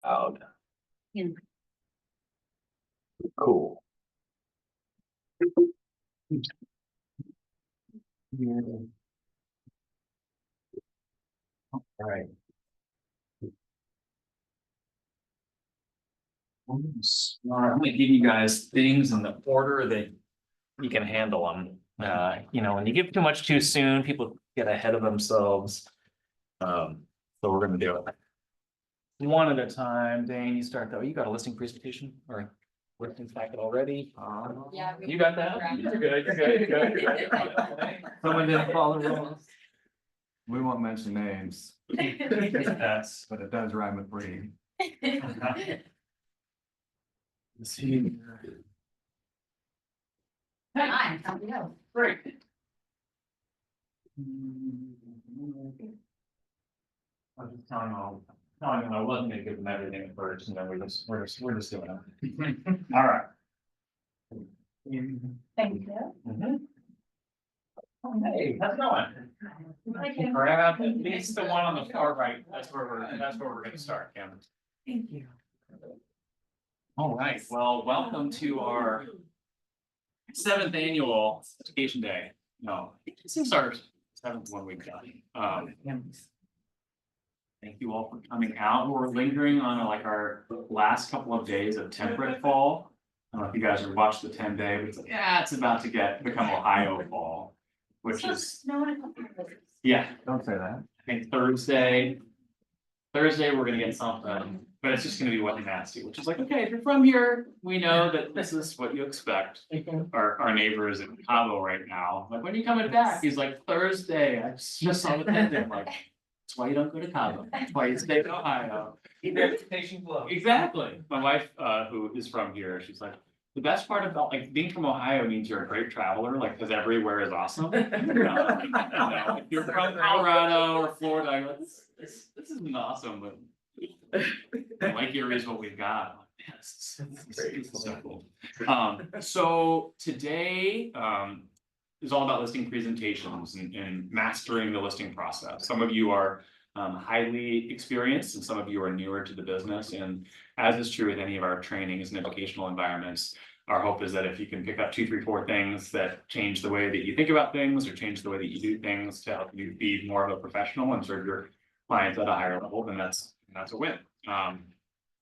Out. Yeah. Cool. All right. All right, I'm gonna give you guys things in the order that you can handle them. When you give too much too soon, people get ahead of themselves. So we're gonna do it one at a time. Dane, you start though. You got a listing presentation or listing packet already? Yeah. You got that? You're good, you're good, you're good, you're good. Someone didn't follow the rules. We won't mention names, but it does rhyme with breed. Let's see. Fine, something else. Great. I was just telling them I wasn't gonna give them everything at first, and then we're just doing it. All right. Thank you. Mhm. Oh, hey, how's it going? Grab at least the one on the far right. That's where we're gonna start, Cameron. Thank you. All right, well, welcome to our 7th annual education day. No, this is our 7th one we've done. Thank you all for coming out. We're lingering on like our last couple of days of temperate fall. I don't know if you guys have watched the 10-day, but it's about to become Ohio fall, which is, yeah, Don't say that. I think Thursday we're gonna get something, but it's just gonna be wet and nasty, which is like, okay, if you're from here, we know that this is what you expect. Our neighbor is in Cabo right now, like, when are you coming back? He's like, Thursday, I just saw the 10-day, I'm like, that's why you don't go to Cabo, that's why you stay in Ohio. Exactly, my wife, who is from here, she's like, the best part about like being from Ohio means you're a great traveler, like, because everywhere is awesome. If you're from Colorado or Florida, you're like, this isn't awesome, but Lake Erie is what we've got. Man, this is so cool. So today is all about listing presentations and mastering the listing process. Some of you are highly experienced and some of you are newer to the business, and as is true with any of our trainings and educational environments, our hope is that if you can pick up 2, 3, 4 things that change the way that you think about things or change the way that you do things to help you be more of a professional and serve your clients at a higher level, then that's a win.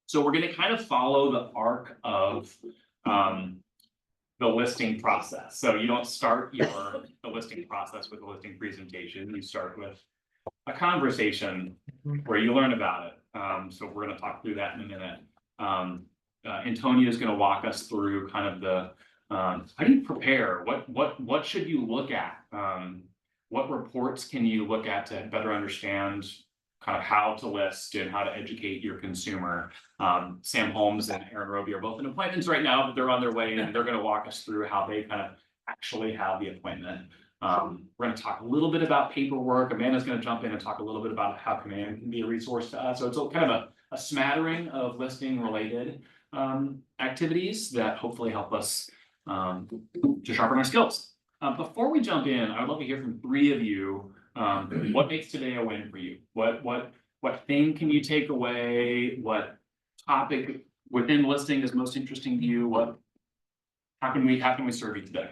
So we're going to kind of follow the arc of the listing process. So you don't start the listing process with a listing presentation. You start with a conversation where you learn about it. So we're going to talk through that in a minute. Antonio is going to walk us through kind of the how do you prepare? What should you look at? What reports can you look at to better understand kind of how to list and how to educate your consumer? Sam Holmes and Aaron Roby are both in appointments right now, but they're on their way and they're going to walk us through how they kind of actually have the appointment. We're going to talk a little bit about paperwork. Amanda's going to jump in and talk a little bit about how Command can be a resource to us. So it's kind of a smattering of listing related activities that hopefully help us to sharpen our skills. Before we jump in, I would love to hear from 3 of you. What makes today a win for you? What thing can you take away? What topic within listing is most interesting to you? How can we serve you today?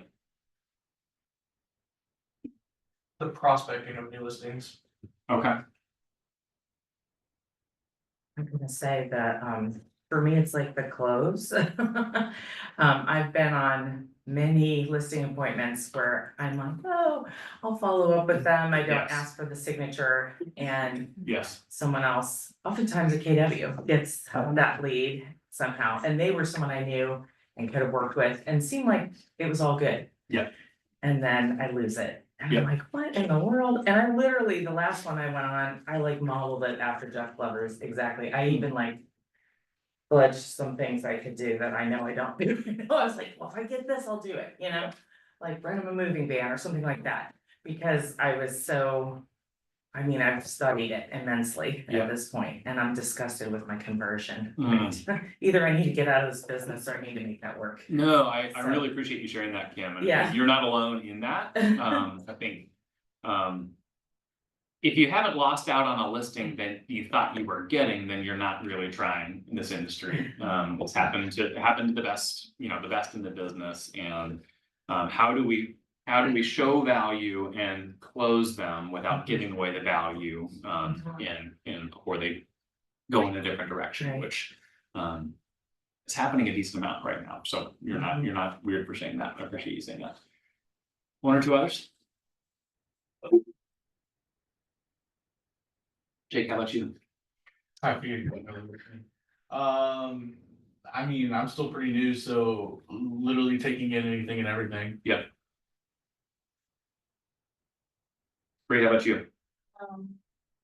The prospecting of new listings. Okay. I'm gonna say that, for me, it's like the close. I've been on many listing appointments where I'm like, oh, I'll follow up with them. I don't Yes. ask for the signature, and Yes. someone else, oftentimes a KW, gets that lead somehow, and they were someone I knew and could have worked with and seemed like it was all good. Yeah. And then I lose it. And Yeah. I'm like, what in the world? And I literally, the last one I went on, I like modeled it after Jeff Glover's exactly. I even like fudged some things I could do that I know I don't do. I was like, well, if I get this, I'll do it, like rent him a moving van or something like that. Because I was so, I've studied it immensely Yeah. at this point, and I'm disgusted with my conversion. Mm. Either I need to get out of this business or I need to make that work. No, I So- really appreciate you sharing that, Kim. And Yeah. you're not alone in that. I think if you haven't lost out on a listing that you thought you were getting, then you're not really trying in this industry. It's happened to the best, you know, the best in the business, and how do we show value and close them without giving away the value, and before they go in a different direction, Right. which is happening a decent amount right now. So you're not weird for saying that. I appreciate you saying that. One or two others? Jake, how about you? I figured. I mean, I'm still pretty new, so literally taking in anything and everything. Great, how about you?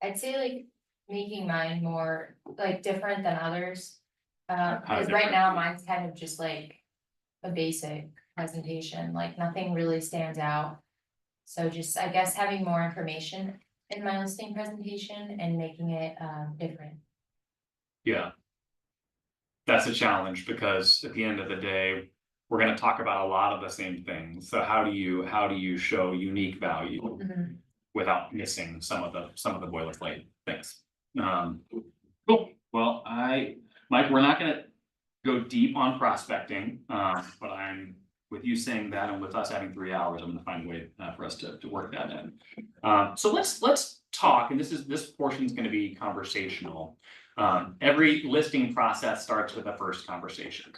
I'd say like making mine more like different than others. Cause right now mine's kind of just like a basic presentation, like nothing really stands out. So just, I guess, having more information in my listing presentation and making it different. Yeah. That's a challenge because at the end of the day, we're gonna talk about a lot of the same things. So how do you show unique value without missing some of the boilerplate things? Cool. Well, Mike, we're not gonna go deep on prospecting, but with you saying that and with us having 3 hours, I'm gonna find a way for us to work that in. So let's talk, and this portion is gonna be conversational. Every listing process starts with a first conversation.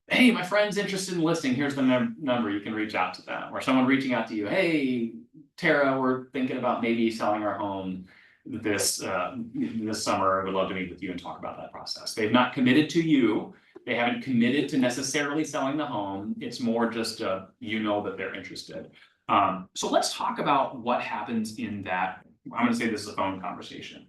Hey, my friend's interested in listing, here's the number, you can reach out to them, or someone reaching out to you, hey, Tara, we're thinking about maybe selling our home this summer, I would love to meet with you and talk about that process. They've not committed to you, they haven't committed to necessarily selling the home, it's more just you know that they're interested. So let's talk about what happens in that. I'm gonna say this is a phone conversation.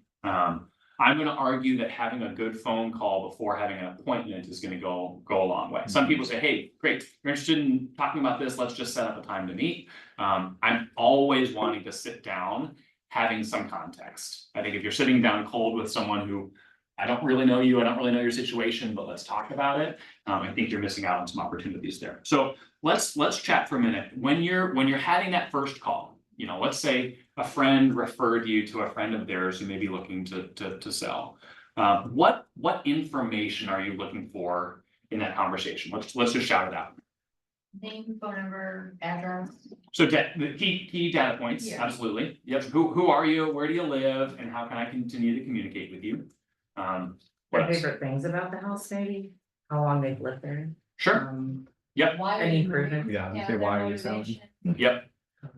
I'm gonna argue that having a good phone call before having an appointment is gonna go a long way. Some people say, hey, great, you're interested in talking about this, let's just set up a time to meet. I'm always wanting to sit down, having some context. I think if you're sitting down cold with someone who, I don't really know you, I don't really know your situation, but let's talk about it. I think you're missing out on some opportunities there. So let's chat for a minute. When you're having that first call, you know, let's say a friend referred you to a friend of theirs who may be looking to sell. What information are you looking for in that conversation? Let's just shout it out. Name, phone number, address. So the key data points, Yeah. absolutely. Yep. Who are you? Where do you live? And how can I continue to communicate with you? What Their else? favorite things about the house, maybe, how long they've lived there. Sure. Why are Any you moving? improvement? Yeah, Yeah, okay, their why are you selling? motivation. Yep.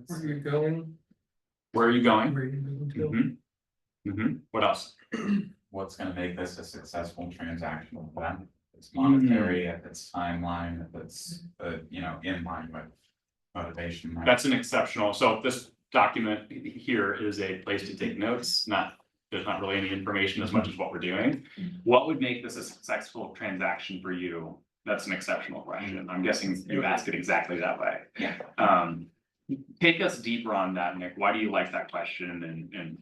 Where you going? Where are you going? Where you moving to? What else? What's gonna make this a successful transaction for them? If it's monetary, if it's timeline, if it's, you know, in line with motivation. right? That's an exceptional, so this document here is a place to take notes, there's not really any information as much as what we're doing. What would make this a successful transaction for you? That's an exceptional question. I'm guessing you asked it exactly that way. Yeah. Take us deeper on that, Nick. Why do you like that question and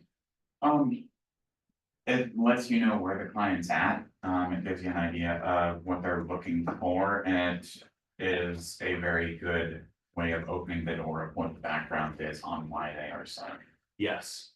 It lets you know where the client's at, it gives you an idea of what they're looking for, and it is a very good way of opening the door of what the background is on why they are selling. Yes,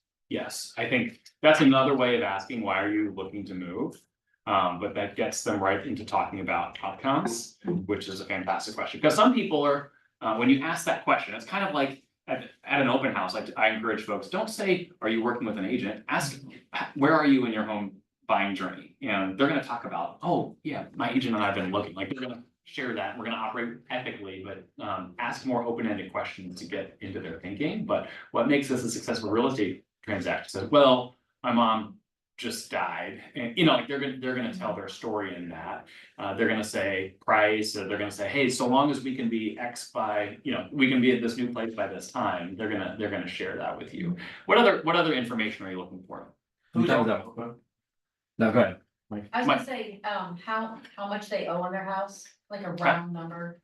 I think that's another way of asking, why are you looking to move? But that gets them right into talking about outcomes, which is a fantastic question, because some people are, when you ask that question, it's kind of like at an open house, I encourage folks, don't say, are you working with an agent? Ask, where are you in your home buying journey? And they're gonna talk about, oh, yeah, my agent and I have been looking, like they're gonna share that, we're gonna operate ethically, but ask more open-ended questions to get into their thinking. But what makes this a successful real estate transaction? So, well, my mom just died, and you know, like they're gonna tell their story in that. They're gonna say price, or they're gonna say, hey, so long as we can be X by, you know, we can be at this new place by this time, they're gonna share that with you. What other information are you looking for? No, go ahead. I was My- gonna say, how much they owe on their house, like a round number.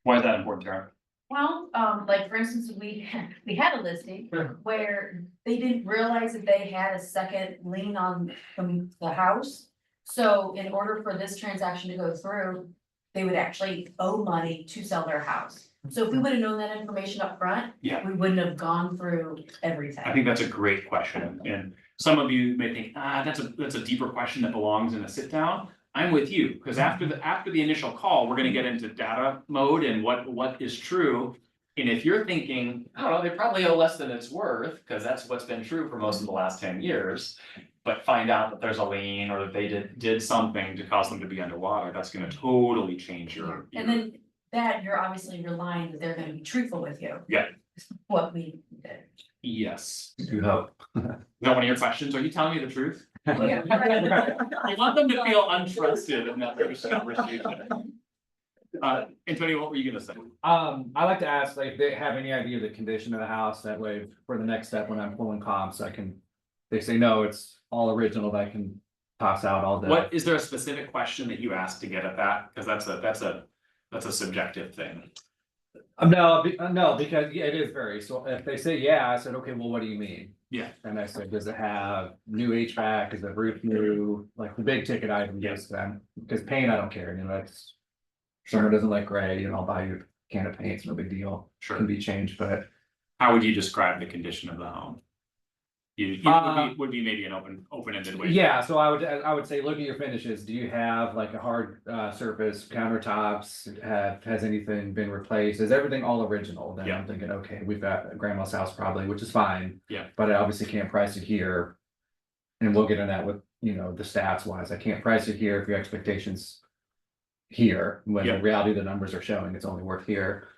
Why is that important, Tara? Well, like for instance, we had a listing Sure. where they didn't realize that they had a second lien on the house. So in order for this transaction to go through, they would actually owe money to sell their house. So if we would have known that information up front, Yeah. we wouldn't have gone through everything. I think that's a great question, and some of you may think, that's a deeper question that belongs in a sit down. I'm with you, because after the initial call, we're gonna get into data mode and what is true. And if you're thinking, I don't know, they probably owe less than it's worth, because that's what's been true for most of the last 10 years. But find out that there's a lien or that they did something to cause them to be underwater, that's gonna totally change your. And then that you're obviously relying that they're gonna be truthful with you. Yeah. What we did. Yes, is You hope. that one of your questions? Are you telling me the truth? Yeah. I want them to feel untrusted in that first conversation. Antonio, what were you gonna say? I like to ask, like, if they have any idea of the condition of the house, that way for the next step when I'm pulling comps, I can. They say, no, it's all original, that I can toss out all the. What, is there a specific question that you asked to get at that? Cause that's a subjective thing. No, because yeah, it is very, so if they say, yeah, I said, okay, well, what do you mean? Yeah. And I said, does it have new HVAC, is the roof new, like the big ticket item, yes, then, because paint, I don't care, that's. Someone doesn't like gray, I'll buy you a can of paint, it's no big deal, Sure. can be changed, but. How would you describe the condition of the home? You would be maybe an open-ended way. Yeah, so I would say, look at your finishes, do you have like a hard surface countertops, has anything been replaced, is everything all original? Then Yeah. I'm thinking, okay, we've got grandma's house probably, which is fine. Yeah. But I obviously can't price it here. And we'll get in that with, the stats wise, I can't price it here if your expectations. Here, when Yeah. the reality of the numbers are showing it's only worth here.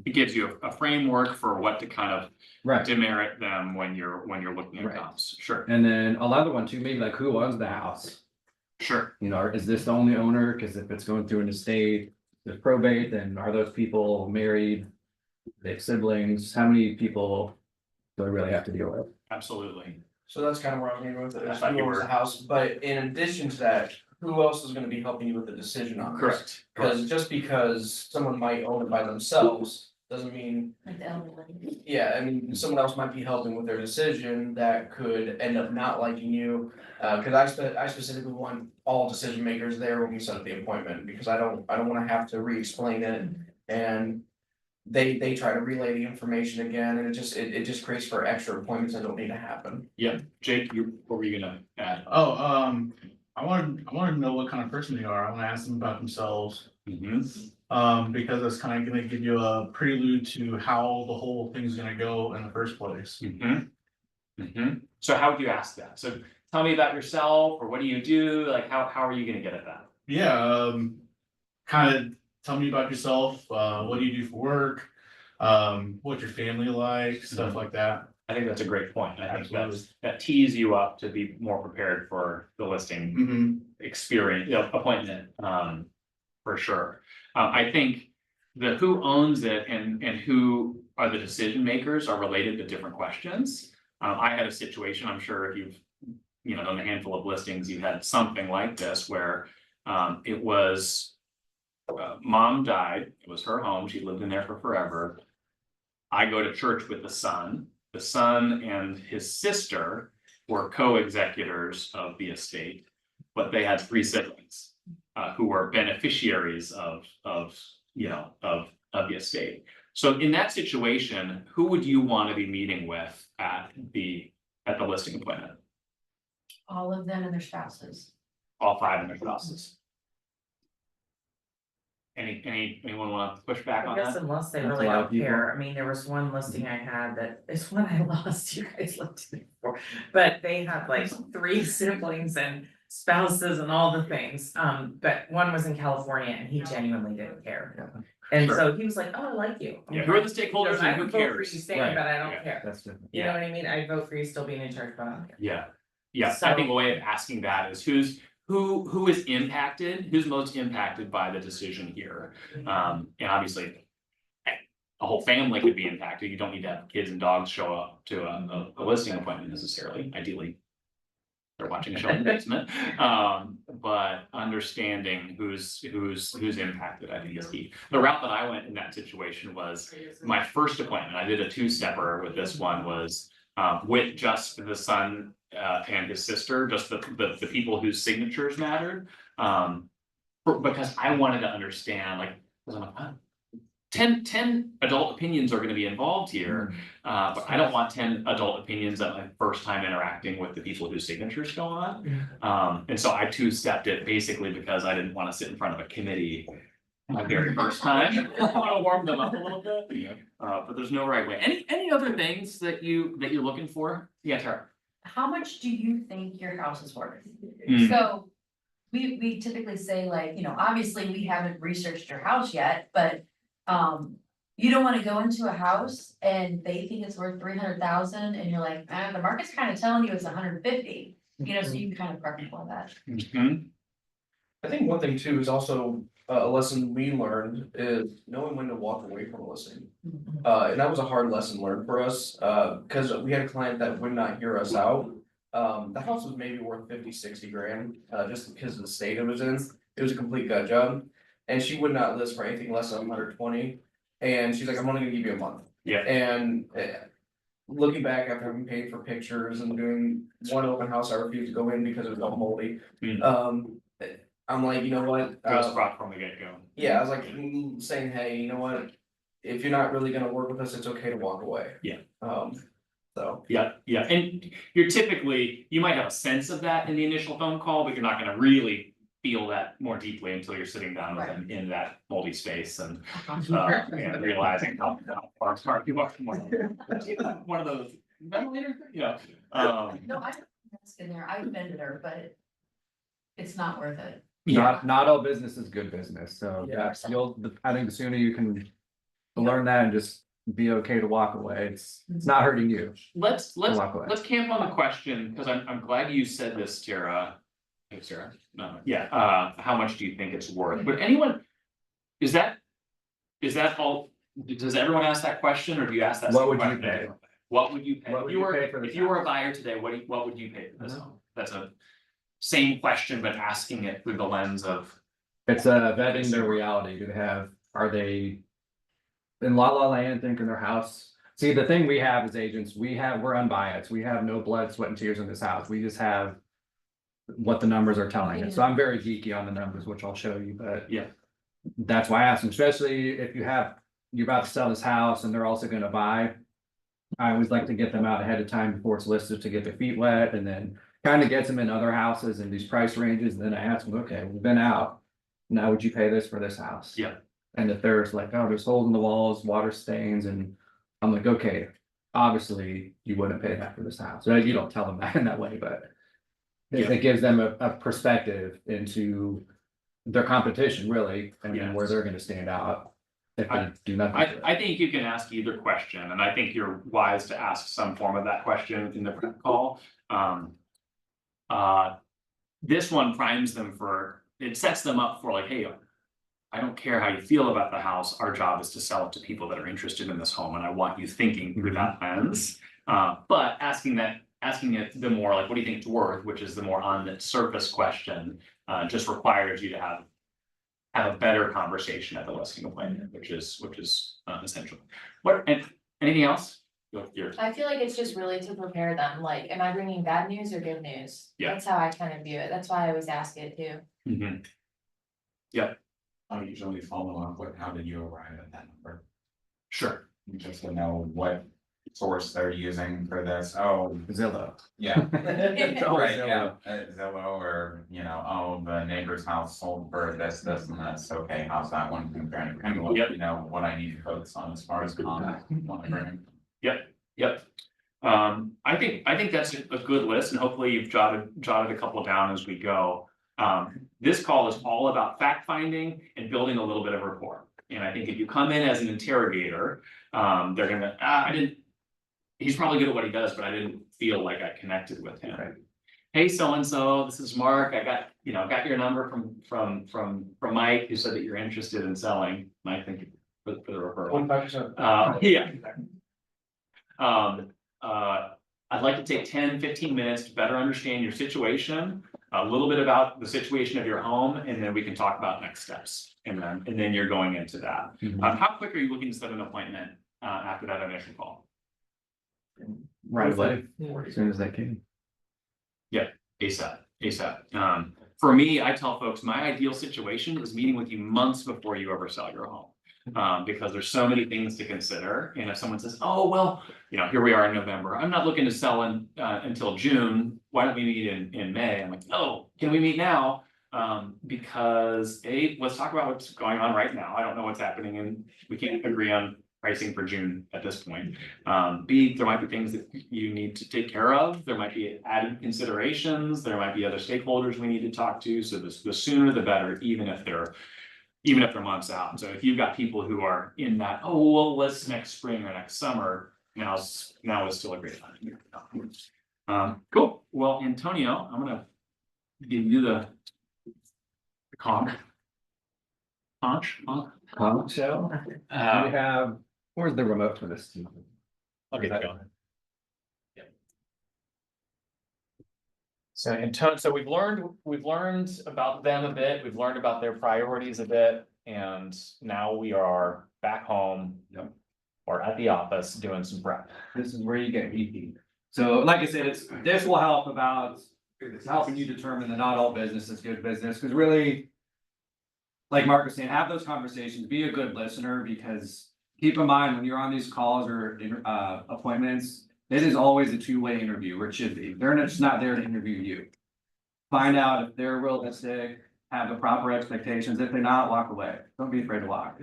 It gives you a framework for what to kind of Right. demerit them when you're looking at Right. comps. Sure, And then another one too, maybe like who owns the house? sure. Is this the only owner? Cause if it's going through an estate, there's probate, then are those people married? They have siblings, how many people do I really have to deal with? Absolutely. So that's kind of where I'm going with it, I is thought who you owns were- the house, but in addition to that, who else is gonna be helping you with the decision on this? Correct. Cause just because someone might own it by themselves, doesn't mean, Like the elderly. yeah, I mean, someone else might be helping with their decision that could end up not liking you. Cause I specifically want all decision makers there when we set up the appointment, because I don't wanna have to re-explain it. And they try to relay the information again, and it just creates for extra appointments that don't need to happen. Yeah, Jake, what were you gonna add? Oh, I wanted to know what kind of person they are. I wanna ask them about themselves. Because that's kind of gonna give you a prelude to how the whole thing's gonna go in the first place. So how would you ask that? So tell me about yourself, or what do you do? Like, how are you gonna get at that? Yeah, kind of tell me about yourself, what do you do for work? What's your family like, stuff like that. I think that's a great point. I think Absolutely. that tees you up to be more prepared for the listing experience, appointment, for sure. I think the who owns it and who are the decision makers are related to different questions. I had a situation, I'm sure if you've, done a handful of listings, you had something like this where it was mom died, it was her home, she lived in there for forever. I go to church with the son and his sister were co-executors of the estate, but they had 3 siblings who were beneficiaries of the estate. So in that situation, who would you want to be meeting with at the listing appointment? All of them and their spouses. All 5 of their spouses. Anyone want to push back I on guess that? unless they That's a really lot of don't people. care, I mean, there was one listing I had that, it's one I lost, you guys looked at it before. But they had like 3 siblings and spouses and all the things, but one was in California and he genuinely didn't care. And Sure. so he was like, oh, I like you. I'm Yeah, who are the like, stakeholders I and who would vote for cares? you staying, Right. but I don't Yeah. care, That's different. you know what I mean, I vote for you still being in charge, but I don't care. Yeah, I think a way of asking that is who is impacted, who's most impacted by the decision here? And obviously. A whole family could be impacted, you don't need to have kids and dogs show up to a listing appointment necessarily, ideally. They're watching a show in the basement, but understanding who's impacted, I think is key. The route that I went in that situation was my first appointment, I did a 2-stepper with this one was. With just the son and his sister, just the people whose signatures mattered. Because I wanted to understand, like, 'cause I'm like, wow, 10 adult opinions are gonna be involved here. But I don't want 10 adult opinions at my first time interacting with the people whose signatures go on. And so I two-stepped it basically because I didn't wanna sit in front of a committee my very first time. I wanna warm them up a little bit. But there's no right way. Any other things that you're looking for? Yeah, Tara. How much do you think your house is worth? Mm. So. We typically say like, obviously we haven't researched your house yet, but, you don't wanna go into a house and they think it's worth 300,000 and you're like, the market's kind of telling you it's 150. So you can kind of prep for that. Mhm. I think one thing too is also a lesson we learned is knowing when to walk away from a listing. And that was a hard lesson learned for us, because we had a client that would not hear us out. The house was maybe worth 50, 60 grand, just because of the state it was in. It was a complete gut job. And she would not list for anything less than 120. And she's like, I'm only gonna give you a month. Yeah. And looking back after having paid for pictures and doing one open house, I refused to go in because it was all moldy. I'm like, you know what? Goes rock from the get-go. Yeah, I was like, saying, hey, you know what? If you're not really gonna work with us, it's okay to walk away. Yeah. So. Yeah, and you might have a sense of that in the initial phone call, but you're not gonna really feel that more deeply until you're sitting down with them in that moldy space and realizing how far apart you are from one of those ventilator, No, I don't ask in there, I've been there, but it's not worth it. Not all business is good business, so Yeah. I think the sooner you can learn that and just be okay to walk away, it's not hurting you. Let's walk away. camp on the question, because I'm glad you said this, Tara. Hey, Sarah, no, yeah, how much do you think it's worth? But anyone, is that all, does everyone ask that question, or do you ask that? What same would you question? pay? What would you pay? What If would you you were, pay for this if you were a house? buyer today, what would you pay for this home? That's a same question, but asking it through the lens of. It's vetting their reality. Are they in La La Land thinking their house? See, the thing we have as agents, we're unbiased. We have no blood, sweat and tears in this house. We just have what the numbers are telling us. So I'm very geeky on the numbers, which I'll show you, but Yeah. that's why I ask them, especially if you're about to sell this house and they're also gonna buy. I always like to get them out ahead of time before it's listed to get their feet wet, and then kind of gets them in other houses in these price ranges. And then I ask them, okay, we've been out. Now, would you pay this for this house? Yeah. And if there's like, oh, there's holes in the walls, water stains, and I'm like, okay, obviously you wouldn't pay that for this house. So you don't tell them that in that way, but it gives them a perspective into their competition, really, and then where Yes. they're gonna stand out if they do nothing. to it. I think you can ask either question, and I think you're wise to ask some form of that question in the prep call. This one primes them it sets them up for like, hey, I don't care how you feel about the house, our job is to sell it to people that are interested in this home, and I want you thinking through that lens. But asking it the more like, what do you think it's worth, which is the more on the surface question, just requires you to have a better conversation at the listing appointment, which is essential. Anything else? I feel like it's just really to prepare them, like, am I bringing bad news or good news? Yeah. That's how I kind of view it, that's why I always ask it too. Mhm. I usually follow up with, how did you arrive at that number? Sure. Just to know what source they're using for this. Oh, Zillow. yeah. Oh, Right, Zillow. yeah, Zillow, or, oh, the neighbor's house sold for this, and this, okay, how's that one comparing? Kind of, Yep. what I need to focus on as far as monitoring. Yep. I think that's a good list, and hopefully you've jotted a couple down as we go. This call is all about fact finding and building a little bit of rapport. And I think if you come in as an interrogator, they're gonna, he's probably good at what he does, but I didn't feel like I connected with him. Right. Hey, so-and-so, this is Mark. I got your number from Mike, who said that you're interested in selling. Mike, thank you for the referral. 25%. Yeah. I'd like to take 10-15 minutes to better understand your situation, a little bit about the situation of your home, and then we can talk about next steps. And then you're going into that. How quick are you looking to set an appointment after that initial call? Right away, as soon as they can. ASAP. For me, I tell folks my ideal situation is meeting with you months before you ever sell your home. Because there's so many things to consider, and if someone says, oh, well, you know, here we are in November, I'm not looking to sell until June, why don't we meet in May? I'm like, oh, can we meet now? Because let's talk about what's going on right now, I don't know what's happening, and we can't agree on pricing for June at this point. B, there might be things that you need to take care of, there might be added considerations, there might be other stakeholders we need to talk to, so the sooner the better, even if they're months out. So if you've got people who are in that, oh, well, let's next spring or next summer, now is still a great time. Cool. Well, Antonio, I'm gonna give you the conch. So, we Uh, have, where's the remote for this? I'll get going. So so we've learned about them a bit, we've learned about their priorities a bit, and now we are back home. Yep. Or at the office doing some prep. This is where you get EP. So like I said, this will help about helping you determine that not all business is good business, because really. Like Mark was saying, have those conversations, be a good listener, because keep in mind, when you're on these calls or appointments, it is always a two-way interview, or it should be. They're just not there to interview you. Find out if they're realistic, have the proper expectations. If they're not, walk away. Don't be afraid to walk.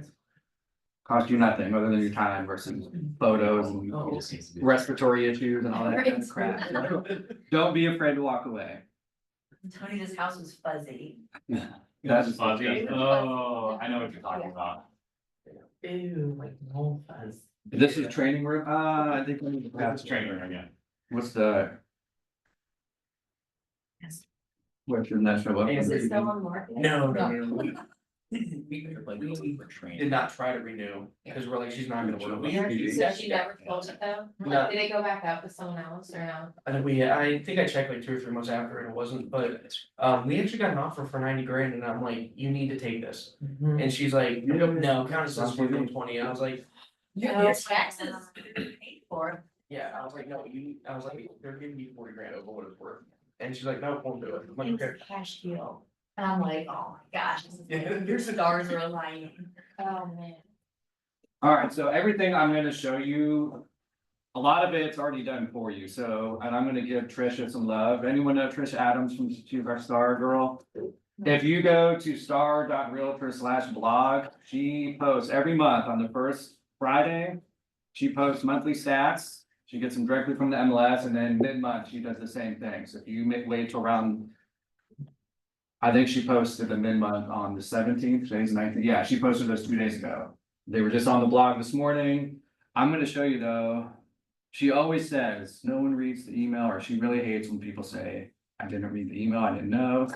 Cost you nothing other than your time versus photos and respiratory issues and all that kind of crap. Don't be afraid to walk away. Tony, this house was fuzzy. That's Fuzzy. Oh, I know what you're talking about. Ew, like no fuzz. This is training room. I think we need to That's training room again. What's the? Yes. What's your national? Is Is it still on market? No. We Did not try to renew, because we're like, she's not gonna work. We actually, So she never told it though? No. Did it go back up with someone else or no? I think I checked like 2 or 3 months after and it wasn't, but we actually got an offer for 90 grand and I'm like, you need to take this. And she's like, no, county says 120. I was like, Your taxes paid for. yeah, I was like, no, I was like, they're giving me 40 grand over what it's worth. And she's like, no, won't do it. I'm like, It's okay. a cash deal. And I'm like, oh my gosh, this is Yeah. your stars are aligning. Oh, man. All right, so everything I'm gonna show you, a lot of it's already done for you, so, and I'm gonna give Trisha some love. Anyone know Trisha Adams from, she's our star girl? If you go to star.realtor/blog, she posts every month on the first Friday. She posts monthly stats, she gets them directly from the MLS, and then mid-month, she does the same thing, so if you wait till around. I think she posted the mid-month on the 17th, today's 19th, yeah, she posted those 2 days ago. They were just on the blog this morning. I'm gonna show you though. She always says, no one reads the email, or she really hates when people say, I didn't read the email, I didn't know.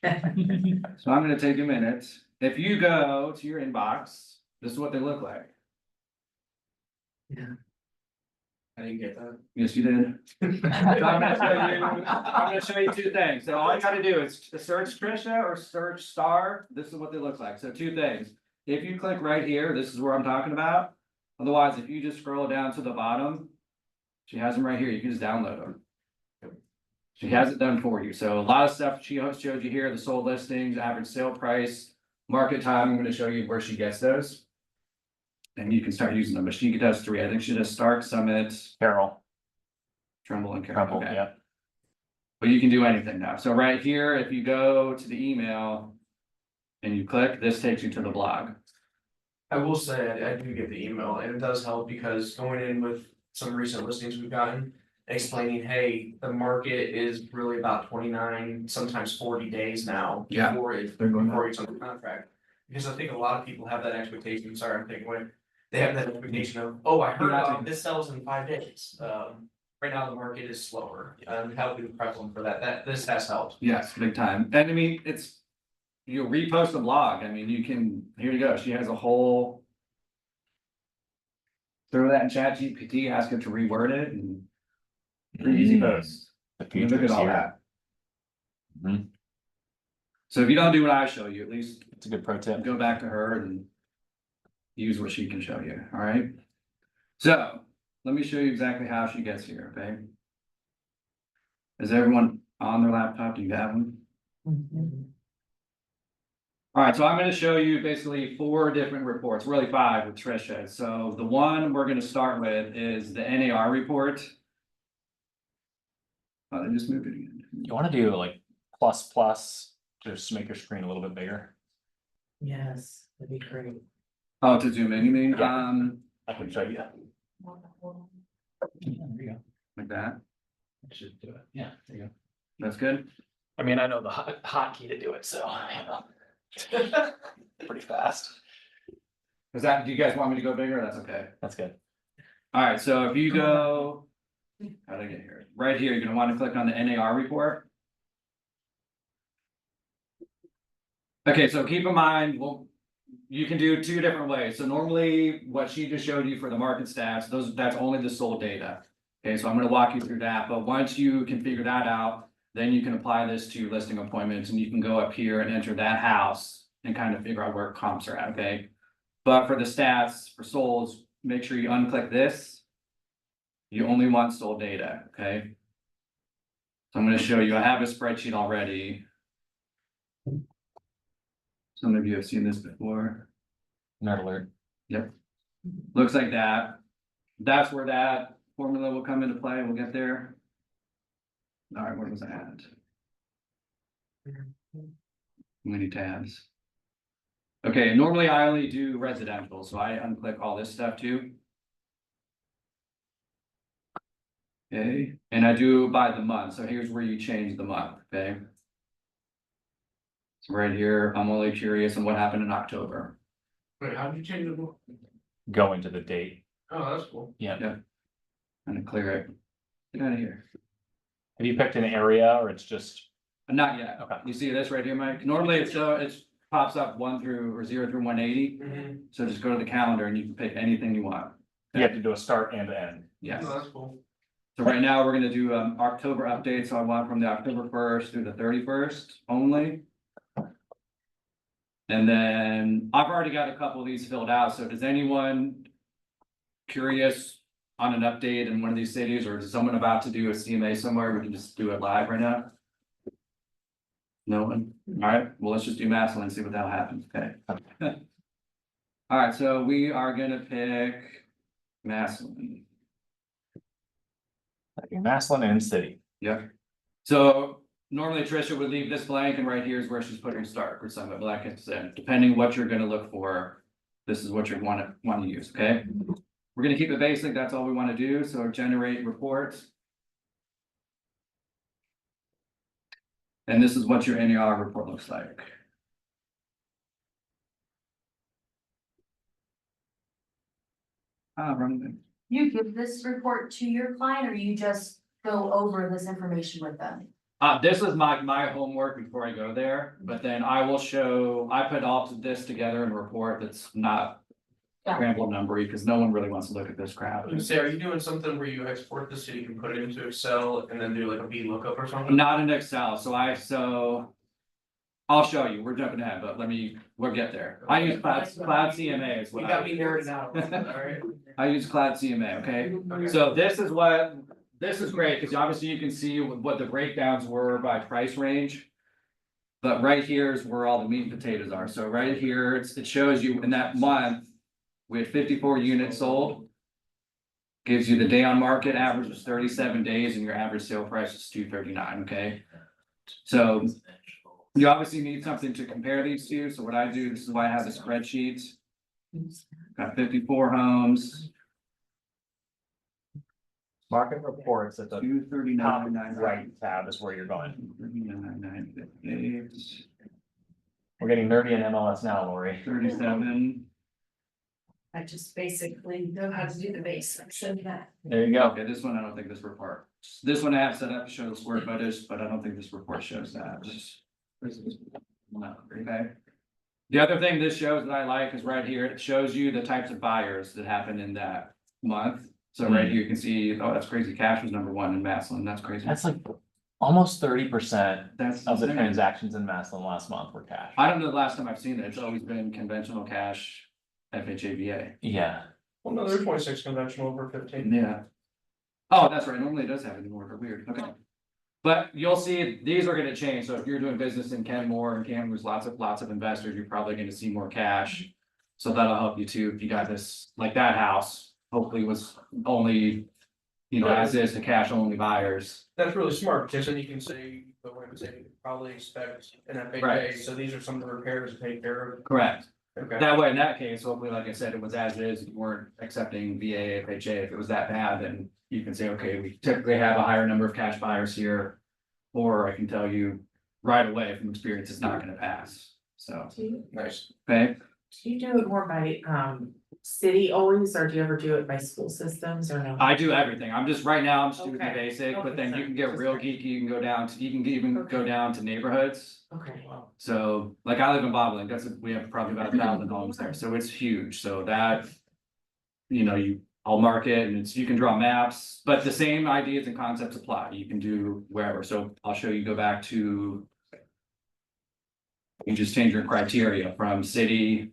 So I'm gonna take a minute. If you go to your inbox, this is what they look like. I didn't get that. Yes, you did. So I'm gonna show you 2 things. So all you gotta do is to search Trisha or search Star. This is what they look like. So 2 things. If you click right here, this is where I'm talking about. Otherwise, if you just scroll down to the bottom, she has them right here. You can just download them. She has it done for you. So a lot of stuff she showed you here, the sold listings, average sale price, market time. I'm gonna show you where she gets those. And you can start using them, but she does 3. I think she does Stark, Summit, Carol. Trumbull, and Carroll. Trumbull, Okay. yeah. But you can do anything now. So right here, if you go to the email and you click, this takes you to the blog. I will say, I do get the email and it does help because going in with some recent listings we've gotten. Explaining, hey, the market is really about 29, sometimes 40 days now. Yeah, Before it's under contract. Because I think a lot of people have that expectation, sorry, I'm taking away. They have that expectation of, oh, I heard this sells in 5 days. Right now, the market is slower, helping to prep them for that, this has helped. Yes, big time. And I mean, it's, you repost a blog. I mean, you can, here you go. She has a whole. Throw that in ChatGPT, ask it to reword it, and pretty easy post. Look at all that. Mhm. So if you don't do what I show you, at least It's a good pro tip. go back to her and use what she can show you, all right? So, let me show you exactly how she gets here, okay? Is everyone on their laptop? Do you have them? Alright, so I'm gonna show you basically 4 different reports, really 5 with Trisha. So the one we're gonna start with is the NAR report. Oh, they just moved it again. You wanna do like plus, just to make your screen a little bit bigger? Yes, that'd be great. Oh, to zoom in, you mean? Yeah. I can show you. There you go. Like that, I should do it. Yeah, there you go. that's good. I mean, I know the hotkey to do it, so, you know. Pretty fast. Is that, do you guys want me to go bigger? That's okay. That's good. Alright, so if you go. How'd I get here? Right here, you're gonna wanna click on the NAR report. Okay, so keep in mind, well, you can do 2 different ways. So normally what she just showed you for the market stats, that's only the sold data. Okay, so I'm gonna walk you through that, but once you can figure that out, then you can apply this to listing appointments and you can go up here and enter that house and kind of figure out where comps are at, okay? But for the stats, for solds, make sure you unclick this. You only want sold data, okay? So I'm gonna show you, I have a spreadsheet already. Some of you have seen this before. Nerd alert. Yep. Looks like that. That's where that formula will come into play. We'll get there. All right, where was I at? Many tabs. Okay, normally I only do residential, so I unclick all this stuff too. Okay, and I do by the month, so here's where you change the month, okay? So right here, I'm only curious on what happened in October. Wait, how did you change the book? Go into the date. Oh, that's cool. Yeah. I'm gonna clear it. Get out of here. Have you picked an area or it's just? Not yet. Okay. You see this right here, Mike? Normally it's it pops up 1 through or 0 through 180. So just go to the calendar and you can pick anything you want. You have to do a start and end. Yes. Oh, that's cool. So right now, we're gonna do October update, so I want from the October 1st through the 31st only. And then I've already got a couple of these filled out, so does anyone curious on an update in one of these cities, or is someone about to do a CMA somewhere? We can just do it live right now. No one? Alright, well, let's just do Massillon and see what the hell happens, okay? Alright, so we are gonna pick Massillon. Maslin and City. Yep. So normally Trisha would leave this blank and right here is where she's putting start for some of it, like I said, depending what you're gonna look for. This is what you want to use, okay? We're gonna keep it basic, that's all we wanna do, so generate reports. And this is what your NAR report looks like. Wrong thing. You give this report to your client or you just go over this information with them? This is my homework before I go there, but then I will show, I put all of this together in a report that's not Yeah. scrambled numbery, because no one really wants to look at this crap. Say, are you doing something where you export this so you can put it into Excel and then do like a VLOOKUP or something? Not in Excel, so I'll show you, we're jumping ahead, but we'll get there. I use Cloud CMA is what You I got me nerding out, alright? I use Cloud CMA, okay? Okay. So this is great, because obviously you can see what the breakdowns were by price range. But right here is where all the meat and potatoes are, so right here, it shows you in that month. We had 54 units sold. Gives you the day on market average was 37 days and your average sale price is $239, okay? So you obviously need something to compare these to, so what I do, this is why I have the spreadsheet. Got 54 homes, Market reports at the top 239,900. right tab is where you're going. 239,958, We're getting nerdy in MLS now, Lori. 37. I just basically know how to do the basics of that. There you go. Okay, this one, I don't think this report, this one I have set up to show the square footage, but I don't think this report shows that. No, okay. The other thing this shows that I like is right here, it shows you the types of buyers that happened in that month. So right here, you can see, oh, that's crazy, cash was number 1 in Maslin, that's crazy. That's like almost 30% That's of the insane. transactions in Maslin last month were cash. I don't know the last time I've seen it, it's always been conventional cash, FHAVA. Yeah, Well, no, they're 26 conventional over 15. Yeah. Oh, that's right, normally it does have it more, but weird, okay. But you'll see, these are gonna change, so if you're doing business in Kenmore, and Kenmore's lots of investors, you're probably gonna see more cash. So that'll help you too, if you got this, like that house, hopefully was only. You know, as is the cash only buyers, That's really smart, because then you can say, but we're gonna say, probably expect an Right. FHA, so these are some of the repairs to take care of. correct? Okay. That way, in that case, hopefully, like I said, it was as is, you weren't accepting VA, FHA, if it was that bad, then you can say, okay, we typically have a higher number of cash buyers here. Or I can tell you right away from experience, it's not gonna pass, so, Nice. okay? Do you do it more by city always, or do you ever do it by school systems or no? I do everything, I'm just, right now, I'm just doing the Okay. basic, but Okay, then you sorry. can get Just real checking. geeky, you can go down to, you can even go Okay. down to neighborhoods. Okay, well, So, like, I live in Bobolink, we have probably about 1,000 homes there, so it's huge, so that. You know, I'll mark it and you can draw maps, but the same ideas and concepts apply, you can do wherever, so I'll show you, go back to. You just change your criteria from city.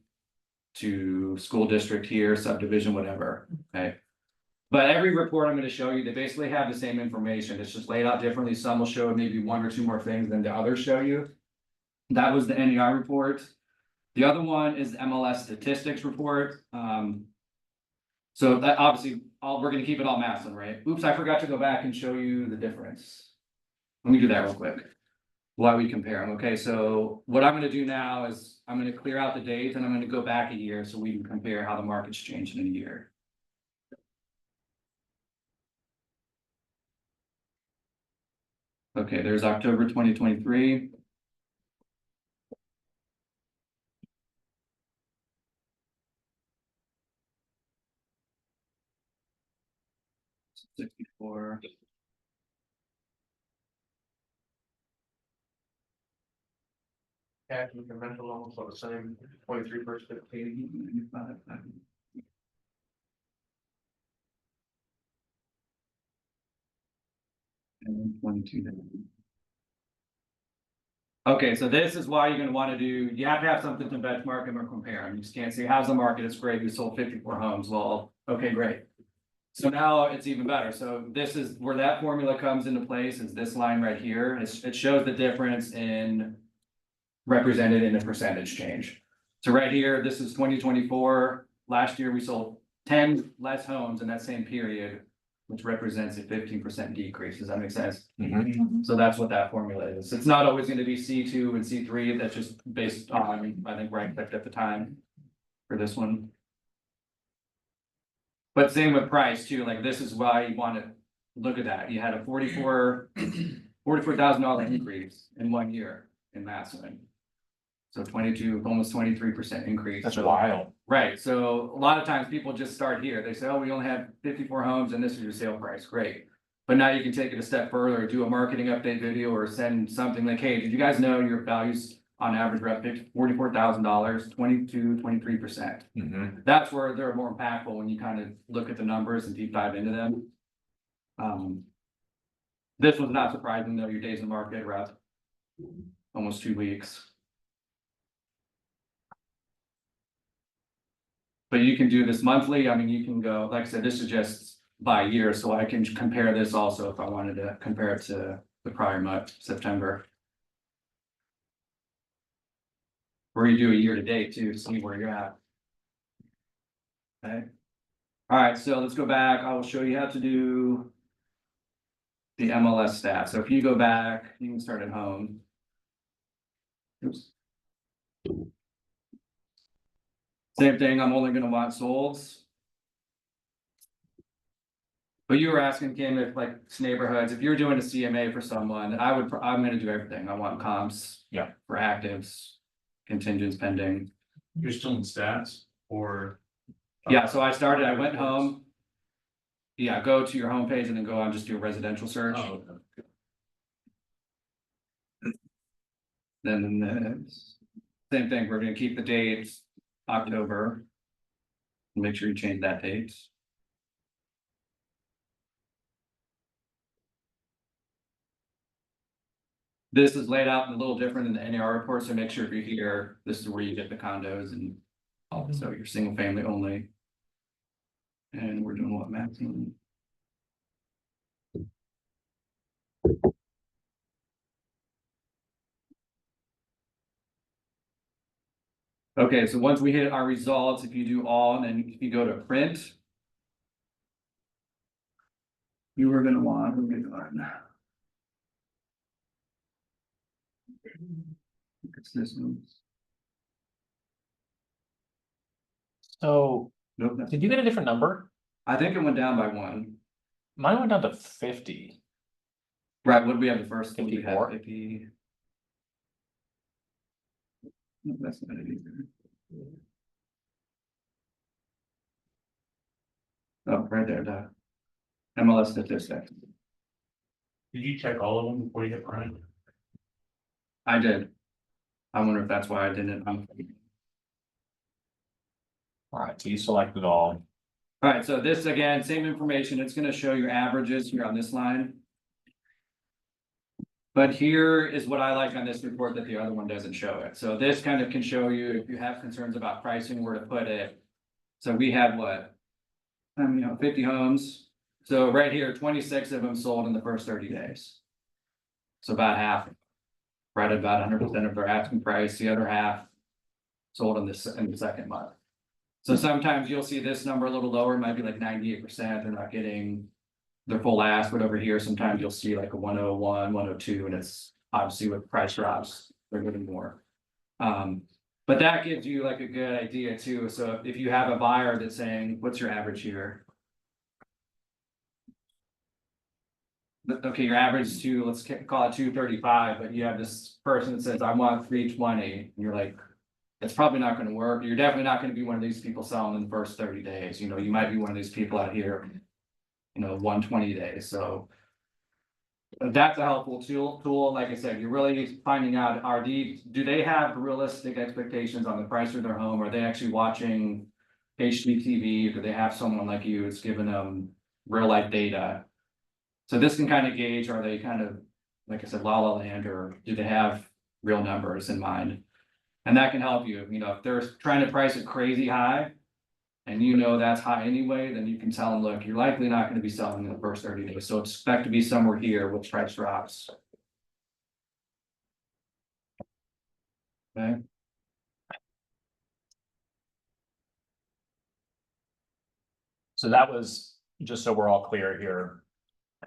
To school district here, subdivision, whatever, okay? But every report I'm gonna show you, they basically have the same information, it's just laid out differently, some will show maybe one or two more things than the others show you. That was the NER report. The other one is the MLS statistics report, So that obviously, we're gonna keep it all Massillon, right? Oops, I forgot to go back and show you the difference. Let me do that real quick. Why we compare them, okay, so what I'm gonna do now is, I'm gonna clear out the dates and I'm gonna go back a year so we can compare how the market's changed in a year. Okay, there's October 2023. $64. Cash and conventional almost all the same, 23 versus 15. And 22. Okay, so this is why you're gonna wanna do, you have to have something to benchmark them or compare, you just can't say, how's the market, it's great, we sold 54 homes, well, okay, great. So now it's even better, so this is where that formula comes into place, is this line right here, it shows the difference in. Represented in a percentage change. So right here, this is 2024, last year we sold 10 less homes in that same period. Which represents a 15% decrease, does that make sense? So that's what that formula is, it's not always gonna be C2 and C3, that's just based on, I think, right clicked at the time. For this one. But same with price too, like this is why you wanna look at that, you had a $44,000 increase in 1 year in Massillon. So 22, almost 23% increase. That's So- wild. Right, so a lot of times people just start here, they say, oh, we only have 54 homes and this is your sale price, great. But now you can take it a step further, do a marketing update video or send something like, hey, did you guys know your values on average are up $44,000, 23%. That's where they're more impactful when you kind of look at the numbers and deep dive into them. This was not surprising though, your days in market were up almost 2 weeks. But you can do this monthly, I mean, you can go, like I said, this is just by year, so I can compare this also if I wanted to compare it to the prior month, September. Or you do a year to date too, to see where you're at. Okay. Alright, so let's go back, I will show you how to do. The MLS stats, so if you go back, you can start at home. Oops. Same thing, I'm only gonna want solds. But you were asking, Kim, if like neighborhoods, if you're doing a CMA for someone, I'm gonna do everything, I want comps. Yeah. For actives, contingents pending. You're still in stats or? Yeah, so I went home. Yeah, go to your homepage and then go on, just do a residential search. Oh, okay. Then same thing, we're gonna keep the dates, October. Make sure you change that date. This is laid out a little different than the NAR report, so make sure if you're here, this is where you get the condos and also your single family only. And we're doing what, maximum? Okay, so once we hit our results, if you do all, and then if you go to print. You were gonna want, let me go on. It's this one. So, Nope, that's- did you get a different number? I think it went down by one. Mine went down to 50. Right, what did we have the first? What did we have? 54? 50. No, that's not it either. Oh, right there, the MLS statistics. Did you check all of them before you hit print? I did. I wonder if that's why I didn't. Alright, so you selected all. Alright, so this again, same information, it's gonna show your averages here on this line. But here is what I like on this report that the other one doesn't show it. So this kind of can show you if you have concerns about pricing, where to put it. So we had what? 50 homes. So right here, 26 of them sold in the first 30 days. So about half. Right at about 100% of their asking price, the other half sold in the second month. So sometimes you'll see this number a little lower, it might be like 98%, they're not getting their full ask, but over here, sometimes you'll see like a 101, 102, and it's obviously with price drops, they're getting more. But that gives you like a good idea too, so if you have a buyer that's saying, what's your average here? Okay, your average is let's call it 235, but you have this person that says, I want 320, and you're like, it's probably not gonna work, you're definitely not gonna be one of these people selling in the first 30 days, you know, you might be one of these people out here. 120 days, so. That's a helpful tool, like I said, you're really finding out, do they have realistic expectations on the price of their home, are they actually watching HGTV, do they have someone like you that's giving them real life data? So this can kind of gauge, are they kind of, like I said, la la land, or do they have real numbers in mind? And that can help you, if they're trying to price it crazy high. And that's high anyway, then you can tell them, look, you're likely not gonna be selling in the first 30 days, so expect to be somewhere here with price drops. Okay. So that was, just so we're all clear here.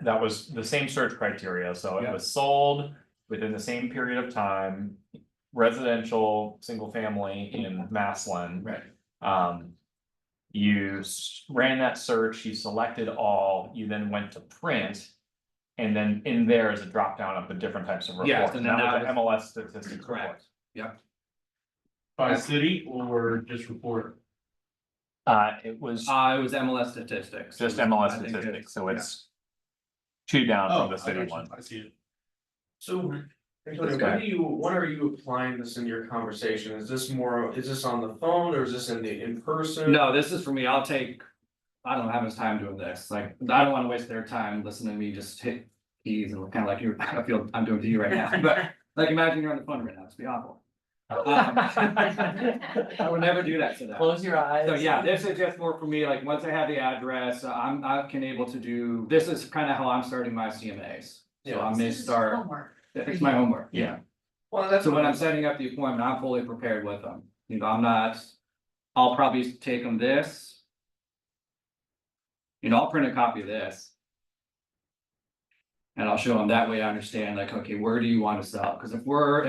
That was the same search criteria, so it Yeah. was sold within the same period of time. Residential, single family in Maslin. Right. You ran that search, you selected all, you then went to print. And then in there is a drop down of the different types of Yes, reports, and and then that was that the MLS statistics report. Correct. Yep. By city or just report? It was It was MLS statistics. just I MLS think statistics, so yeah. it's. Two down Oh, from the I city got you. one. I see it. So, Antonio, when are you applying this in your conversation? Is this on the phone or is this in person? No, this is for me, I don't have much time doing this, like, I don't wanna waste their time listening to me just hit keys and kind of like I feel I'm doing to you right now, but like, imagine you're on the phone right now, it's be awful. I would never do that to them. Close your eyes. So yeah, this is just more for me, like, once I have the address, I can able to do, this is kind of how I'm starting my CMAs. So I may This is start, homework. it's my homework, yeah. Well, that's So when I'm setting up the appointment, I'm fully prepared with them, I'll probably take them this. I'll print a copy of this. And I'll show them, that way I understand, like, okay, where do you want to sell? Because if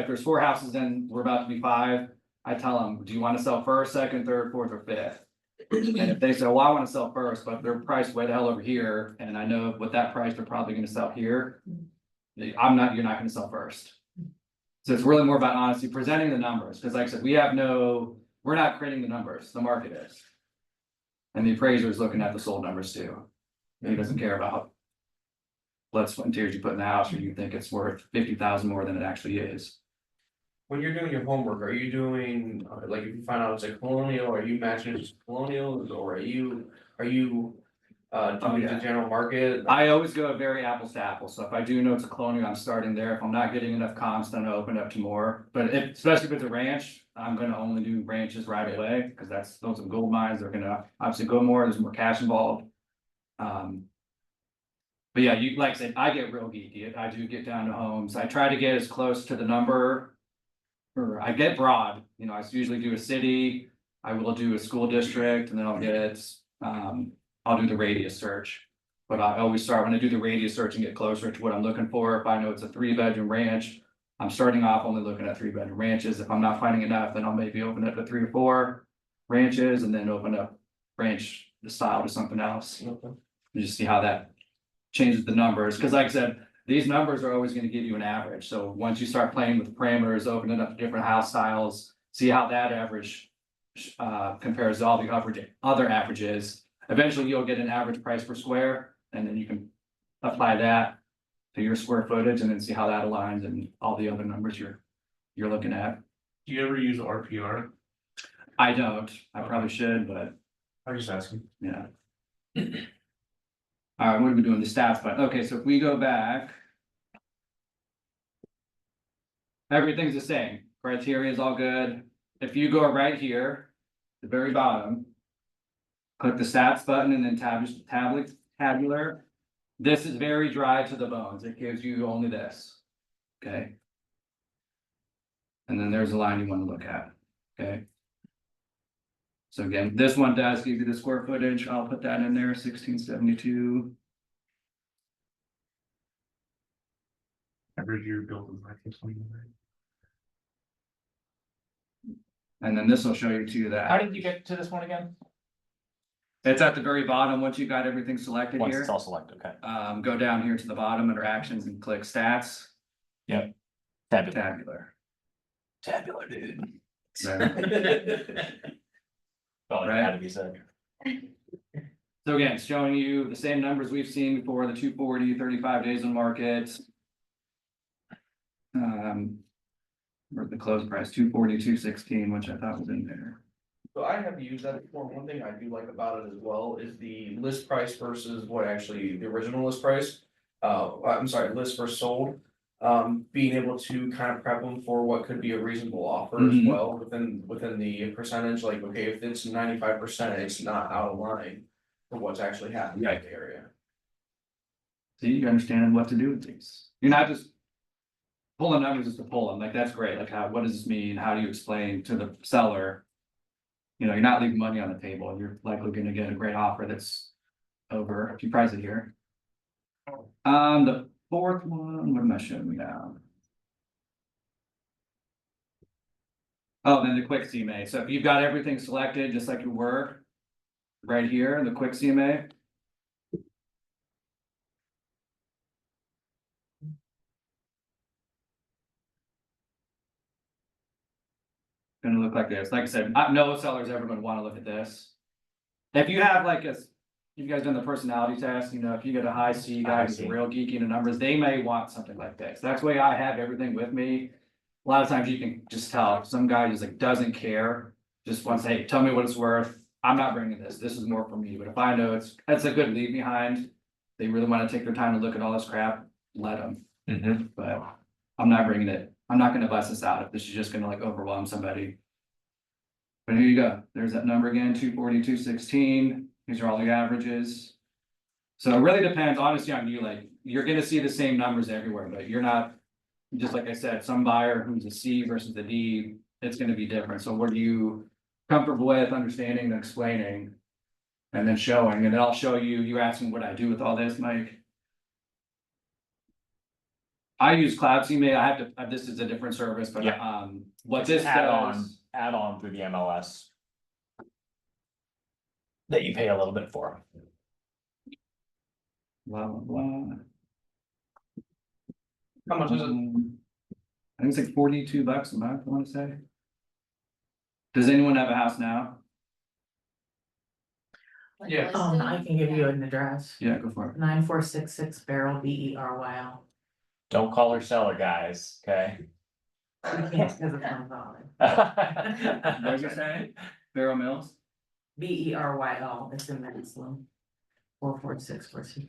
there's 4 houses and we're about to be 5, I tell them, do you want to sell first, second, third, fourth, or fifth? And if they say, well, I want to sell first, but they're priced way the hell over here, and I know with that price, they're probably gonna sell here. You're not gonna sell first. So it's really more about honesty, presenting the numbers, because like I said, we're not creating the numbers, the market is. And the appraiser is looking at the sold numbers too. He doesn't care about what interiors you put in the house, or you think it's worth 50,000 more than it actually is. When you're doing your homework, are you doing, like, if you find out it's a colonial, are you matching it to colonials, or are you doing the general market? I always go very apples to apples, so if I do know it's a colonial, I'm starting there. If I'm not getting enough comps, then I'll open up to more. But especially if it's a ranch, I'm gonna only do ranches right away, because those are gold mines, they're gonna obviously go more, there's more cash involved. But yeah, like I said, I get real geeky, I do get down to homes, I try to get as close to the number or I get broad, you know, I usually do a city, I will do a school district, and then I'll get, I'll do the radius search. But I always start, when I do the radius search and get closer to what I'm looking for, if I know it's a 3-bedroom ranch, I'm starting off only looking at 3-bedroom ranches. If I'm not finding enough, then I'll maybe open up to 3 or 4 ranches and then open up ranch the style to something else. And just see how that changes the numbers, because like I said, these numbers are always gonna give you an average. So once you start playing with parameters, opening up different house styles, see how that average compares to all the other averages. Eventually, you'll get an average price per square, and then you can apply that to your square footage and then see how that aligns and all the other numbers you're looking at. Do you ever use RPR? I don't, I probably should, but I'm just asking. yeah. All right, what are we doing? The stats, but okay, so if we go back. Everything's the same, criteria is all good. If you go right here, the very bottom. Click the stats button and then tabular. This is very dry to the bones, it gives you only this, okay? And then there's a line you wanna look at, okay? So again, this one does give you the square footage, I'll put that in there, 1672. Average year built in 1929. And then this will show you too that. How did you get to this one again? It's at the very bottom, once you got everything selected Once here. it's all selected, okay. Go down here to the bottom under actions and click stats, Tabular. tabular. Dude. There. Felt like it had to be said. So again, it's showing you the same numbers we've seen before, the 240, 35 days on market. Where's the close price, 240, 216, which I thought was in there. So I have used that before. One thing I do like about it as well is the list price versus what actually the original list price. I'm sorry, list versus sold. Being able to kind of prep them for what could be a reasonable offer as Mhm. well within the percentage, like, okay, if it's 95%, it's not out of line. For what's actually happening in the area. So you understand what to do with these. You're not just pulling numbers just to pull them, like that's great, like what does this mean? How do you explain to the seller? You know, you're not leaving money on the table, you're likely gonna get a great offer that's over, if you price it here. The fourth one, what am I showing you now? Oh, then the quick CMA, so if you've got everything selected, just like you were. Right here, the quick CMA. Gonna look like this, like I said, no seller's ever gonna wanna look at this. If you have like you guys done the personality test, you know, if you get a high C guy who's real geeky into numbers, they may want something like this. That's the way I have everything with me. A lot of times you can just tell, some guy just like doesn't care, just wants to, hey, tell me what it's worth. I'm not bringing this is more for me, but if I know it's a good leave behind. They really wanna take their time to look at all this crap, let them. But I'm not bringing it, I'm not gonna bust this out if this is just gonna like overwhelm somebody. But here you go, there's that number again, 240, 216, these are all the averages. So it really depends honestly on you, like, you're gonna see the same numbers everywhere, but you're not. Just like I said, some buyer who's a C versus a D, it's gonna be different, so what are you comfortable with understanding and explaining? And then showing, and then I'll show you, you're asking what I do with all this, Mike. I use Cloud CMA, I have to, this is a different service, but what this does. Add on through the MLS. That you pay a little bit for. Blah, blah, blah. How much is it? I think it's like $42 a month, I wanna say. Does anyone have a house now? Like Yeah. listed, I can give you an address, Yeah, go for it. 9466 Barrel BERYL. Don't call her seller, guys, okay? I can't because it's my father. What did you say? Barrel Mills? BERYL, it's in Mansland. 44646.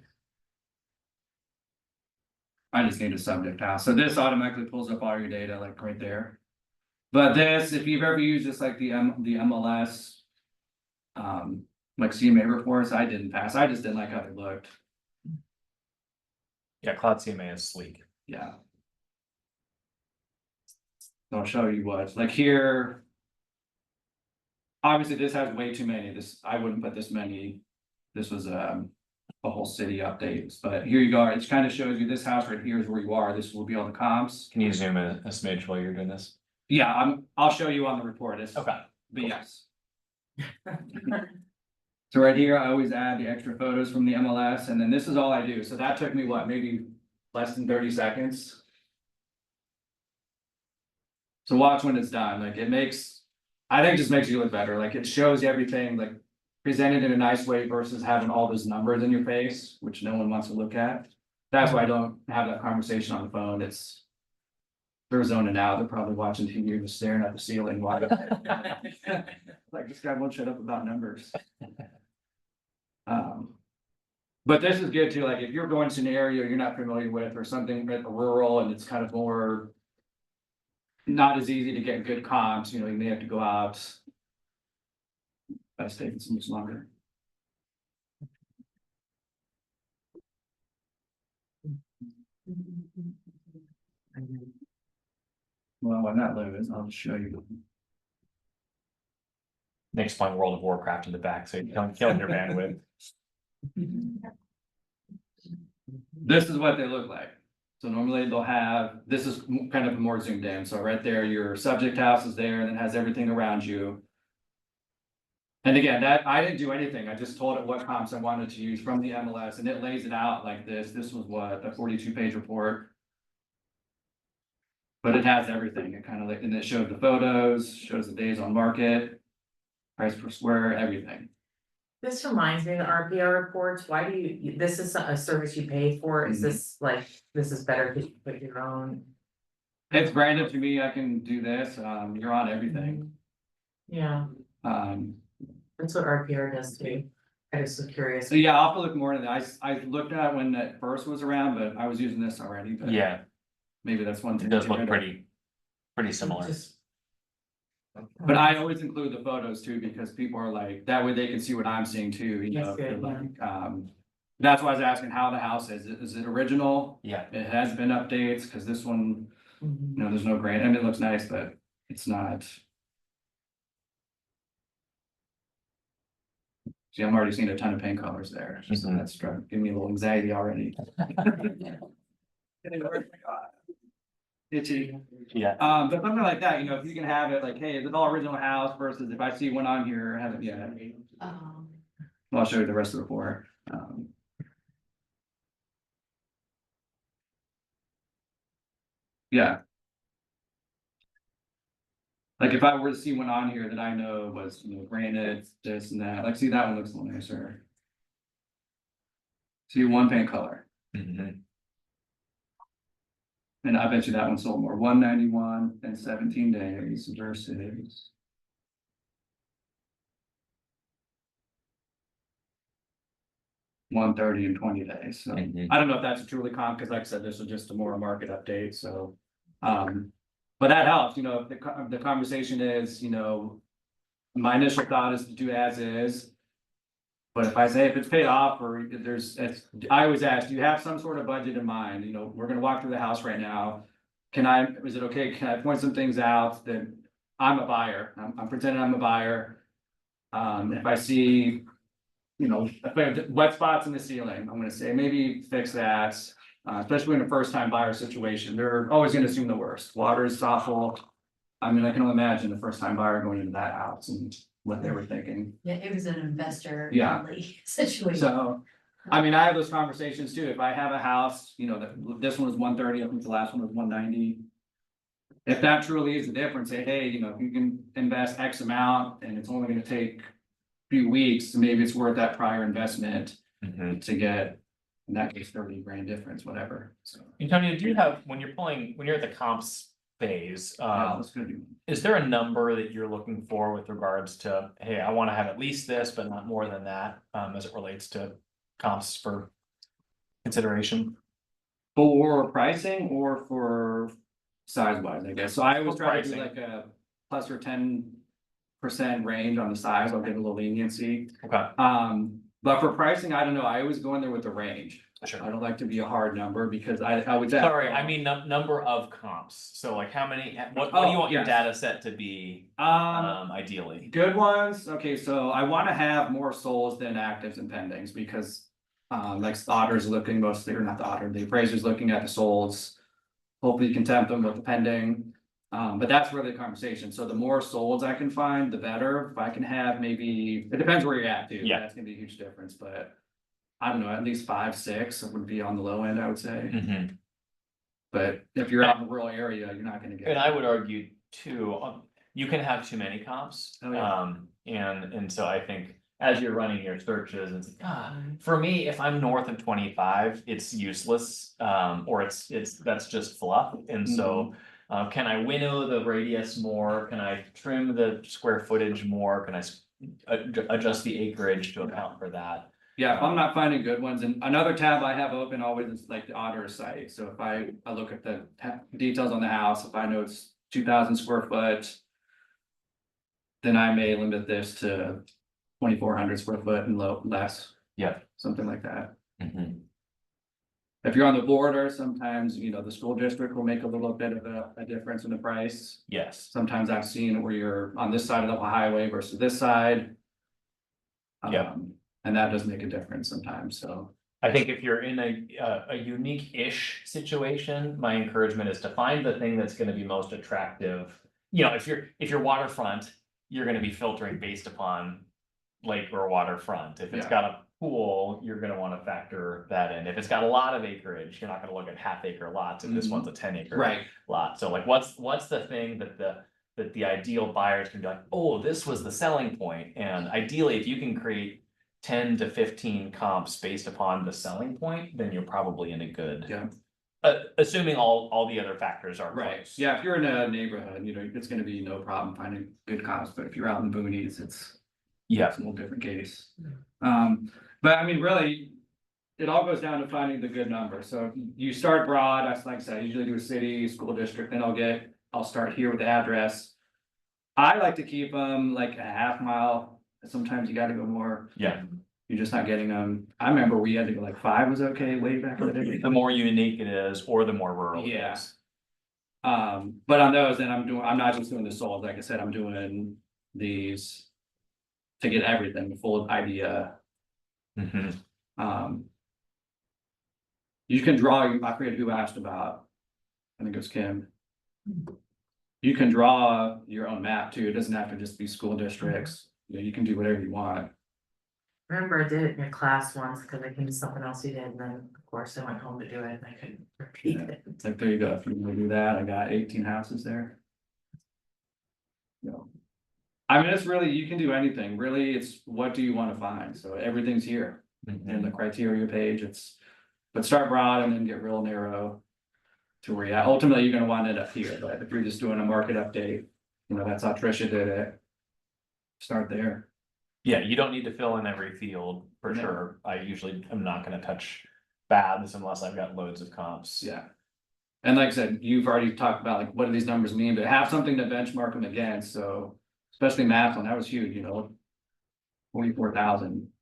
I just need a subject house, so this automatically pulls up all your data like right there. But this, if you've ever used just like the MLS. Like CMA reports, I didn't pass, I just didn't like how they looked, Yeah, Cloud CMA is sleek. yeah. I'll show you what, like here. Obviously, this has way too many, I wouldn't put this many, this was a whole city updates, but here you go, it kind of shows you this house right here is where you are, this will be all the comps. Can you zoom in a smidge while you're doing this? Yeah, I'll show you on the report, Okay. but yes. So right here, I always add the extra photos from the MLS, and then this is all I do, so that took me what, maybe less than 30 seconds. So watch when it's done, like it makes, I think it just makes you look better, like it shows you everything, like presented in a nice way versus having all those numbers in your face, which no one wants to look at. That's why I don't have that conversation on the phone, it's. They're zoning out, they're probably watching TV, just staring at the ceiling, wide. Like, this guy won't shut up about numbers. But this is good too, like if you're going to an area you're not familiar with or something rural and it's kind of more. Not as easy to get good comps, you know, you may have to go out. That's taking so much longer. Well, when that loads, I'll just show you. Next playing World of Warcraft in the back, so you're killing your bandwidth. This is what they look like. So normally they'll have, this is kind of more zoomed in, so right there, your subject house is there and it has everything around you. And again, that, I didn't do anything, I just told it what comps I wanted to use from the MLS and it lays it out like this was what, a 42-page report. But it has everything, it kind of like, and it showed the photos, shows the days on market. Price per square, everything. This reminds me of the RPR reports, why do you, this is a service you pay for, is this like, this is better because you put your own? It's branded to me, I can do this, you're on everything. Yeah, that's what RPR does too, I just was curious. So yeah, I'll have to look more into that, I looked at it when that first was around, but I was using this already, but. Yeah, Maybe that's one thing. it does to look get rid of. pretty similar. Just- But I always include the photos too, because people are like, that way they can see what I'm seeing too, you know, That's good, like, that's why I was asking how the house is it original? Yeah, It has been updates, cause this one, Mhm. you know, there's no grant, I mean, it looks nice, but it's not. See, I'm already seeing a ton of paint colors there, so Mhm. that's giving me a little anxiety already. Itchy. yeah. But something like that, you know, if you can have it like, hey, is it all original house versus if I see one on here, I haven't yet. I'll show you the rest of the report. Yeah. Like if I were to see one on here that I know was, you know, granite, this and that, like, see, that one looks a little nicer. See, one paint color, Mhm. and I bet you that one sold more, 191 and 17 days versus. 130 and 20 days, so Mhm. I don't know if that's a truly comp, because like I said, this was just a more market update, so. But that helps, you know, if the conversation is, you know. My initial thought is to do as is. But if I say if it's paid off or I always ask, do you have some sort of budget in mind, you know, we're gonna walk through the house right now. Is it okay, can I point some things out that I'm a buyer, I'm pretending I'm a buyer. If I see. You know, if I have wet spots in the ceiling, I'm gonna say maybe fix that, especially in a first time buyer situation, they're always gonna assume the worst, water is awful. I mean, I can only imagine the first time buyer going into that house and what they were thinking, Yeah, it was an investor Yeah. friendly situation. so. I mean, I have those conversations too, if I have a house, you know, this one was 130, I think the last one was 190. If that truly is the difference, say, hey, you know, if you can invest X amount and it's only gonna take. Few weeks, maybe it's worth that prior investment Mhm. to get, in that case, 30 grand difference, whatever, so. And Tony, do you have, when you're at the comps phase, Yeah, that's gonna be, is there a number that you're looking for with regards to, hey, I wanna have at least this, but not more than that, as it relates to comps for consideration? for pricing or for size wise, I guess, so I always For try to do pricing. like a plus or 10% range on the size, I'll give a little leniency. Okay. But for pricing, I don't know, I always go in there with the range, Sure. I don't like to be a hard number because I would. Sorry, I mean number of comps, so like how many, what do you Oh, want your yes. data set to be, ideally? Good ones, okay, so I wanna have more souls than actives and pendings, because. Like the Otter's looking mostly, or not the Otter, the appraiser's looking at the souls. Hopefully you can tempt them with the pending, but that's really the conversation, so the more souls I can find, the better, if I can have maybe, it depends where you're at too. Yeah. That's gonna be a huge difference, but. I don't know, at least 5, 6 would be on the low end, I would say, Mhm. but if you're out in a rural area, you're not gonna get. And I would argue too, you can have too many comps. Oh, yeah. And so I think as you're running your searches, it's like, for me, if I'm north of 25, it's useless. Or it's, that's just fluff. And so, can I winnow the radius more? Can I trim the square footage more? Can I adjust the acreage to account for that? Yeah, if I'm not finding good ones, and another tab I have open always is like the Otter site, so if I look at the details on the house, if I know it's 2,000 square foot. Then I may limit this to 2,400 square foot and less. Yeah. Something like that. Mhm. If you're on the border, sometimes, the school district will make a little bit of a difference in the price. Yes, Sometimes I've seen where you're on this side of the highway versus this side. Yeah. And that does make a difference sometimes, so. I think if you're in a unique-ish situation, my encouragement is to find the thing that's gonna be most attractive. If you're waterfront, you're gonna be filtering based upon lake or waterfront. If it's Yeah. got a pool, you're gonna wanna factor that in. If it's got a lot of acreage, you're not gonna look at half-acre lots, if this Mhm. one's a 10-acre Right. lot. So like, what's the thing that the ideal buyers can be like, oh, this was the selling point, and ideally, if you can create 10 to 15 comps based upon the selling point, then you're probably in a good. Yeah. Assuming all the other factors are Right, close. yeah, if you're in a neighborhood, it's gonna be no problem finding good comps, but if you're out in the boonies, it's Yeah, a little different case. But I mean, really, it all goes down to finding the good number, so if you start broad, that's like I said, I usually do a city, school district, then I'll start here with the address. I like to keep them like a half mile, sometimes you gotta go more. yeah. You're just not getting them, I remember we had to go like 5 was okay way back in the day. The more unique it is, or the more rural it Yeah. is. But on those, then I'm not just doing the souls, like I said, I'm doing these. To get everything, the full idea, Mhm. you can draw, I forget who asked about. I think it was Kim. You can draw your own map too, it doesn't have to just be school districts, you can do whatever you want. Remember I did it in your class once, cause I came to something else you did, and then, of course, I went home to do it, and I couldn't repeat it. It's like, there you go, if you wanna do that, I got 18 houses there. I mean, it's really, you can do anything, really, it's what do you wanna find, so everything's here. In the criteria page, but start broad and then get real narrow. To where, yeah, ultimately, you're gonna want it up here, but if you're just doing a market update, that's how Tricia did it. Start there. Yeah, you don't need to fill in every field, for No. sure. I usually am not gonna touch baths unless I've got loads of comps. Yeah. And like I said, you've already talked about like, what do these numbers mean, but have something to benchmark them against, so. Especially Maslin, that was huge, 44,000.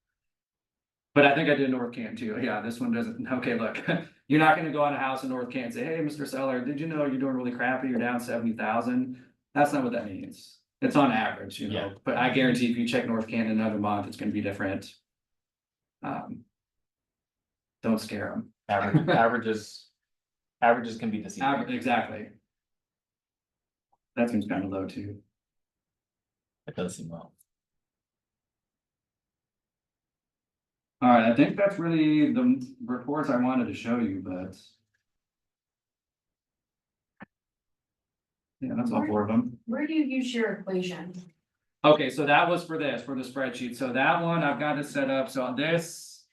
But I think I did North Canton too, yeah, this one doesn't, okay, look, you're not gonna go on a house in North Canton and say, hey, Mr. Seller, did you know you're doing really crappy, you're down 70,000? That's not what that means, it's on average, Yeah. but I guarantee if you check North Canton another month, it's gonna be different. Don't scare them. Averages can be deceiving. Exactly. That seems kind of low too. It does seem well. Alright, I think that's really the reports I wanted to show you, but. Yeah, that's all 4 of them. Where do you use your equation? Okay, so that was for the spreadsheet, so that one I've got it set up, so this.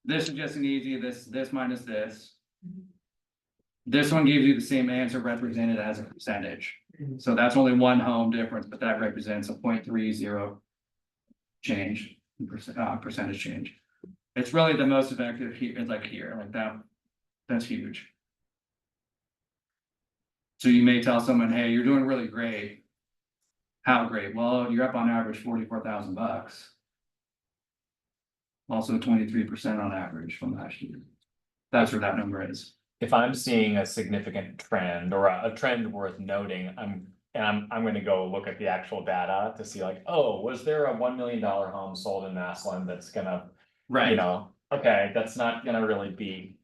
This is just an easy, this minus this. This one gives you the same answer represented as a percentage, so that's only one home difference, but that represents a 0.30. Change, percentage change. It's really the most effective here, it's like here, like that, that's huge. So you may tell someone, hey, you're doing really great. How great? Well, you're up on average $44,000. Also 23% on average from last year, That's where that number is. If I'm seeing a significant trend or a trend worth noting, I'm gonna go look at the actual data to see like, oh, was there a $1 million home sold in Massillon that's gonna, you know, okay, that's not gonna really be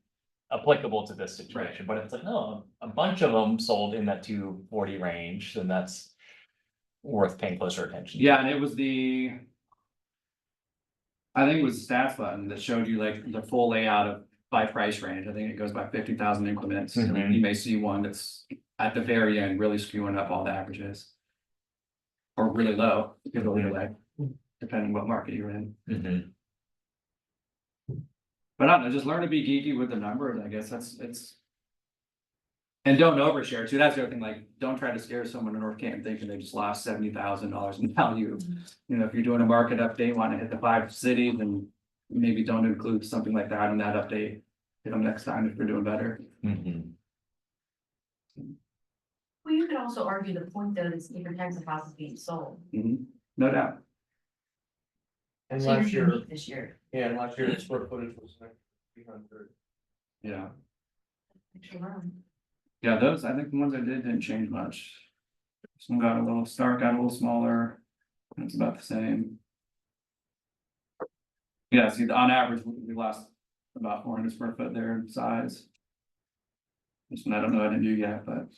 applicable to this situation, but it's like, no, a bunch of them sold in that 240 range, then that's worth paying closer attention. Yeah, and it was I think it was the stats button that showed you like the full layout of by price range. I think it goes by 50,000 increments. And Mhm. you may see one that's at the very end, really skewing up all the averages. Or really low, either way, depending what market you're in. Mhm. But I don't know, just learn to be geeky with the numbers, I guess it's. And don't overshare too, that's the other thing, like, don't try to scare someone in North Canton thinking they just lost $70,000 in value. You know, if you're doing a market update, wanna hit the 5 cities, then maybe don't include something like that in that update. Hit them next time if you're doing better. Mhm. Well, you could also argue the point though, is different types of houses being sold, No doubt. And so you're last year, unique this year. yeah, and last year the square footage was like 300. Yeah, Extra room. yeah, those, I think the ones I did didn't change much. Some got a little, Stark got a little smaller, it's about the same. Yeah, see, on average, we lost about 400 square foot there in size. This one, I don't know, I didn't do yet, but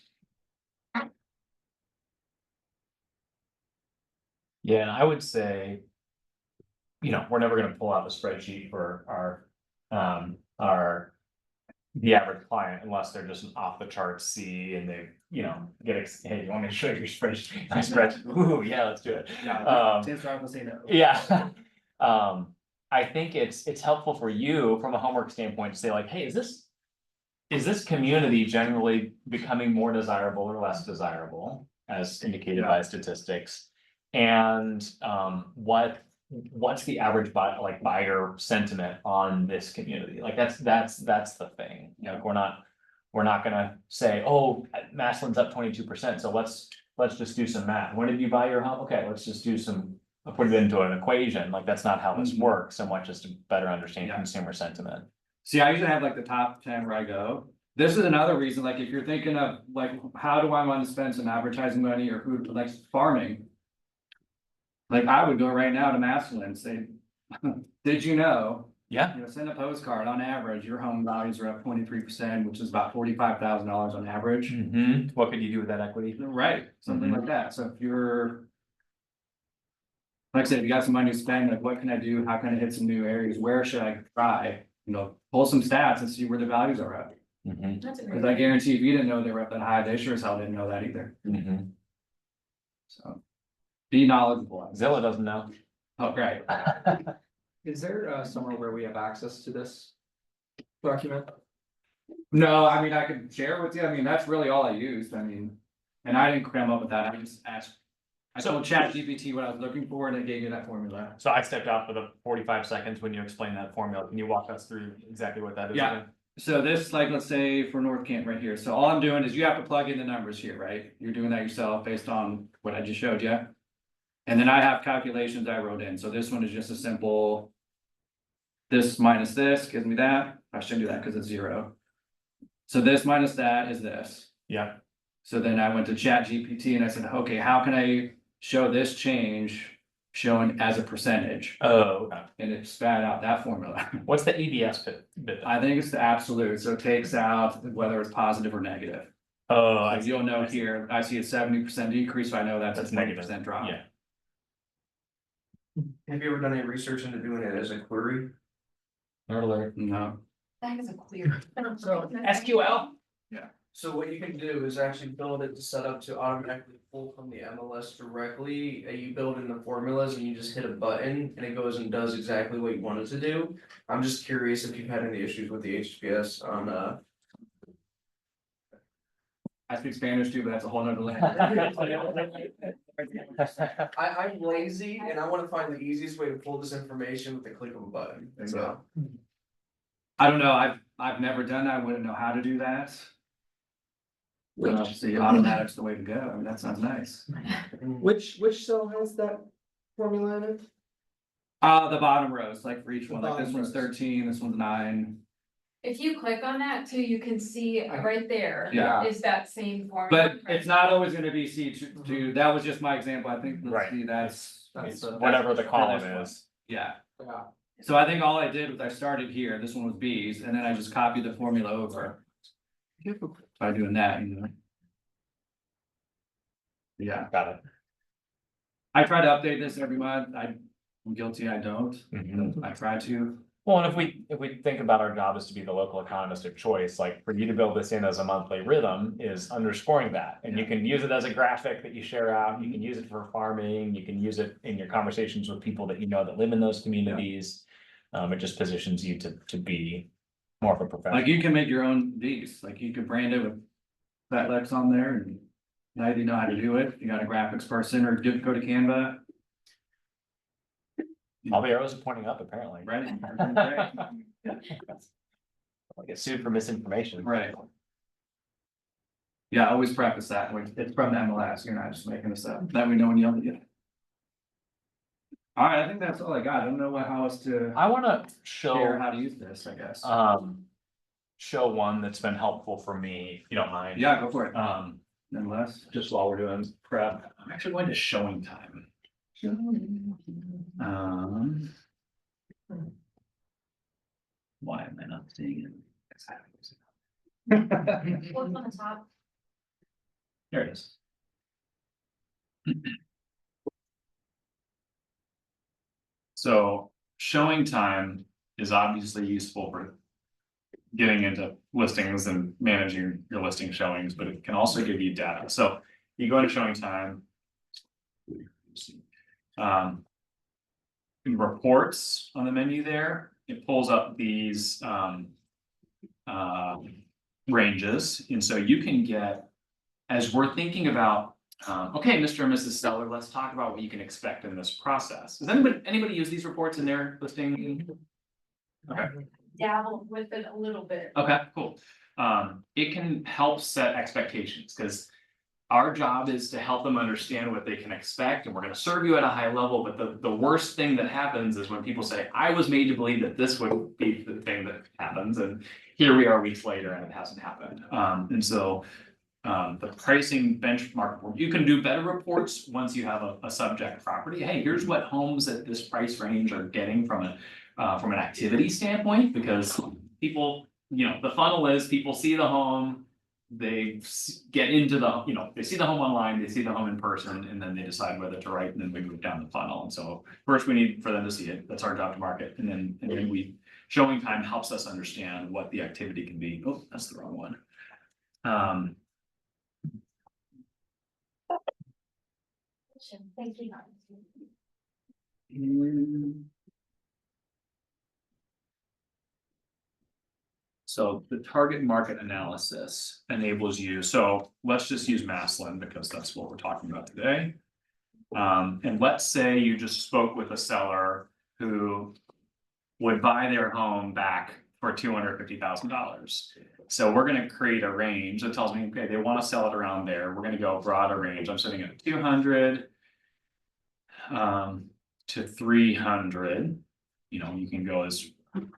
Yeah, and I would say. You know, we're never gonna pull out the spreadsheet for the average client unless they're just an off the charts C and they, you know, hey, you want me to show you your spreadsheet? My spreadsheet, ooh, yeah, let's do it. Chances are I'm gonna say no. Yeah. I think it's helpful for you from a homework standpoint to say like, hey, is this community generally becoming more desirable or less desirable, as indicated by statistics? And what's the average buyer sentiment on this community? Like that's the thing, you know, we're not gonna say, oh, Massillon's up 22%, so let's just do some math. When did you buy your home? Okay, let's just do some, put it into an equation. Like that's not how this works so much as to better understand consumer sentiment. See, I usually have like the top 10 where I go. This is another reason, like if you're thinking of like, how do I want to spend some advertising money or who like farming? Like I would go right now to Massillon and say, did you know? Yeah. You know, send a postcard, on average, your home values are up 23%, which is about $45,000 on average. What could you do with that equity? Right, something like that. So if you're. Like I said, if you got some money to spend, like what can I do? How can I hit some new areas? Where should I try? You know, pull some stats and see where the values are at. That's a Cause great. I guarantee if you didn't know they were up that high, they sure as hell didn't know that either. So. Be knowledgeable. Zillow doesn't know. Oh, great. Is there somewhere where we have access to this document? No, I mean, I can share with you. I mean, that's really all I used. I mean, and I didn't come up with that. I just asked. I told ChatGPT what I was looking for and it gave you that formula. So I stepped out for the 45 seconds when you explained that formula. Can you walk us through exactly what that is? Yeah. again? So this, like, let's say for North Canton right here. So all I'm doing is you have to plug in the numbers here, right? You're doing that yourself based on what I just showed you. And then I have calculations I wrote in. So this one is just a simple. This minus this gives me that. I shouldn't do that because it's 0. So this minus that is this. Yeah. So then I went to ChatGPT and I said, okay, how can I show this change shown as a percentage? Oh, okay. And it spat out that formula. What's the ABS bit? I think it's the absolute, so it takes out whether it's positive or negative. Oh, So you'll know here, I see a 70% decrease, so I know that's a That's negative. 20% drop. Yeah. Have you ever done any research into doing it as a query? Nerd alert. No, That is a queer. So SQL. So what you can do is actually build it to set up to automatically pull from the MLS directly, and you build in the formulas and you just hit a button and it goes and does exactly what you want it to do. I'm just curious if you've had any issues with the HTTPS on I speak Spanish too, but that's a whole nother language. I'm lazy and I wanna find the easiest way to pull this information with the click of a button, so. I don't know, I've never done that, I wouldn't know how to do that. See, automatic's the way to go, I mean, that sounds nice. Which cell has that formula in it? The bottom rows, like for each one, like this bottom one's rows. 13, this one's 9. If you click on that too, you can see right there. Yeah. Is that same form. But it's not always gonna be C2, that was just my example, I think, let's Right. see, that's. the- Whatever the for column this one. is. Yeah, Yeah. so I think all I did was I started here, this one was B's, and then I just copied the formula over. By doing that, you know. Yeah, Got it. I try to update this every month, I'm guilty, I don't, Mhm. I try to. Well, and if we think about our job is to be the local economist of choice, like for you to build this in as a monthly rhythm is underscoring that. And you can use it as a graphic that you share out, you can use it for farming, you can use it in your conversations with people that you know that live in those communities. It just positions you to be more of a professional. Like you can make your own Ds, like you can brand it with that Lex on there and. Now you know how to do it, you got a graphics person or go to Canva, All the arrows are pointing up apparently. right? I'll get sued for misinformation. Right. Yeah, always preface that, when it's from the MLS, you're not just making this up, that we know when you yell it. Alright, I think that's all I got, I don't know how else to I wanna share show, how to use this, I guess. show one that's been helpful for me, if you don't mind. Yeah, go for it, Nonetheless, just while we're doing prep, I'm actually going to showing time. Why am I not seeing it? What's on the top? There it is. So showing time is obviously useful for getting into listings and managing your listing showings, but it can also give you data. So you go into showing time. In reports on the menu there, it pulls up these ranges. And so you can get, as we're thinking about, okay, Mr. and Mrs. Seller, let's talk about what you can expect in this process. Does anybody use these reports in their listing? Okay. Dabble with it a little bit. Okay, cool. It can help set expectations, because our job is to help them understand what they can expect, and we're gonna serve you at a high level, but the worst thing that happens is when people say, I was made to believe that this would be the thing that happens, and here we are weeks later and it hasn't happened. And so the pricing benchmark, you can do better reports once you have a subject property. Hey, here's what homes at this price range are getting from an activity standpoint, because people, you know, the funnel is people see the home, they get into the, you know, they see the home online, they see the home in person, and then they decide whether to write, and then we move down the funnel. And so first we need for them to see it, that's our job to market, and then showing time helps us understand what the activity can be. Oh, that's the wrong one. Thank you. So the target market analysis enables you, so let's just use Maslin because that's what we're talking about today. And let's say you just spoke with a seller who would buy their home back for $250,000. So we're gonna create a range that tells me, okay, they wanna sell it around there. We're gonna go broader range. I'm setting it at 200 to 300. You know, you can go as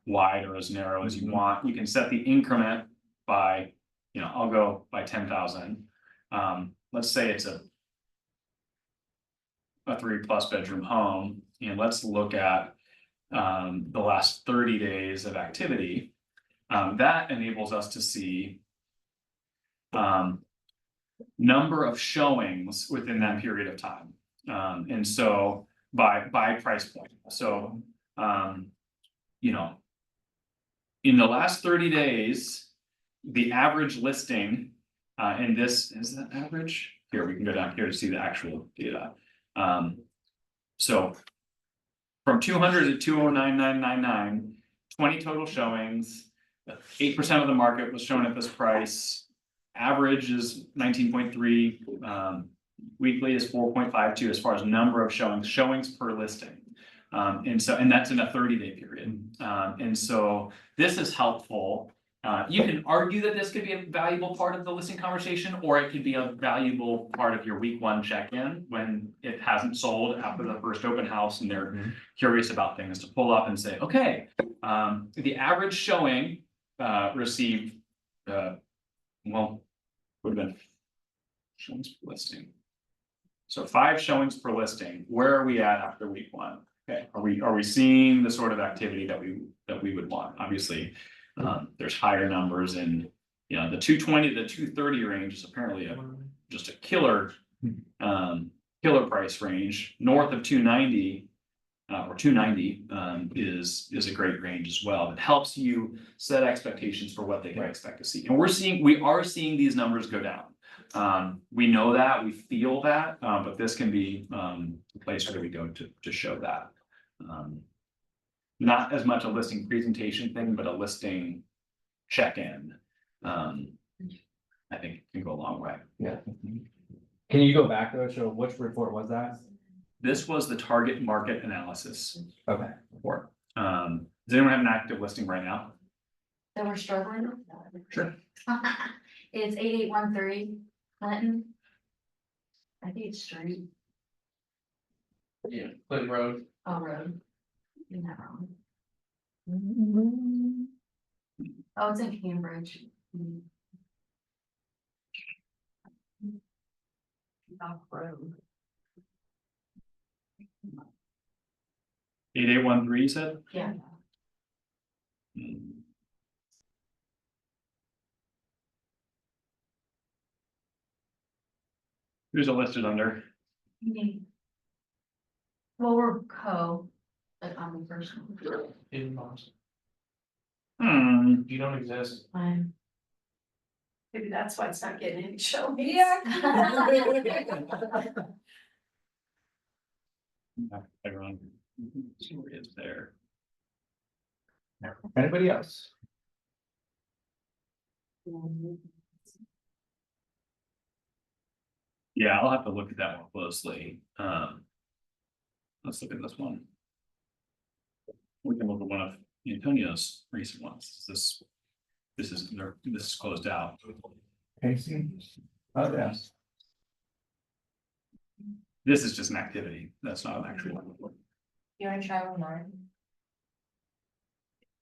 wide or as narrow as you want. You can set the increment by, you know, I'll go by 10,000. Let's say it's a 3+ bedroom home, and let's look at the last 30 days of activity. That enables us to see number of showings within that period of time. And so by price point. So you know, in the last 30 days, the average listing, and this is that average. Here, we can go down here to see the actual data. So from 200 to 209,999, 20 total showings, 8% of the market was shown at this price. Average is 19.3, weekly is 4.52 as far as number of showings per listing. And that's in a 30-day period. And so this is helpful. You can argue that this could be a valuable part of the listing conversation, or it could be a valuable part of your week 1 check-in when it hasn't sold after the first open house and they're curious about things, to pull up and say, okay, the average showing received, well, would have been. Showings per listing. So 5 showings per listing, where are we at after week 1? Okay, are we seeing the sort of activity that we would want? Obviously, there's higher numbers in, you know, the 220 to 230 range is apparently just a killer. Killer price range. North of 290 or 290 is a great range as well. It helps you set expectations for what they can expect to see. And we are seeing these numbers go down. We know that, we feel that, but this can be a place where we go to show that. Not as much a listing presentation thing, but a listing check-in. I think can go a long way. Yeah. Can you go back though, show which report was that? This was the target market analysis Okay. report. Does anyone have an active listing right now? That we're struggling with? Sure. It's 8813 Clinton. I think it's street, Yeah, Clinton Road. road. Isn't that wrong? Oh, it's in Cambridge. Off road. 8813, you said? Yeah. Who's it listed under? Well, we're but I'm the first one. In Mars. Hmm, You don't exist. I'm. Maybe that's why it's not getting any showings. everyone. Story is there. Anybody else? Yeah, I'll have to look at that more closely. Let's look at this one. We can look at one of Antonio's recent ones. This is closed out. Casey? Oh, yes. This is just an activity. That's not an actual one. You wanna try one more?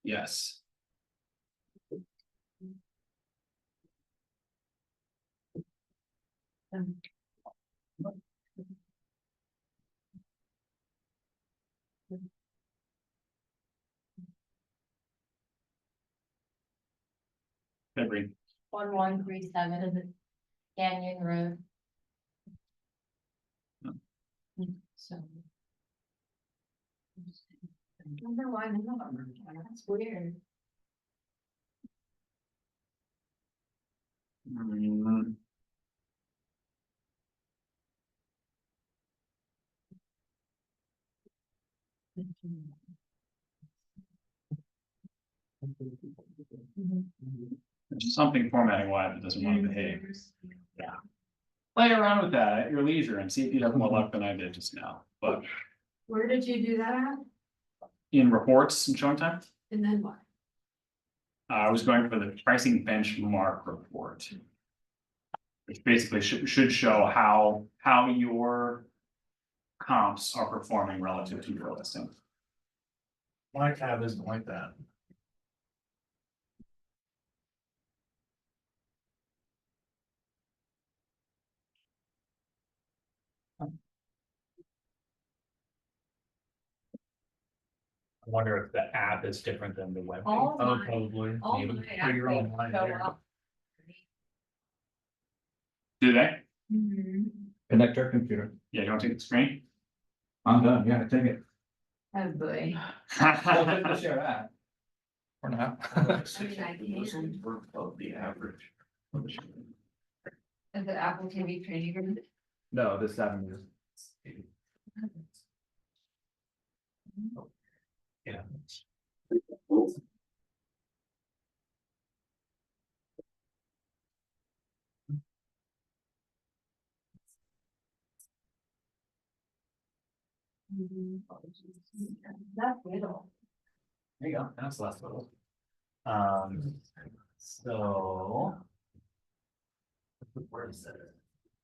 Yes. February. 1137 Canyon Road. So. I don't know why, that's weird. There's something formatting wise that doesn't want to behave. Yeah. Play around with that at your leisure and see if you have more luck than I did just now, but Where did you do that at? in reports and showing time. And then what? I was going for the pricing benchmark report. Which basically should show how your comps are performing relative to your listing. My tab isn't like that. I wonder if the app is different than the web. All Oh, my, probably. all Maybe. my Put your own active line show there. up. Do they? Connect our computer. Yeah, you want to take the screen? I'm done, yeah, take it. Oh, boy. Well, share that. Or not. I mean, I can. Of the average. Is it Apple TV training room? No, this 7 years. Yeah. That's little. There you go, that's less little. So. Where is it?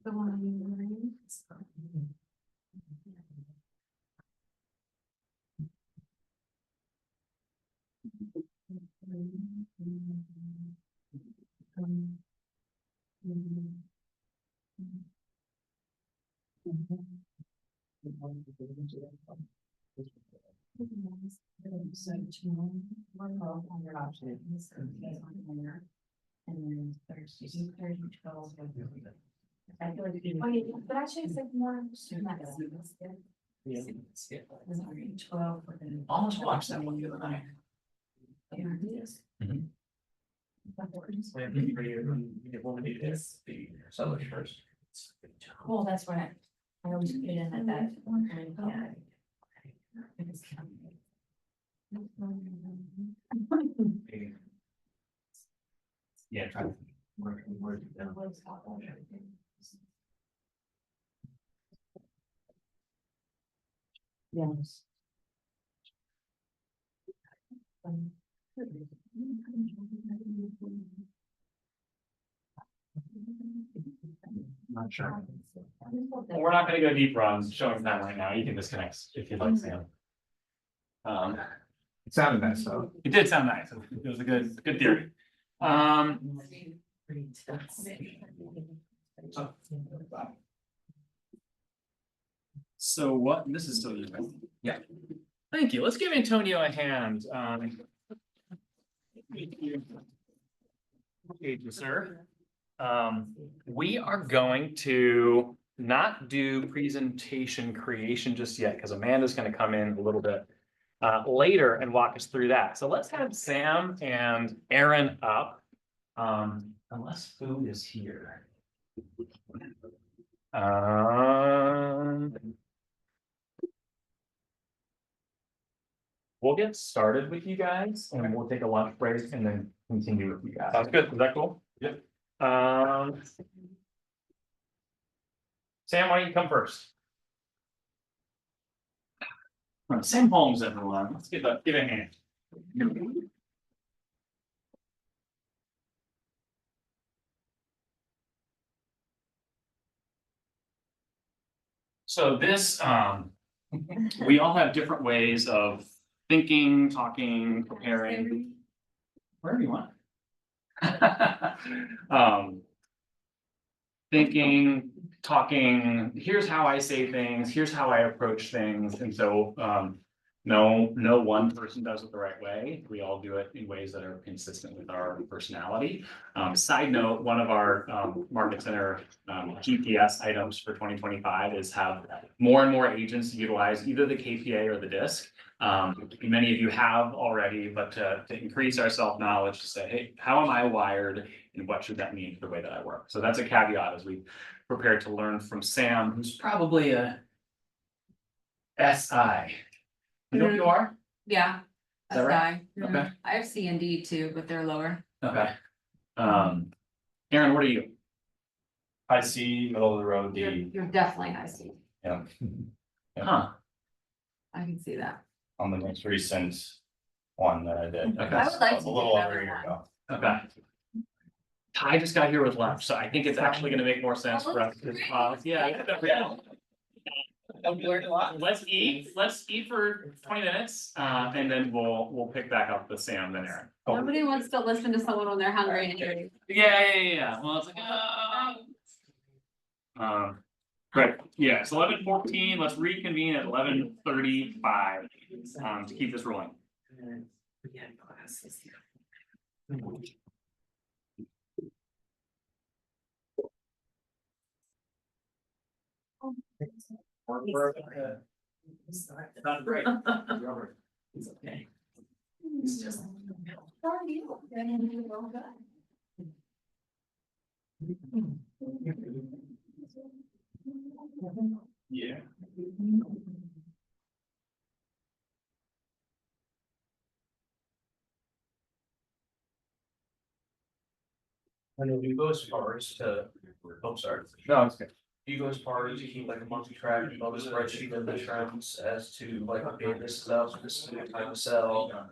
The one you But actually it's like more. Almost watched that one the other night. Southern first. Well, that's what I always put in at that. Yeah. Yeah, try. Yes. Not sure. Well, we're not gonna go deeper on showing that right now. You can disconnect if you'd like, Sam. It sounded nice, so. It did sound nice. It was a good theory. So what, this is still you, right? Yeah. Thank you. Let's give Antonio a hand. Thank you, sir. We are going to not do presentation creation just yet, because Amanda's gonna come in a little bit later and walk us through that. So let's have Sam and Aaron up. Unless food is here. We'll get started with you guys and we'll take a lunch break and then continue with you guys. Sounds good. Is that cool? Yep. Sam, why don't you come first? Sam Holmes, everyone. Let's give a hand. So this, we all have different ways of thinking, talking, preparing. Wherever you want. Thinking, talking, here's how I say things, here's how I approach things, and so, no one person does it the right way. We all do it in ways that are consistent with our personality. Side note, one of our, Market Center, GPS items for 2025 is have more and more agents utilize either the KPA or the DISC. Many of you have already, but to increase our self-knowledge, to say, hey, how am I wired and what should that mean for the way that I work? So that's a caveat as we prepare to learn from Sam, who's probably a SI. You know who you are? Yeah. Is that right? SI. Okay. I have C and D too, but they're lower. Okay. Aaron, what are you? I see middle of the road, You're definitely high C. yeah, Huh, I can see that. on the most recent one that I did. Okay. I would like to A do little over another a year one. ago. okay. Ty just got here with lunch, so I think it's actually gonna make more sense for us to, yeah. Let's eat for 20 minutes, and then we'll pick back up with Sam then Aaron. Nobody wants to listen to someone when they're hungry and Yeah, well, it's like, great, yeah, it's 11:14, let's reconvene at 11:35, to keep this rolling. Not great. It's okay. It's just. Yeah. And if you go as far as to, sorry. No, it's good. You go as far as you keep like a monthly track, you know, the spreadsheet of the trends as to like, okay, this is up, this is the time to sell.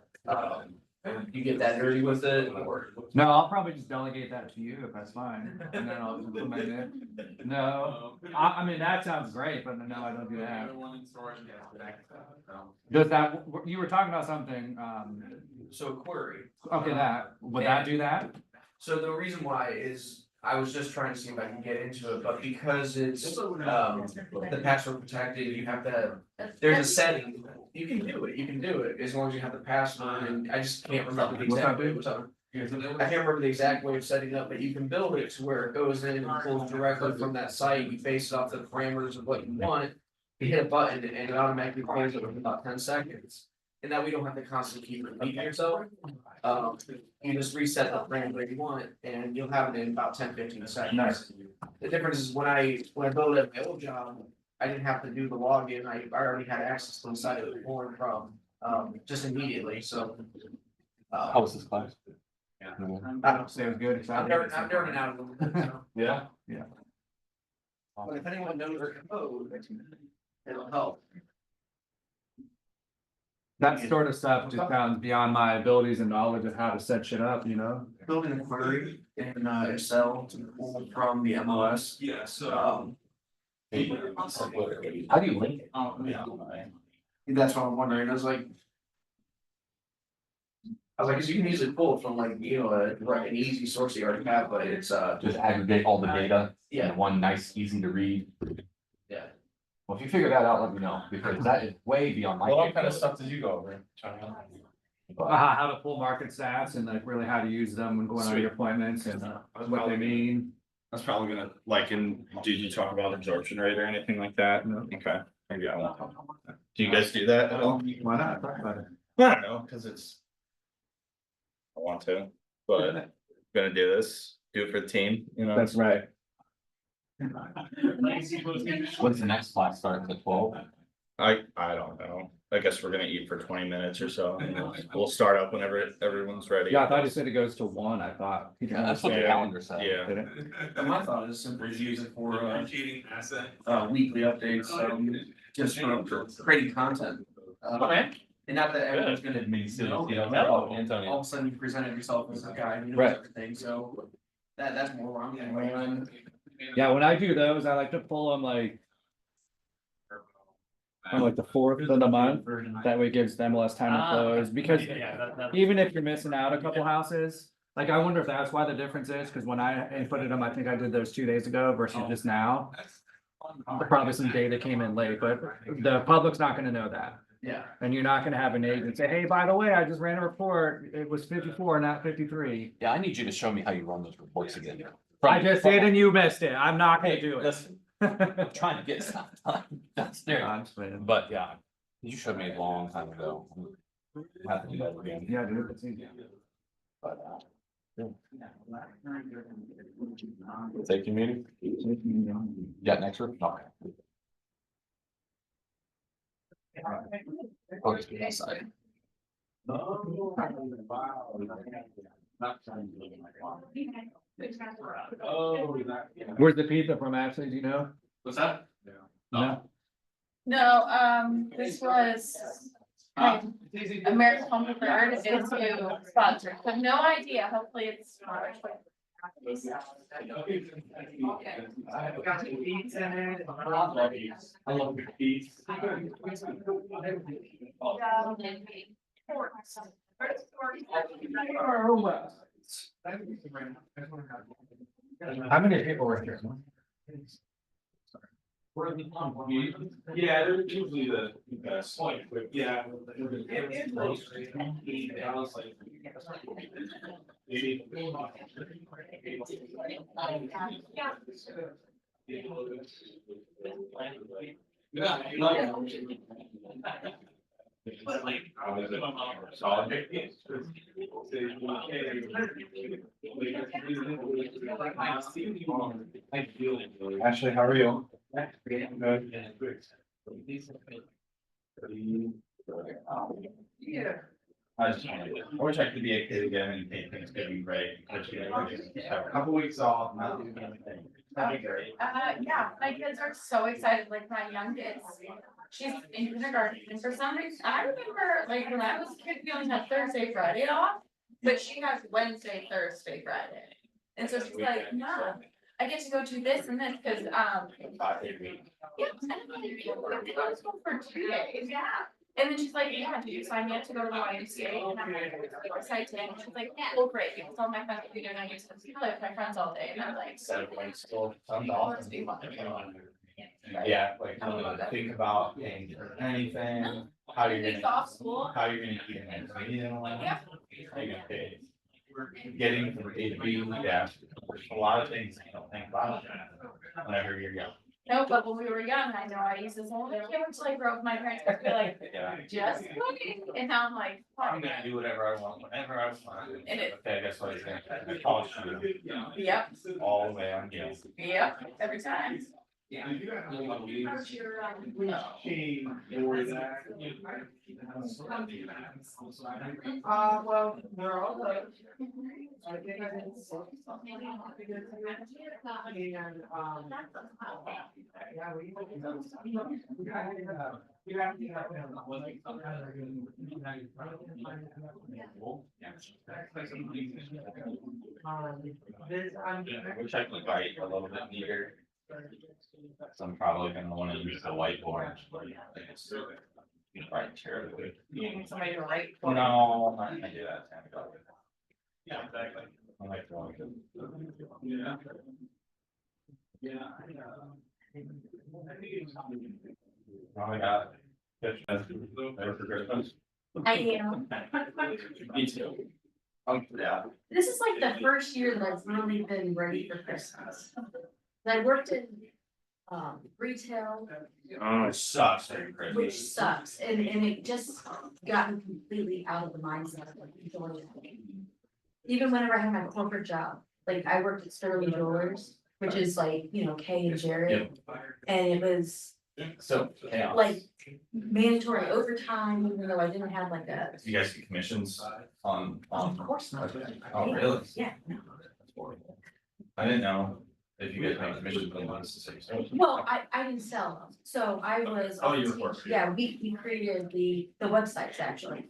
You get that dirty with it or? No, I'll probably just delegate that to you if that's fine, and then I'll implement it. No, I mean, that sounds great, but no, I don't do that. Does that, you were talking about something, So query. okay, that, would that do that? So the reason why is I was just trying to see if I can get into it, but because it's, the password protected, you have to, there's a setting. You can do it, as long as you have the password, and I just can't remember the exact way. I can't remember the exact way of setting up, but you can build it to where it goes in and pulls directly from that site, you base it off the parameters of what you want. You hit a button and it automatically pulls it within about 10 seconds, and that we don't have to constantly keep repeating yourself. You just reset the parameter you want, and you'll have it in about 10-15 seconds. Nice. The difference is when I built it at my old job, I didn't have to do the login, I already had access to the site of the form from, just immediately, so. How was this class? I don't Say it was good. I'm learning out a little bit, so. Yeah. But if anyone knows their code, it'll help. That sort of stuff just sounds beyond my abilities and knowledge of how to set shit up, you know? Building a query in Excel to pull from the MLS. Yes. Um, How do you link it? that's what I'm wondering, I was like, 'cause you can easily pull it from like, you know, an easy source you already have, but it's, Just aggregate all the data yeah, in one nice, easy to read. yeah. Well, if you figure that out, let me know, because that is way beyond my. What kind of stuff did you go over? How to pull market stats and like really how to use them when going on your appointments and what they mean. That's probably gonna, like, did you talk about absorption rate or anything like that? No. Okay, maybe I won't talk about that. Do you guys do that at all? Why not? Talk about it. I don't know, cause it's. I want to, but gonna do this, do it for the team, you know? That's right. When's the next class start at 12? I don't know. I guess we're gonna eat for 20 minutes or so, and we'll start up whenever everyone's ready. Yeah, I thought you said it goes to 1, I thought. Yeah, that's what the Yeah. calendar said. Yeah. Did it? And my thought is simply to use it for, weekly updates, just for creating content. Okay. And not that everyone's gonna. No. All of a sudden you presented yourself as a guy who knows Right. everything, so that's more where I'm going. Yeah, when I do those, I like to pull them like on like the 4th of the month. That way it gives them less time to close, because even if you're missing out a couple houses, like I wonder if that's why the difference is, because when I inputted them, I think I did those 2 days ago versus just now. Probably some data came in late, but the public's not gonna know that. Yeah. And you're not gonna have an agent say, hey, by the way, I just ran a report, it was 54, not 53. Yeah, I need you to show me how you run those reports again. I just did and you missed it, I'm not gonna do it. Listen, I'm trying to get stuff done downstairs, I'm just saying. but yeah, you showed me a long time ago. We'll have to do that again. Yeah, dude, it's easy. But, Safety meeting? Yeah, next week? Okay. Focus on that side. Where's the pizza from, Ashley, do you know? What's that? No. No, this was. American Home for Artists is who sponsored, I have no idea, hopefully it's. I love your piece. How many people were here? Yeah, they're usually the best point, but yeah. Ashley, how are you? I wish I could be a kid again and think things could be great. Have a couple weeks off, not doing anything. That'd be great. Yeah, my kids are so excited, like my youngest, she's in kindergarten, and for some reason, I remember, like, when I was a kid, we only had Thursday, Friday off. But she has Wednesday, Thursday, Friday, and so she's like, no, I get to go to this and this, cause, yeah, and I'm like, you have to go to school for 2 days, yeah. And then she's like, yeah, did you sign me up to go to the YMCA? And I'm like, "I'm excited today." And she's like, yeah, well, great, because all my friends will be doing, I get to play with my friends all day, and I'm like. Must be fun. Yeah, like, think about paying for anything, how you're Weeks gonna, off school. how you're gonna keep it clean. Yeah. How you gonna pay. Getting from A to B, yeah, there's a lot of things you don't think about whenever you're young. No, but when we were young, I know I used this whole, I can't wait till I grow up, my parents would be like, Yeah. just looking, and now I'm like. I'm gonna do whatever I want, whenever I want. And it- Okay, that's what I think, I college student, Yep, all the way on, you know. yep, every time. Well, they're all good. Which I can write a little bit neater. So I'm probably gonna wanna use the whiteboard. Right, terribly. You need somebody to write. No, I'm not gonna do that. Yeah, exactly. I like drawing. Oh my god. Ready for Christmas? I am. Me too. Yeah. This is like the first year that I've really been ready for Christmas. I worked in retail, Oh, It sucks during Christmas. which sucks, and it just gotten completely out of the mindset of enjoying it. Even whenever I had my corporate job, like I worked at Sterling Jewelers, which is like, you know, Kay and Jared. And it was So, yeah. like mandatory overtime, even though I didn't have like a. You guys get commissions on, Of course not. Oh, really? Yeah, no. That's horrible. I didn't know if you guys make commissions on months. Well, I didn't sell them, so I was. Oh, on you the were team. working. Yeah, we created the websites actually.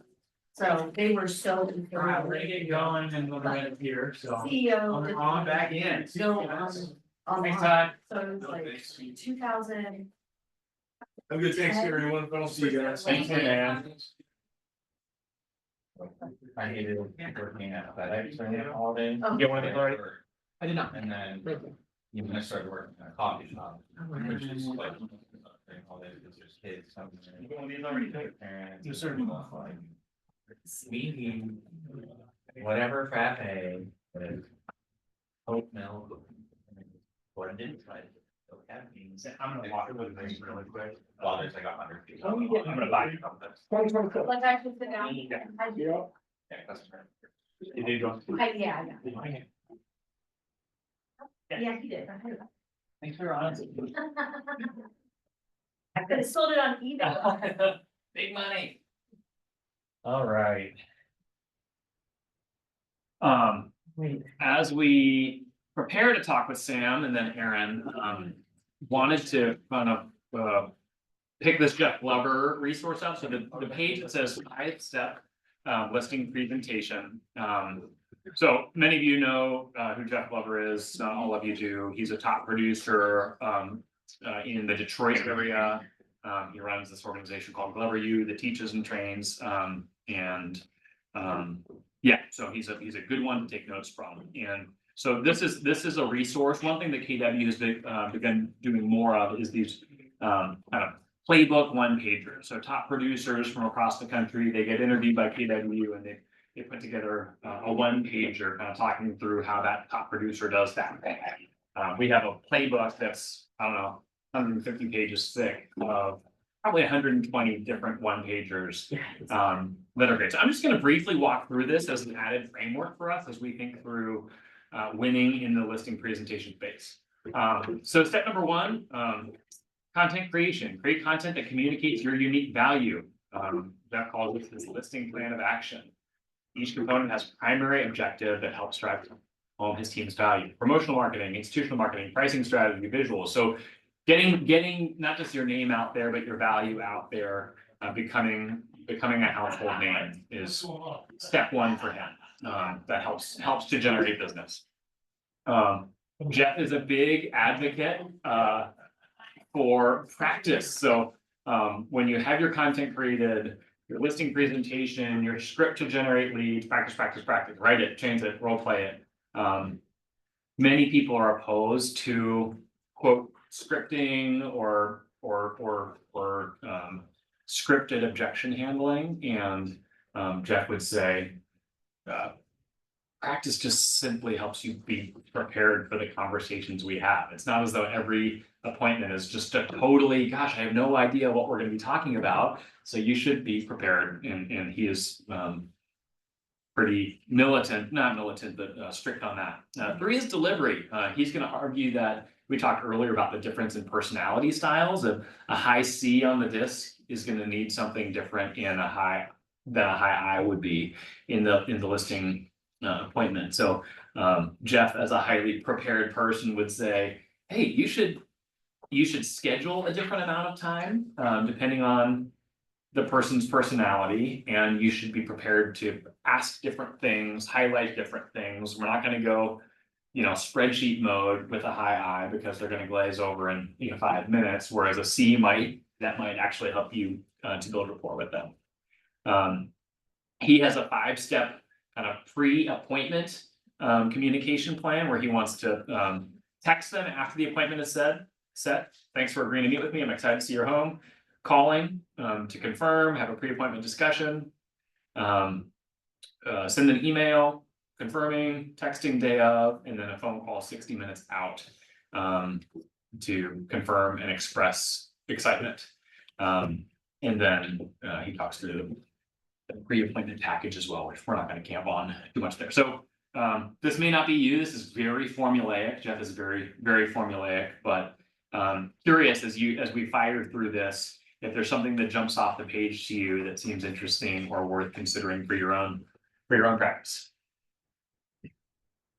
So they were so. All right, we're gonna get going and we'll get it here, so. CEO. On back in. Go on. Thanks, Todd. So it was like 2000. Have a good Thanksgiving, everyone, if I don't see you guys. Thanks, man. I hated working at FedEx during the holiday. Oh. Get one of these, right? I did not. And then, even I started working at a coffee shop, which is like, during holidays, because there's kids coming in. You want these already? Parents. Yes, sir. Like, sweetie, whatever frappe, with oat milk. What it is, like, so caffeine. I'm gonna walk with things really quick. Well, there's like 100 people. Oh, yeah, I'm gonna buy you something. Like I should sit down. Yeah, that's right. You did go. Yeah. Yeah, he did. Thanks for your honesty. I could have sold it on eBay. Big money. All right. As we prepare to talk with Sam and then Aaron, wanted to kind of, pick this Jeff Glover resource up. So the page that says 5-step, listing presentation. So many of you know, who Jeff Glover is, not all of you do. He's a top producer, in the Detroit area. He runs this organization called Glover U that teaches and trains, yeah, so he's a good one to take notes from. And so this is a resource. One thing that KW has begun doing more of is these kind of playbook one pagers. So top producers from across the country, they get interviewed by KW and they put together a one pager kind of talking through how that top producer does that. We have a playbook that's, I don't know, 150 pages thick of probably 120 different one pagers that are great. So I'm just gonna briefly walk through this as an added framework for us as we think through winning in the listing presentation space. So step number one, content creation. Create content that communicates your unique value. That calls it this listing plan of action. Each component has a primary objective that helps drive home his team's value. Promotional marketing, institutional marketing, pricing strategy, visuals. So getting not just your name out there, but your value out there, becoming a household name is step one for him. That helps to generate business. Jeff is a big advocate for practice. So when you have your content created, your listing presentation, your script to generate leads, practice, write it, change it, role play it. Many people are opposed to quote scripting or scripted objection handling, and Jeff would say. Practice just simply helps you be prepared for the conversations we have. It's not as though every appointment is just a totally, gosh, I have no idea what we're gonna be talking about. So you should be prepared, and he is pretty militant, not militant, but strict on that. 3 is delivery. He's gonna argue that we talked earlier about the difference in personality styles. A high C on the disc is gonna need something different in a high I would be in the listing appointment. So Jeff, as a highly prepared person, would say, hey, you should schedule a different amount of time depending on the person's personality, and you should be prepared to ask different things, highlight different things. We're not going to go, spreadsheet mode with a high I, because they're going to glaze over in 5 minutes, whereas a C might actually help you to build rapport with them. He has a 5-step kind of pre-appointment communication plan where he wants to text them after the appointment is set. Thanks for agreeing to meet with me. I'm excited to see your home. Calling to confirm, have a pre-appointment discussion. Send an email confirming, texting day of, and then a phone call 60 minutes out to confirm and express excitement. And then he talks through the pre-appointment package as well, which we're not going to camp on too much there. So this may not be you. This is very formulaic. Jeff is very, very formulaic, but curious as we fire through this, if there's something that jumps off the page to you that seems interesting or worth considering for your own practice.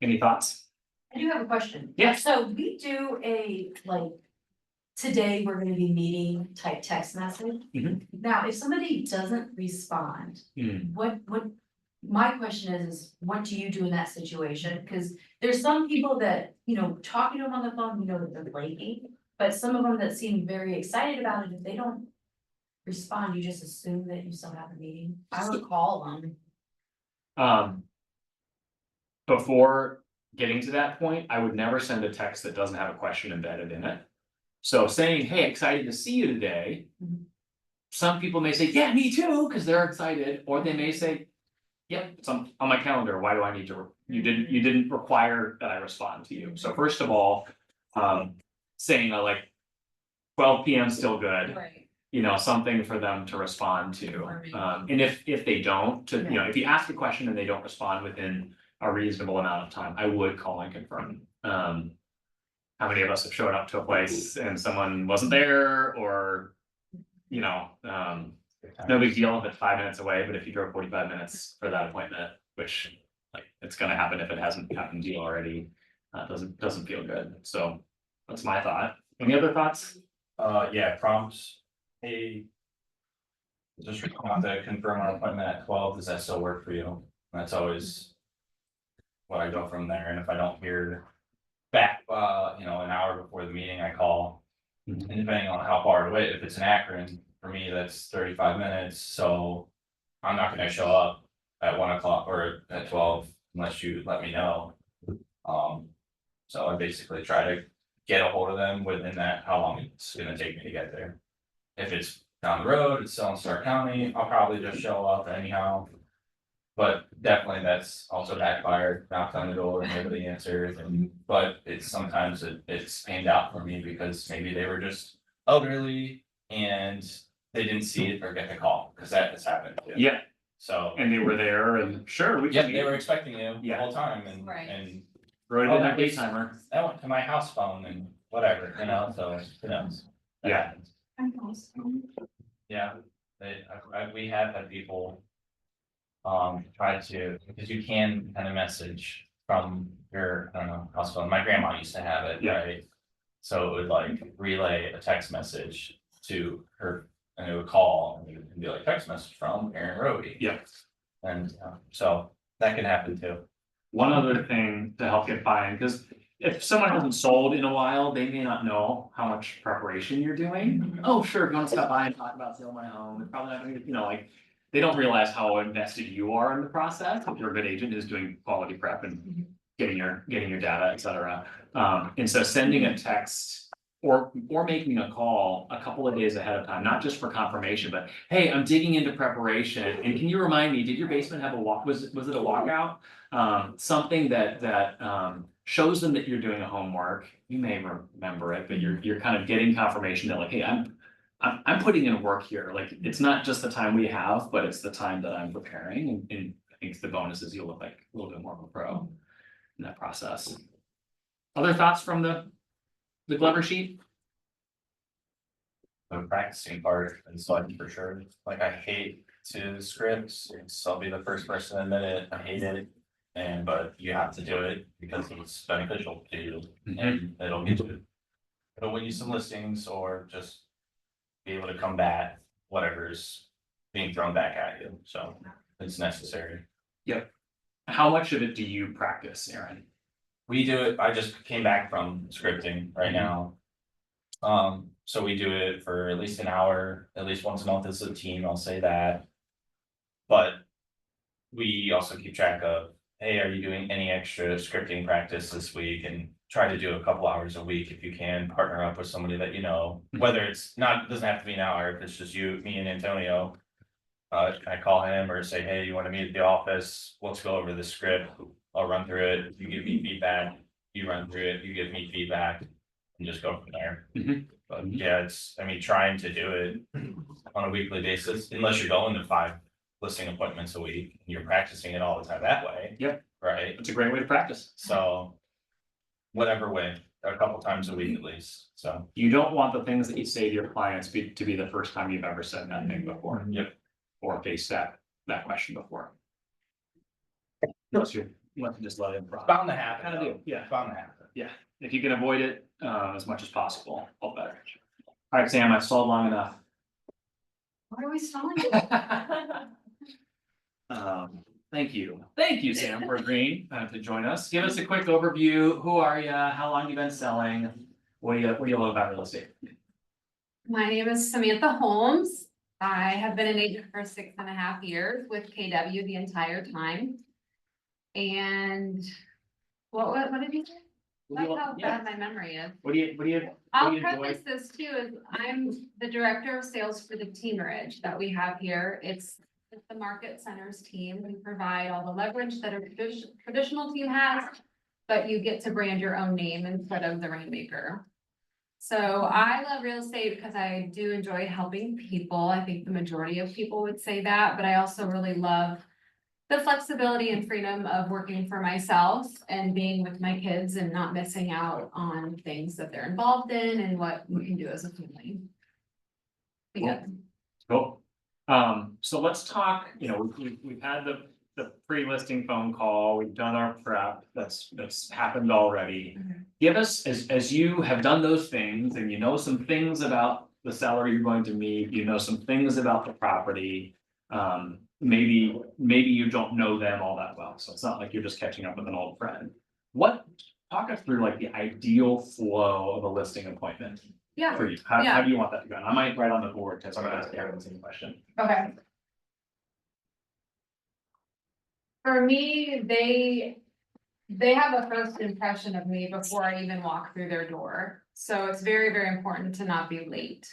Any thoughts? I do have a question. Yeah. So we do a today we're gonna be meeting type text message. Mhm. Now, if somebody doesn't respond, Mm. what, my question is what do you do in that situation? Cause there's some people that, talking to them on the phone, that they're flaky, but some of them that seem very excited about it, if they don't respond, you just assume that you still have a meeting. I would call them. Before getting to that point, I would never send a text that doesn't have a question embedded in it. So saying, hey, excited to see you today. Mhm. Some people may say, yeah, me too, because they're excited, or they may say, yep, it's on my calendar. Why do I need to? You didn't require that I respond to you. So first of all, saying 12 p.m. still good. Right. Something for them to respond to. And if they don't, if you ask a question and they don't respond within a reasonable amount of time, I would call and confirm. How many of us have showed up to a place and someone wasn't there, or no big deal if it's 5 minutes away, but if you drove 45 minutes for that appointment, which it's gonna happen if it hasn't happened to you already, doesn't feel good. So that's my thought. Any other thoughts? Yeah, prompts. Hey. Just want to confirm our appointment at 12. Does that still work for you? That's always what I go from there. And if I don't hear back, an hour before the meeting, I call. And depending on how far away, if it's in Akron, for me, that's 35 minutes. So I'm not gonna show up at 1 o'clock or at 12 unless you let me know. So I basically try to get a hold of them within that, how long it's gonna take me to get there. If it's down the road, it's still in Stark County, I'll probably just show up anyhow. But definitely that's also backfired, knocked on the door and nobody answered, but it's sometimes it's panned out for me because maybe they were just elderly and they didn't see it or get the call, because that has happened too. Yeah, So, and they were there, and sure, we yeah, can. they were expecting you the Yeah. whole time and Right. Wrote it Oh, in their that was- timer. that went to my house phone and whatever, so who knows? That Yeah. happens. Yeah, we have had people. Try to, because you can kind of message from your, I don't know, house phone. My grandma used to have it, Yeah. right? So it would relay a text message to her, and it would call and it would be text message from Aaron Rohde. Yeah. And so that can happen too. One other thing to help get buy-in, because if someone hasn't sold in a while, they may not know how much preparation you're doing. Oh, sure, if you wanna stop by and talk about selling my home, it's probably not gonna, like. They don't realize how invested you are in the process, if you're a good agent who's doing quality prep and getting your data, et cetera. And so sending a text. Or making a call a couple of days ahead of time, not just for confirmation, but hey, I'm digging into preparation, and can you remind me, did your basement have a walk, was it a walkout? Something that shows them that you're doing a homework, you may remember it, but you're kind of getting confirmation that like, hey, I'm putting in work here, like, it's not just the time we have, but it's the time that I'm preparing, and I think the bonus is you'll look like a little bit more of a pro in that process. Other thoughts from the Glover sheet? The practicing part is like for sure, like I hate to scripts, I'll be the first person to admit it, I hate it. But you have to do it because it's beneficial to you and it'll win you some listings or just be able to combat whatever's being thrown back at you, so it's necessary. Yep. How much of it do you practice, Aaron? We do it, I just came back from scripting right now. So we do it for at least an hour, at least once a month as a team, I'll say that. But we also keep track of, hey, are you doing any extra scripting practice this week? And try to do a couple hours a week if you can, partner up with somebody that you know, whether it's not, doesn't have to be an hour, if it's just you, me and Antonio. I call him or say, hey, you want to meet at the office? Let's go over the script. I'll run through it. You give me feedback, you run through it, you give me feedback, and just go from there. But yeah, trying to do it on a weekly basis, unless you're going to 5 listing appointments a week, and you're practicing it all the time that way. Yep. Right? It's a great way to practice. So whatever way, a couple times a week at least, so. You don't want the things that you say to your clients to be the first time you've ever said that thing before. Yep. Or faced that question before. Unless you want to just let it improv. Bound to happen. Kind of do, yeah. Bound to happen. Yeah, if you can avoid it as much as possible, all better. All right, Sam, I've stalled long enough. What are we stalling? Thank you, Sam, for agreeing to join us. Give us a quick overview. Who are you? How long you been selling? What do you love about real estate? My name is Samantha Holmes. I have been an agent for 6.5 years with KW the entire time. And what did you say? That's how bad my memory is. What do you? I'll preface this too, is I'm the director of sales for the Team Ridge that we have here. It's the Market Centers team. We provide all the leverage that a traditional team has, but you get to brand your own name instead of the Rainmaker. So I love real estate because I do enjoy helping people. I think the majority of people would say that, but I also really love the flexibility and freedom of working for myself and being with my kids and not missing out on things that they're involved in and what we can do as a family. Yeah. Cool. So let's talk, we've had the pre-listing phone call, we've done our prep, that's happened already. Give us, as you have done those things and you know some things about the seller you're going to meet, you know some things about the property. Maybe you don't know them all that well, so it's not like you're just catching up with an old friend. Talk us through like the ideal flow of a listing appointment Yeah. for you. How do you want that to go? And I might write on the board because I'm gonna ask Aaron the same question. Okay. For me, they have a first impression of me before I even walk through their door. So it's very, very important to not be late.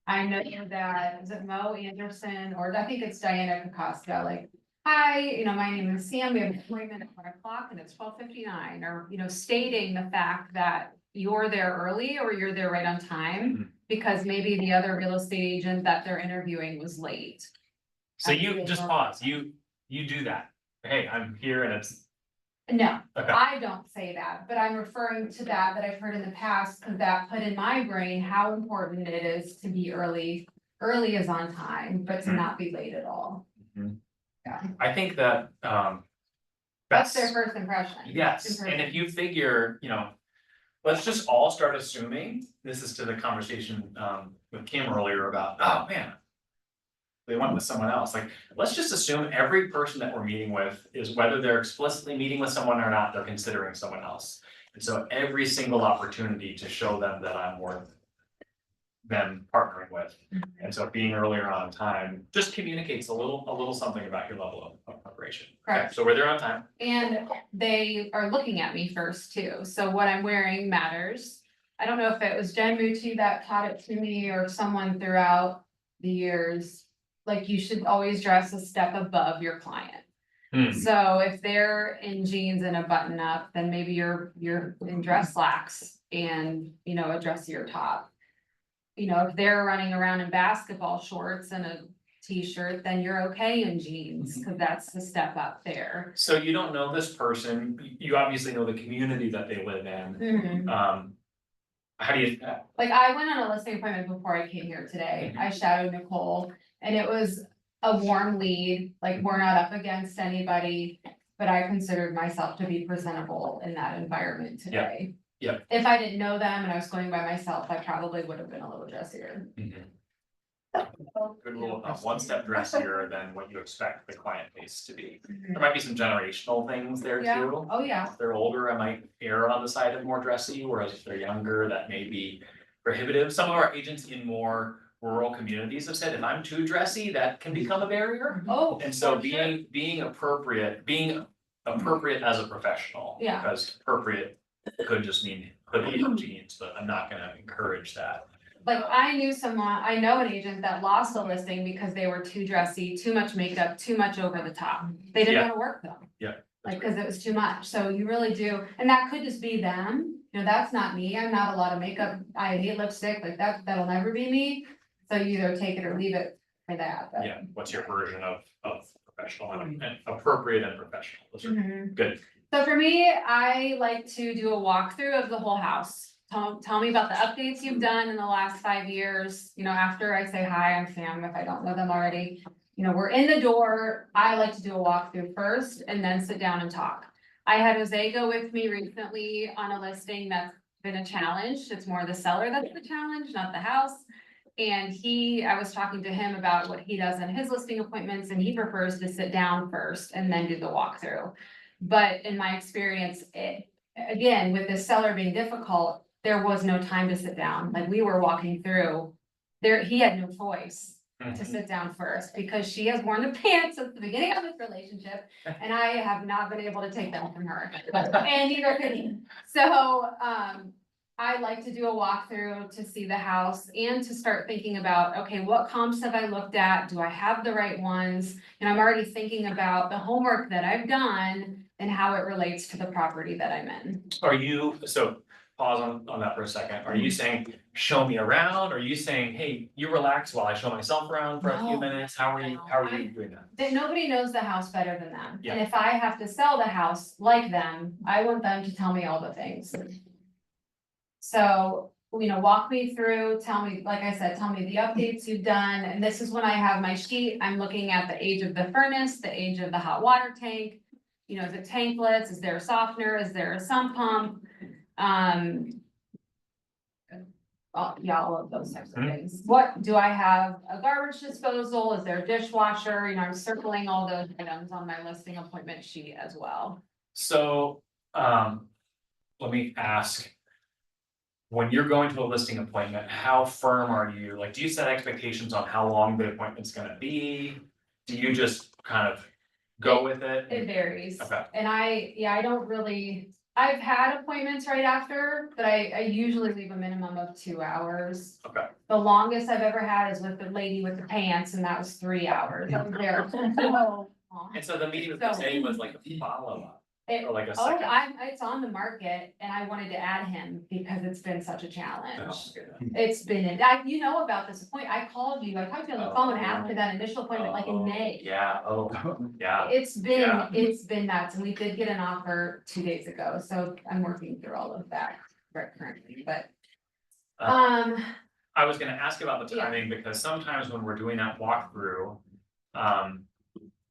I know that, is it Mo Anderson, or I think it's Diana Cocosta, like, hi, my name is Sam, we have an appointment at 1 o'clock and it's 12:59, or, stating the fact that you're there early or you're there right on time, because maybe the other real estate agent that they're interviewing was late. So you just pause, you do that. Hey, I'm here and it's. No, Okay. I don't say that, but I'm referring to that I've heard in the past, because that put in my brain how important it is to be early. Early is on time, but to not be late at all. Yeah, I think that, that's their first impression. yes, and if you figure, let's just all start assuming, this is to the conversation, with Kim earlier about, oh man. they went with someone else, like, let's just assume every person that we're meeting with is whether they're explicitly meeting with someone or not, they're considering someone else. And so every single opportunity to show them that I'm worth them partnering with. And so being earlier on time just communicates a little something about your level of preparation. Okay, Correct. so we're there on time. And they are looking at me first too, so what I'm wearing matters. I don't know if it was Jen Mucci that taught it to me or someone throughout the years. Like, you should always dress a step above your client. So if they're in jeans and a button up, then maybe you're in dress slacks and, you know, a dressier top. You know, if they're running around in basketball shorts and a t-shirt, then you're okay in jeans, cause that's the step up there. So you don't know this person, you obviously know the community that they live in. How do you, Like, I went on a listing appointment before I came here today. I shadowed Nicole and it was a warm lead, like, we're not up against anybody. But I considered myself to be presentable in that environment today. Yeah. If I didn't know them and I was going by myself, I probably would have been a little dressier. good rule of thumb, one step dressier than what you expect the client base to be. There might be some generational things there Yeah, too. oh yeah, If they're older, I might err on the side of more dressy, whereas if they're younger, that may be prohibitive. Some of our agents in more rural communities have said, if I'm too dressy, that can become a barrier. oh. And so for sure. being appropriate as a professional. Yeah. Because appropriate could just mean hoodie and jeans, but I'm not gonna encourage that. Like, I know an agent that lost a listing because they were too dressy, too much makeup, too much over the top. They didn't Yeah. wanna work them. Yeah. Like, cause it was too much, so you really do, and that could just be them, you know, that's not me, I'm not a lot of makeup, I hate lipstick, like that'll never be me. So you either take it or leave it for that, but. Yeah, what's your version of professional and appropriate and professional? Those are Mhm. good. So for me, I like to do a walkthrough of the whole house. Tell me about the updates you've done in the last 5 years, you know, after I say, hi, I'm Sam, if I don't know them already. You know, we're in the door, I like to do a walkthrough first and then sit down and talk. I had Jose go with me recently on a listing that's been a challenge, it's more the seller that's the challenge, not the house. And I was talking to him about what he does in his listing appointments, and he prefers to sit down first and then do the walkthrough. But in my experience, again, with the seller being difficult, there was no time to sit down, like, we were walking through. He had no choice to sit down first, because she has worn the pants at the beginning of this relationship, and I have not been able to take them from her, and neither could he. So, I like to do a walkthrough to see the house and to start thinking about, okay, what comps have I looked at? Do I have the right ones? And I'm already thinking about the homework that I've done and how it relates to the property that I'm in. So pause on that for a second. Are you saying, show me around? Are you saying, hey, you relax while I show myself around for a few No. minutes? How are you doing that? That nobody knows the house better than them. Yeah. And if I have to sell the house like them, I want them to tell me all the things. So, you know, walk me through, tell me, like I said, tell me the updates you've done, and this is when I have my sheet, I'm looking at the age of the furnace, the age of the hot water tank. You know, is it tankless, is there a softener, is there a sump pump? All of those types of things. What, do I have a garbage disposal, is there a dishwasher, you know, I'm circling all those items on my listing appointment sheet as well. So, let me ask. When you're going to a listing appointment, how firm are you? Like, do you set expectations on how long the appointment's gonna be? Do you just kind of go with it? It varies. Okay. And I don't really, I've had appointments right after, but I usually leave a minimum of 2 hours. Okay. The longest I've ever had is with the lady with the pants, and that was 3 hours. I was there. And so the meeting with the day was like a follow-up, or like a Oh, second. it's on the market, and I wanted to add him because it's been such a challenge. Oh, It's been, you know about this appointment, I called you, I talked to you on the phone after that initial appointment, like in May. Yeah, yeah. It's Yeah. been nuts, and we did get an offer 2 days ago, so I'm working through all of that currently, but. I was gonna ask about the Yeah. timing, because sometimes when we're doing that walkthrough,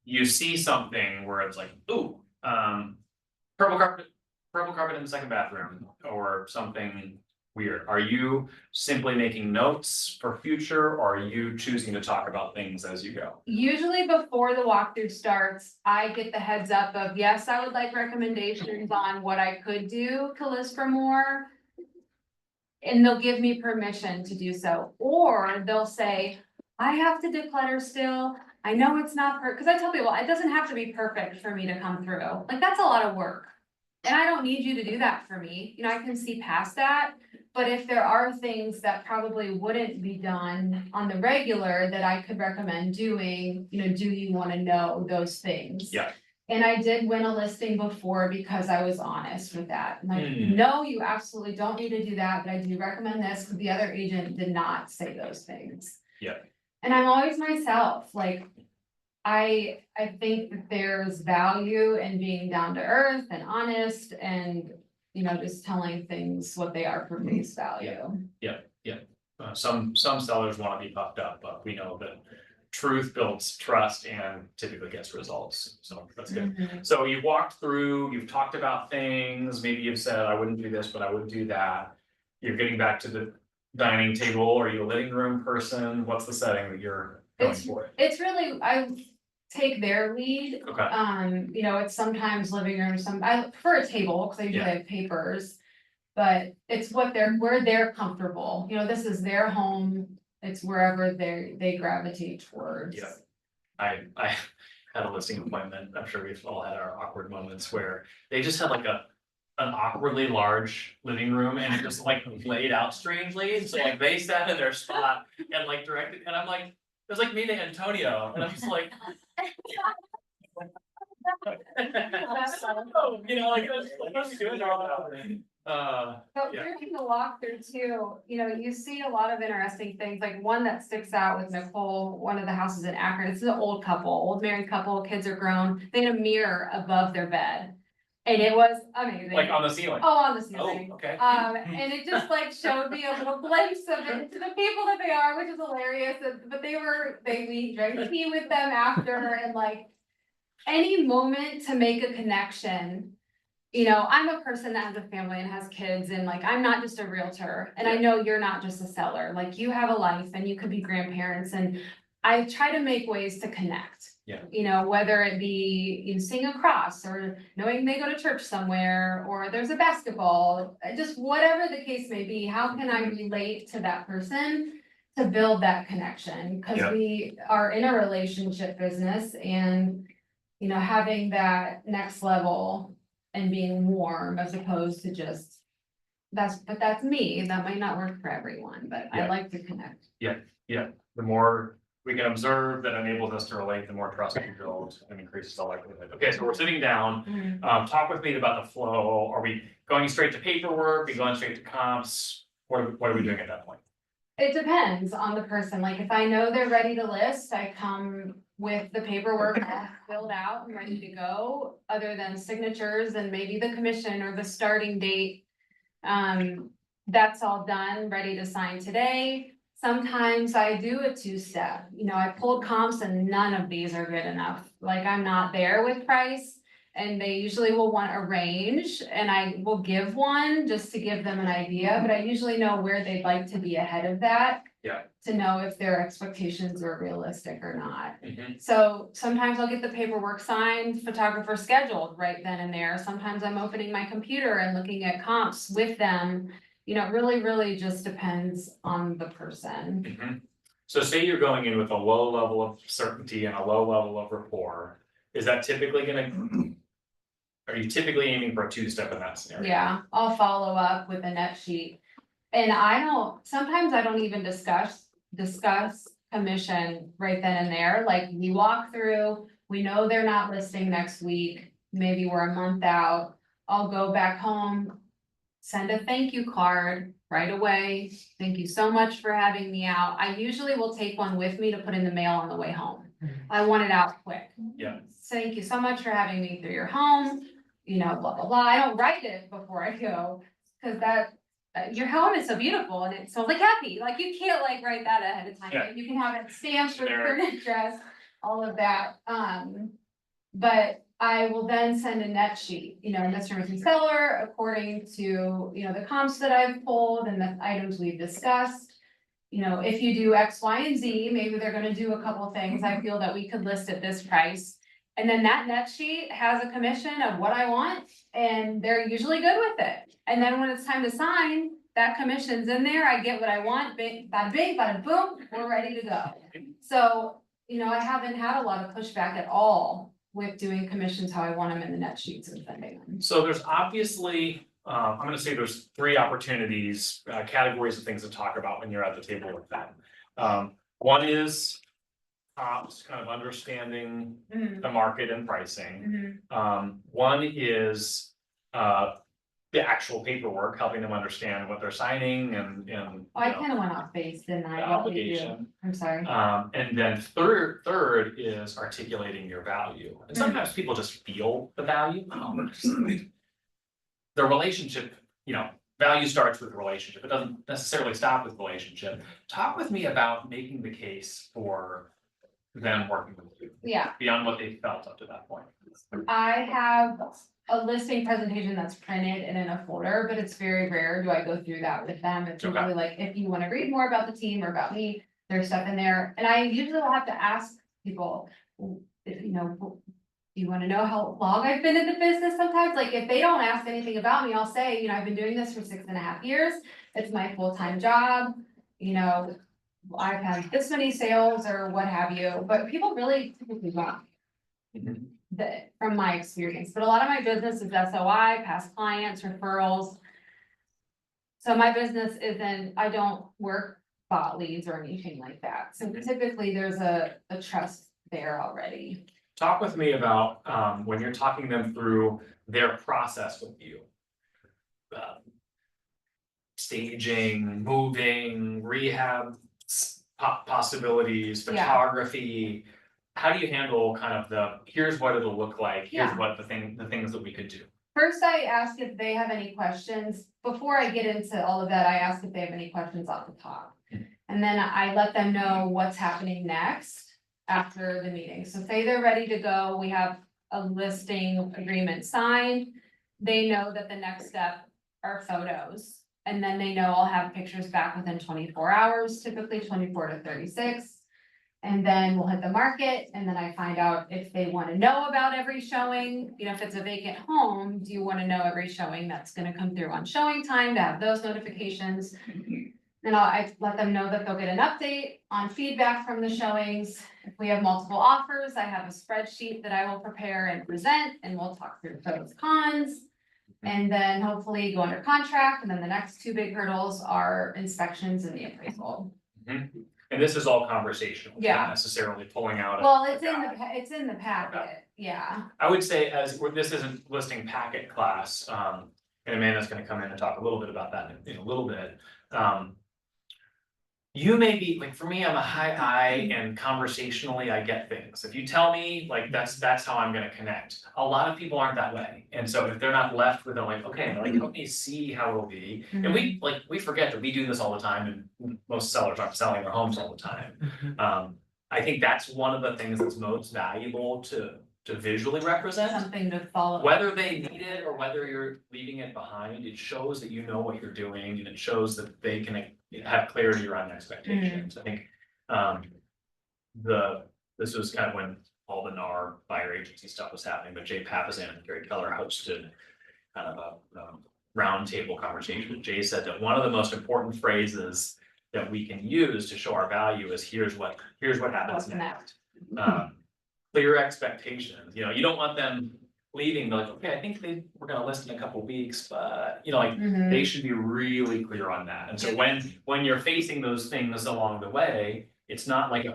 you see something where it's like, ooh, purple carpet in the second bathroom, or something weird. Are you simply making notes for future, or are you choosing to talk about things as you go? Usually before the walkthrough starts, I get the heads up of, yes, I would like recommendations on what I could do to list for more. And they'll give me permission to do so, or they'll say, I have to declutter still. I know it's not cause I tell people, it doesn't have to be perfect for me to come through. Like, that's a lot of work. And I don't need you to do that for me. You know, I can see past that. But if there are things that probably wouldn't be done on the regular that I could recommend doing, you know, do you wanna know those things? Yeah. And I did win a listing before because I was honest with that. Like, Hmm. no, you absolutely don't need to do that, but I do recommend this, because the other agent did not say those things. Yeah. And I'm always myself, like, I think that there's value in being down to earth and honest and, you know, just telling things what they are for face value. Some sellers wanna be puffed up, but we know that truth builds trust and typically gets results, so that's good. Mhm. So you've walked through, you've talked about things, maybe you've said, I wouldn't do this, but I would do that. You're getting back to the dining table, are you a living room person, what's the setting that you're going It's- for? It's really, I take their lead. Okay. You know, it's sometimes living room, I prefer a table, cause I usually Yeah. have papers. But it's where they're comfortable, you know, this is their home, it's wherever they gravitate towards. Yeah. I had a listing appointment, I'm sure we've all had our awkward moments where they just had like an awkwardly large living room and it just like laid out strangely, so like they sat in their spot and like directed, and I'm like, it was like meeting Antonio, and I'm just like. You know, like, what are we doing? But Yeah. during the walkthrough too, you know, you see a lot of interesting things, like one that sticks out with Nicole, one of the houses in Akron, it's an old couple, old married couple, kids are grown, they had a mirror above their bed. And it was amazing. Like on the ceiling. Oh, on the ceiling. Oh, okay. And it just like showed me a little glimpse of it, to the people that they are, which is hilarious, but we drank tea with them after, and like. Any moment to make a connection. You know, I'm a person that has a family and has kids, and like, I'm not just a realtor, and I know you're not just a seller, like, you have a life and you could be grandparents, and I try to make ways to connect. Yeah. You know, whether it be you sing a cross, or knowing they go to church somewhere, or there's a basketball, just whatever the case may be, how can I relate to that person? To build that connection, cause Yeah. we are in a relationship business, and. You know, having that next level and being warm as opposed to just. That's me, that might not work for everyone, but I Yeah. like to connect. The more we can observe that enables us to relate, the more trust we build and increases the likelihood. Okay, so we're sitting down, talk with me about the flow. Are we going straight to paperwork? Are we going straight to comps? What are we doing at that point? It depends on the person, like if I know they're ready to list, I come with the paperwork all filled out and ready to go. Other than signatures and maybe the commission or the starting date. That's all done, ready to sign today. Sometimes I do a two-step, you know, I pulled comps and none of these are good enough, like I'm not there with price. And they usually will want a range, and I will give one just to give them an idea, but I usually know where they'd like to be ahead of that. Yeah. To know if their expectations are realistic or not. Mhm. So sometimes I'll get the paperwork signed, photographer scheduled right then and there. Sometimes I'm opening my computer and looking at comps with them. You know, it really just depends on the person. Mhm. So say you're going in with a low level of certainty and a low level of rapport, is that typically gonna? Are you typically aiming for a two-step in that scenario? Yeah, I'll follow up with a net sheet. And sometimes I don't even discuss commission right then and there, like we walk through, we know they're not listing next week, maybe we're a month out. I'll go back home, send a thank you card right away. Thank you so much for having me out. I usually will take one with me to put in the mail on the way home. I want it out quick. Yeah. Thank you so much for having me through your home, you know, blah, blah, blah. I don't write it before I go, cause your home is so beautiful and it smells like happy, like you can't like write that ahead of time, Yeah. you can have it stamped with Generic. current address, all of that, but I will then send a net sheet, Mr. and Mrs. Seller, according to, the comps that I've pulled and the items we've discussed. If you do X, Y, and Z, maybe they're gonna do a couple things, I feel that we could list at this price. And then that net sheet has a commission of what I want, and they're usually good with it. And then when it's time to sign, that commission's in there, I get what I want, bing, bada boom, we're ready to go. So, I haven't had a lot of pushback at all with doing commissions how I want them in the net sheets and sending them. So there's obviously, I'm gonna say there's three opportunities, categories of things to talk about when you're at the table with them. One is ops, kind of understanding the market and pricing. One is the actual paperwork, helping them understand what they're signing and. Oh, I kind of went off base, didn't I? The What did you do? obligation. I'm sorry. And then third is articulating your value. And sometimes people just feel the value. The relationship, value starts with relationship. It doesn't necessarily stop with relationship. Talk with me about making the case for them working with you. Yeah, Beyond what they felt up to that point. I have a listing presentation that's printed and in a folder, but it's very rare do I go through that with them. It's Okay. usually like, if you wanna read more about the team or about me, there's stuff in there. And I usually will have to ask people, do you wanna know how long I've been in the business sometimes? Like, if they don't ask anything about me, I'll say, I've been doing this for 6.5 years. It's my full-time job, I've had this many sales or what have you, but people really typically want that from my experience, but a lot of my business is SOI, past clients, referrals. So my business isn't, I don't work bot leads or anything like that. So typically there's a trust there already. Talk with me about when you're talking them through their process with you. Staging, moving, rehab possibilities, Yeah. photography. How do you handle kind of here's what it'll look like, here's Yeah. what the things that we could do. First, I ask if they have any questions. Before I get into all of that, I ask if they have any questions off the top. And then I let them know what's happening next after the meeting. So say they're ready to go, we have a listing agreement signed. They know that the next step are photos. And then they know I'll have pictures back within 24 hours, typically 24 to 36. And then we'll hit the market, and then I find out if they wanna know about every showing, if it's a vacant home, do you wanna know every showing that's gonna come through on showing time to have those notifications? Then I let them know that they'll get an update on feedback from the showings. If we have multiple offers, I have a spreadsheet that I will prepare and present, and we'll talk through pros, cons. And then hopefully go under contract, and then the next two big hurdles are inspections and the appraisal. And this is all conversational, Yeah. not necessarily pulling out. Well, it's in the packet, yeah. I would say this isn't listing packet class, and Amanda's gonna come in and talk a little bit about that in a little bit. You may be, like, for me, I'm a high I and conversationally I get things. If you tell me, like, that's how I'm gonna connect. A lot of people aren't that way. And so if they're not left with, like, okay, like, help me see how it'll be. And we forget that we do this all the time and most sellers aren't selling their homes all the time. I think that's one of the things that's most valuable to visually represent. Something to follow. Whether they need it or whether you're leaving it behind, it shows that you know what you're doing and it shows that they can have clarity around expectations. I think this was kind of when all the NAR buyer agency stuff was happening, but Jay Papasan and Gary Keller hosted kind of a roundtable conversation. Jay said that one of the most important phrases that we can use to show our value is here's what happens What's next. Clear expectations, you don't want them leaving, they're like, okay, I think we're gonna list in a couple weeks, but they should be really clear on that. And so when you're facing those things along the way, it's not like,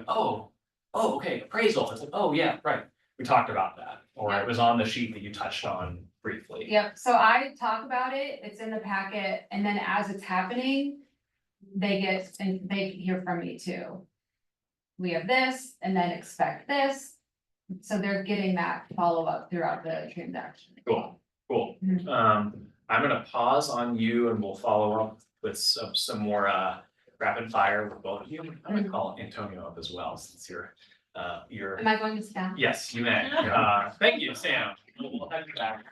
okay, appraisal, it's like, oh yeah, right, we talked about that, or it was on the sheet that you touched on briefly. Yep, so I talk about it, it's in the packet, and then as it's happening, they hear from me too. We have this, and then expect this. So they're getting that follow-up throughout the transaction. Cool. Mhm. I'm gonna pause on you and we'll follow up with some more rapid fire with both of you. I'm gonna call Antonio up as well, since you're your, Am I going to staff? yes, you may. Thank you, Sam. We'll have you back.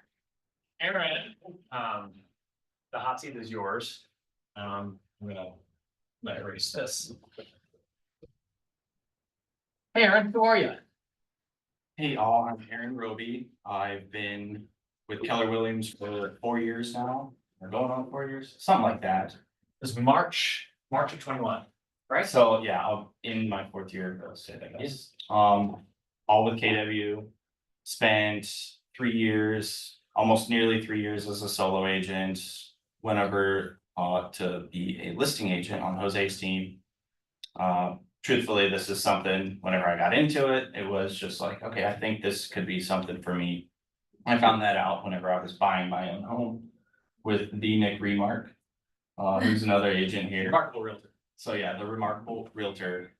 Aaron, the hot seat is yours. I'm gonna let erase this. Hey, Aaron, who are you? Hey, all, I'm Aaron Roby. I've been with Keller Williams for 4 years now, or going on 4 years, something like that. This is March of 21, right? So, yeah, I'm in my 4th year of real estate, I guess. All with KW, spent 3 years, almost nearly 3 years as a solo agent. Went over to be a listing agent on Jose's team. Truthfully, this is something, whenever I got into it, it was just like, okay, I think this could be something for me. I found that out whenever I was buying my own home with the Nick Remark, who's another agent here. Remarkable realtor. So yeah, the Remarkable Realtor.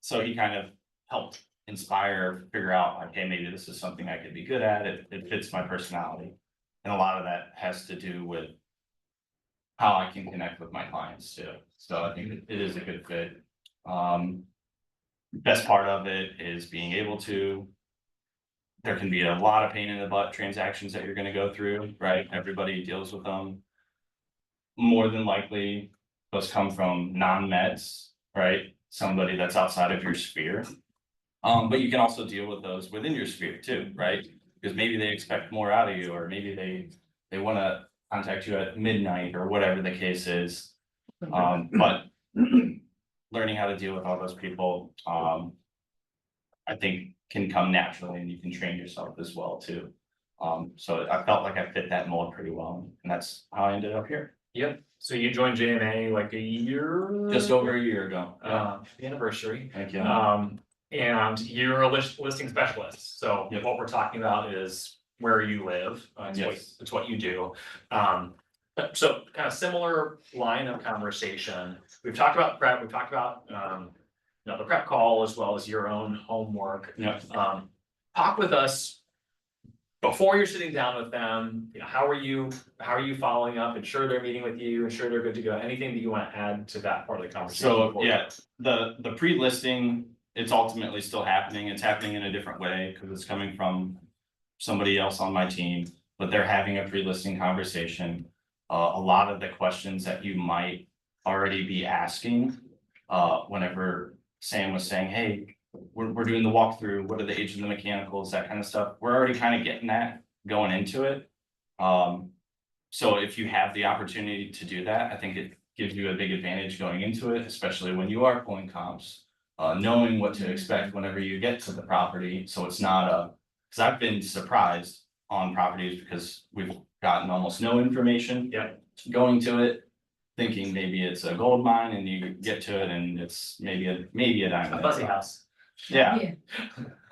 So he kind of helped inspire, figure out, okay, maybe this is something I could be good at. It fits my personality. And a lot of that has to do with how I can connect with my clients too. So I think it is a good fit. Best part of it is being able to. There can be a lot of pain in the butt transactions that you're gonna go through, right? Everybody deals with them. More than likely, those come from non-meds, right? Somebody that's outside of your sphere. But you can also deal with those within your sphere too, right? Because maybe they expect more out of you, or maybe they wanna contact you at midnight or whatever the case is. But learning how to deal with all those people, I think can come naturally, and you can train yourself as well too. So I felt like I fit that mold pretty well, and that's how I ended up here. Yep. So you joined JMA like a year? Just over a year ago. The anniversary. Thank you. And you're a listing specialist. So what we're talking about is where you live. It's what you do. So kind of similar line of conversation. We've talked about prep, we've talked about, the prep call as well as your own homework. Yep. Talk with us before you're sitting down with them, how are you following up? Ensure they're meeting with you, ensure they're good to go. Anything that you want to add to that part of the conversation? So, yeah, the pre-listing, it's ultimately still happening. It's happening in a different way because it's coming from somebody else on my team, but they're having a pre-listing conversation. A lot of the questions that you might already be asking, whenever Sam was saying, hey, we're doing the walkthrough, what are the age of the mechanicals, that kind of stuff. We're already kind of getting that going into it. So if you have the opportunity to do that, I think it gives you a big advantage going into it, especially when you are pulling comps. Knowing what to expect whenever you get to the property, so it's not because I've been surprised on properties because we've gotten almost no information. Yep. Going to it, thinking maybe it's a gold mine, and you get to it and it's maybe a diamond. A fuzzy house. Yeah.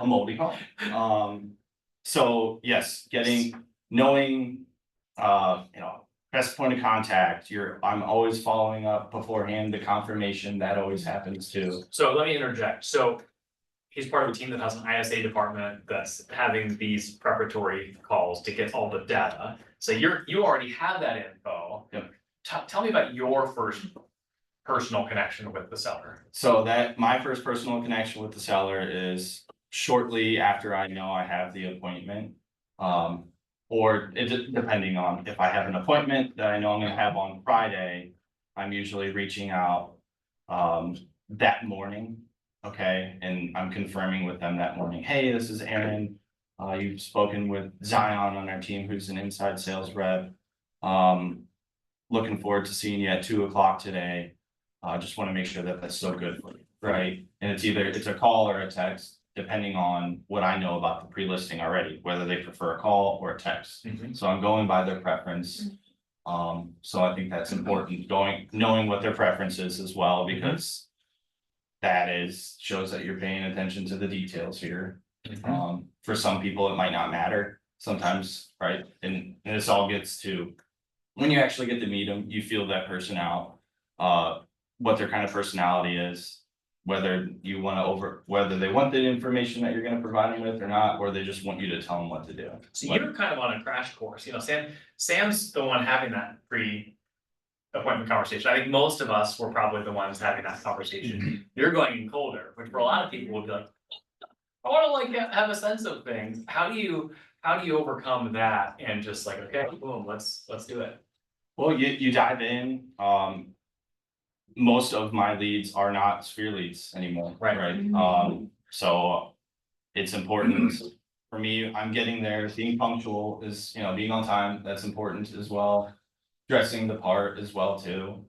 A moldy home. So yes, knowing, best point of contact, I'm always following up beforehand, the confirmation, that always happens too. So let me interject. So he's part of a team that has an ISA department that's having these preparatory calls to get all the data. So you already have that info. Yep. Tell me about your first personal connection with the seller. So my first personal connection with the seller is shortly after I know I have the appointment. Or depending on if I have an appointment that I know I'm gonna have on Friday, I'm usually reaching out that morning. Okay, and I'm confirming with them that morning, hey, this is Aaron. You've spoken with Zion on our team, who's an inside sales rep. Looking forward to seeing you at 2 o'clock today. Just want to make sure that that's so good for you, right? And it's a call or a text, depending on what I know about the pre-listing already, whether they prefer a call or a text. So I'm going by their preference. So I think that's important, knowing what their preference is as well, because that shows that you're paying attention to the details here. For some people, it might not matter sometimes, right? And this all gets to, when you actually get to meet them, you feel that person out, what their kind of personality is, whether they want the information that you're gonna provide them with or not, or they just want you to tell them what to do. So you're kind of on a crash course, Sam's the one having that pre-appointment conversation. I think most of us were probably the ones having that conversation. You're going in colder, which for a lot of people would be like, I wanna like have a sense of things. How do you overcome that and just like, okay, boom, let's do it. Well, you dive in, most of my leads are not sphere leads anymore, Right. right? So it's important for me, I'm getting there, being punctual is, you know, being on time, that's important as well. Dressing the part as well too,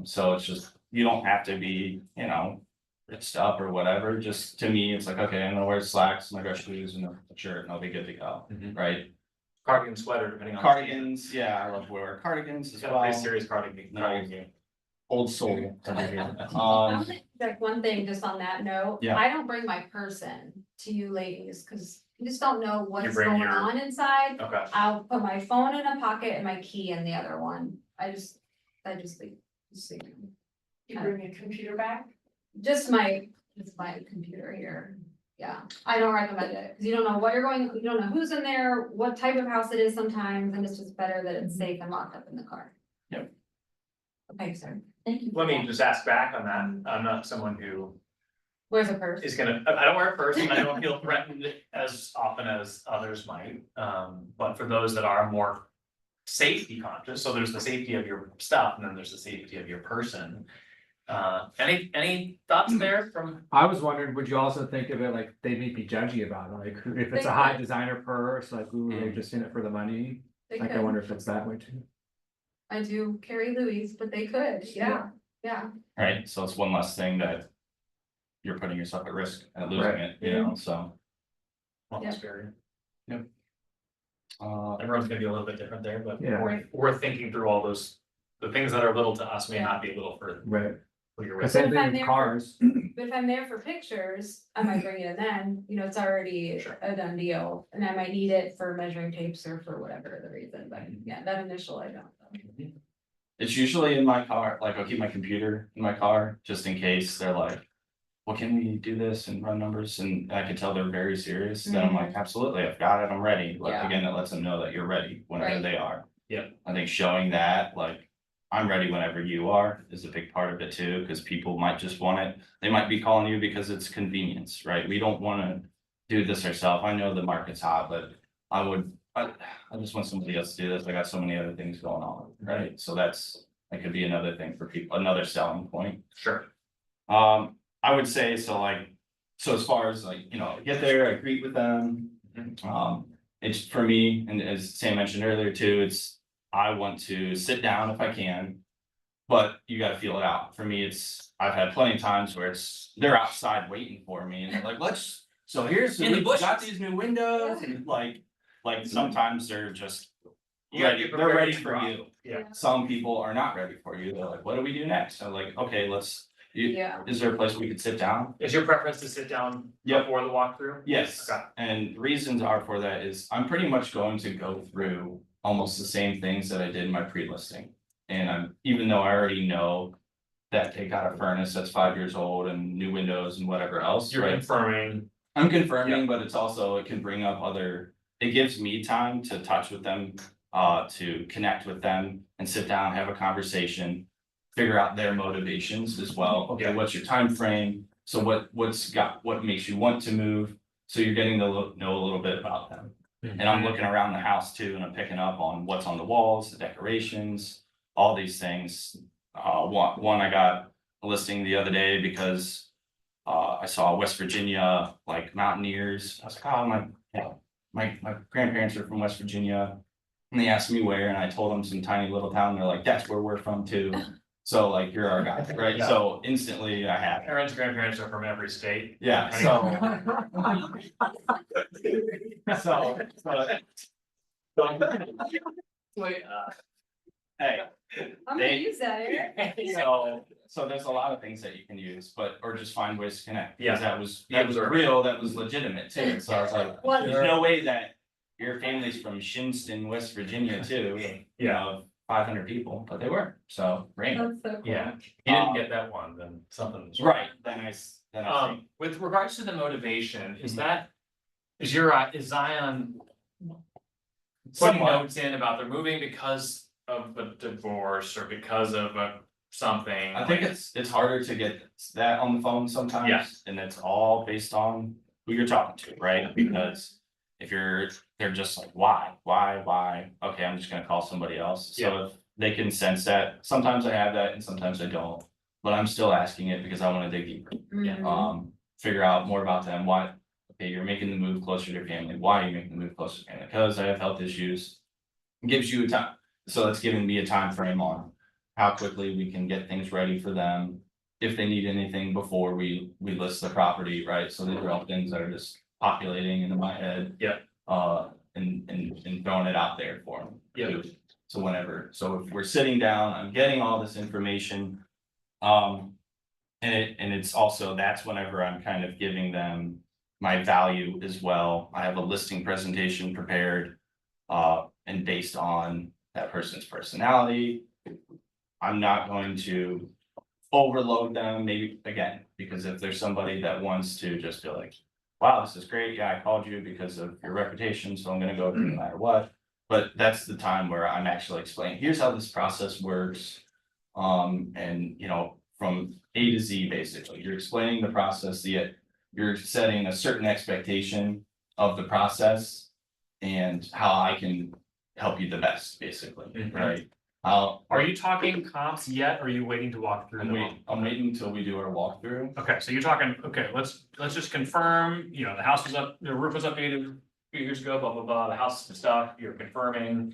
so it's just, you don't have to be, you know, ripped up or whatever, just to me, it's like, okay, I'm gonna wear slacks, my dress shoes and a shirt and I'll be good to go, right? Cardigan sweater, depending on. Cardigans, yeah, I love to wear cardigans as Got a pretty well, serious cardigan game. old soul. Like one thing just on that note, Yeah. I don't bring my person to you ladies, cause you just don't know what's bring going your- on inside. Okay. I'll put my phone in a pocket and my key in the other one. I just leave. You bring a computer back? Just my computer here. Yeah, I don't recommend it, cause you don't know what you're going, you don't know who's in there, what type of house it is sometimes, and it's just better that it's safe and locked up in the car. Yep. Okay, sir. Thank you. Let me just ask back on that. I'm not someone who Where's a purse? is gonna, I don't wear a purse and I don't feel threatened as often as others might. But for those that are more safety conscious, so there's the safety of your stuff and then there's the safety of your person. Any thoughts there from? I was wondering, would you also think of it like they may be judgy about it, like if it's a high designer purse, like, ooh, they're just in it for the money? They Like, I could. wonder if it's that way too. I do carry Louis, but they could, yeah, yeah. Right, so it's one less thing that you're putting yourself at risk and losing Right. it, you know, so. Almost very. Uh, Everyone's gonna be a little bit different there, but Yeah. we're thinking through all those, the things that are little to us may not be little for Right. who you're The with. same But if I'm thing with there- cars. But if I'm there for pictures, I might bring it in then, you know, it's already Sure. a done deal, and I might need it for measuring tapes or for whatever the reason, but yeah, that initial I don't. It's usually in my car, like I'll keep my computer in my car, just in case they're like. Well, can we do this and run numbers? And I can tell they're very serious, then I'm like, absolutely, I've got it, I'm ready, like, Yeah. again, that lets them know that you're ready whenever Right. they are. Yep. I think showing that, like, I'm ready whenever you are, is a big part of it too, cause people might just want it, they might be calling you because it's convenience, right? We don't wanna do this ourselves, I know the market's hot, but I just want somebody else to do this, I got so many other things going on, right? So that could be another thing for people, another selling point. Sure. I would say, so like, so as far as like, you know, I get there, I greet with them. It's for me, and as Sam mentioned earlier too, it's, I want to sit down if I can. But you gotta feel it out. For me, I've had plenty of times where they're outside waiting for me and they're like, so here's, In the we bushes. got these new windows and like sometimes they're just. You gotta get They're prepared ready to for drop. you. Yeah. Some people are not ready for you. They're like, what do we do next? I'm like, okay, Yeah. is there a place we could sit down? Is your preference to sit down Yep. before the walkthrough? Yes, Okay. and reasons are for that is I'm pretty much going to go through almost the same things that I did in my pre-listing. And even though I already know that they got a furnace that's 5 years old and new windows and whatever else, You're right? confirming. I'm confirming, but it's also, it can bring up it gives me time to touch with them, to connect with them and sit down, have a conversation. Figure out their motivations as well. Okay, Yeah. what's your time frame? So what makes you want to move? So you're getting to know a little bit about them. And I'm looking around the house too, and I'm picking up on what's on the walls, the decorations, all these things. One, I got a listing the other day because I saw West Virginia, like Mountaineers. I was like, oh, my grandparents are from West Virginia. And they asked me where, and I told them some tiny little town. They're like, that's where we're from too. So like, you're our guy, right? Yeah. So instantly I have. Parents, grandparents are from every state. Yeah, so. Wait, Hey, I'm They- gonna use that, Eric. so there's a lot of things that you can use, or just find ways to connect. Yeah. Because that was real, that was legitimate too. So I was like, Well- there's no way that your family's from Shinston, West Virginia too. You know, 500 people, but they were, so great. That's so cool. Yeah, you didn't get that one, then something's. Right, then I think. With regards to the motivation, is Zion putting Somewhat. notes in about they're moving because of a divorce or because of something? I think it's harder to get that on the phone sometimes. Yeah. And it's all based on who you're talking to, right? Because if they're just like, why, okay, I'm just gonna call somebody else. So if they can sense that, sometimes I have that and sometimes I don't. But I'm still asking it because I wanna dig deeper, figure out more about them, why, okay, you're making the move closer to your family, why are you making the move closer to family? Because I have health issues. It gives you a time, so it's giving me a time frame on how quickly we can get things ready for them. If they need anything before we list the property, right? So these are all things that are just populating into my head. Yep. And throwing it out there for them. Yep. So whenever, so if we're sitting down, I'm getting all this information. And it's also, that's whenever I'm kind of giving them my value as well. I have a listing presentation prepared. And based on that person's personality, I'm not going to overload them, maybe again, because if there's somebody that wants to just be like, wow, this is great, yeah, I called you because of your reputation, so I'm gonna go no matter what. But that's the time where I'm actually explaining, here's how this process works. And you know, from A to Z, basically, you're explaining the process, you're setting a certain expectation of the process. And how I can help you the best, basically, right? Are you talking comps yet, or are you waiting to walk through them? I'm waiting until we do our walkthrough. Okay, so you're talking, okay, let's just confirm, you know, the house was up, the roof was updated a few years ago, blah, blah, blah, the house stuff, you're confirming.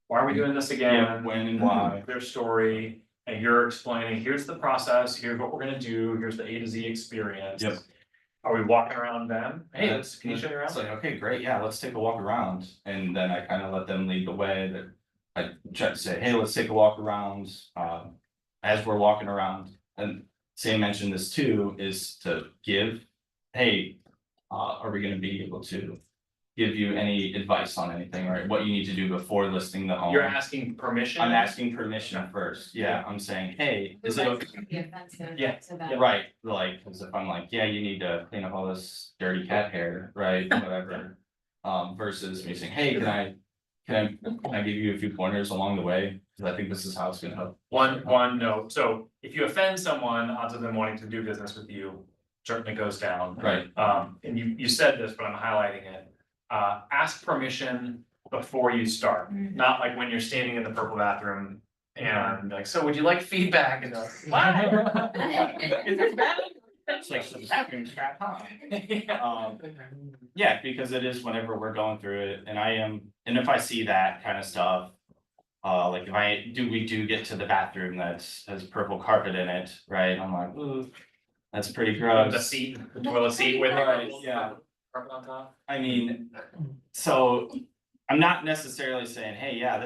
Why are we doing this again? Yeah, when and why. Their story, and you're explaining, here's the process, here's what we're gonna do, here's the A to Z experience. Yep. Are we walking around them? Hey, can you show me around? It's like, okay, great, yeah, let's take a walk around, and then I kind of let them lead the way, that I try to say, hey, let's take a walk around, as we're walking around, and Sam mentioned this too, is to give, hey, are we gonna be able to give you any advice on anything, right, what you need to do before listing the home? You're asking permission? I'm asking permission first, yeah, I'm saying, hey, is it okay? Yeah, right, like, cause if I'm like, yeah, you need to clean up all this dirty cat hair, right, whatever. Versus me saying, hey, can I give you a few pointers along the way, cause I think this is how it's gonna help. One note, so if you offend someone, odds of them wanting to do business with you certainly goes down. Right. And you said this, but I'm highlighting it. Ask permission before you start, not like when you're standing in the purple bathroom and like, so would you like feedback? And they're like, what? Is this bad? It's like some bathroom crap, huh? Yeah, because it is whenever we're going through it, and if I see that kind of stuff. Like if we get to the bathroom that has purple carpet in it, right, I'm like, ooh, that's pretty gross. The toilet seat with. Right, yeah. Carpet on top. I mean, so I'm not necessarily saying, hey, yeah,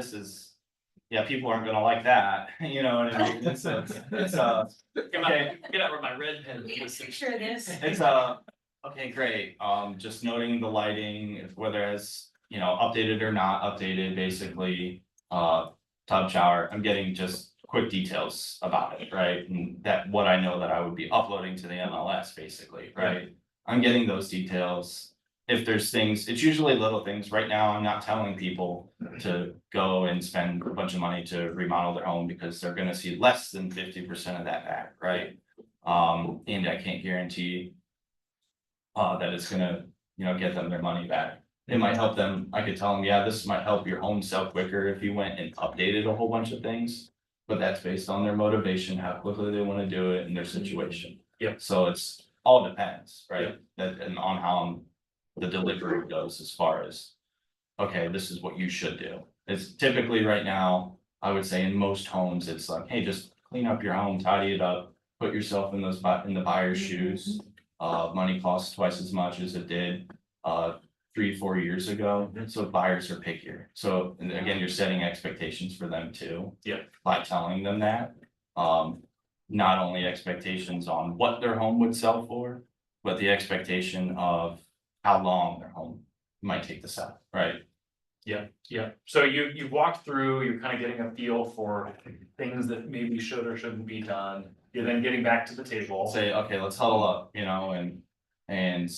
people aren't gonna like that, you know what I mean? It's okay. Get out with my red pen. Picture this. It's okay, great, just noting the lighting, whether it's, you know, updated or not updated, basically. Tub shower, I'm getting just quick details about it, right? And that what I know that I would be uploading to the MLS, basically, right? I'm getting those details. If there's things, it's usually little things. Right now, I'm not telling people to go and spend a bunch of money to remodel their home because they're gonna see less than 50% of that back, right? And I can't guarantee that it's gonna, you know, get them their money back. It might help them, I could tell them, yeah, this might help your home sell quicker if you went and updated a whole bunch of things. But that's based on their motivation, how quickly they wanna do it and their situation. Yep. So it's all depends, right? And on how the delivery goes as far as, okay, this is what you should do. It's typically right now, I would say in most homes, it's like, hey, just clean up your home, tidy it up, put yourself in the buyer's shoes. Money costs twice as much as it did 3-4 years ago, so buyers are pickier. So, and again, you're setting expectations for them too. Yeah. By telling them that, not only expectations on what their home would sell for, but the expectation of how long their home might take to sell, right? Yeah, so you've walked through, you're kind of getting a feel for things that maybe should or shouldn't be done. You're then getting back to the table. Say, okay, let's huddle up, you know, and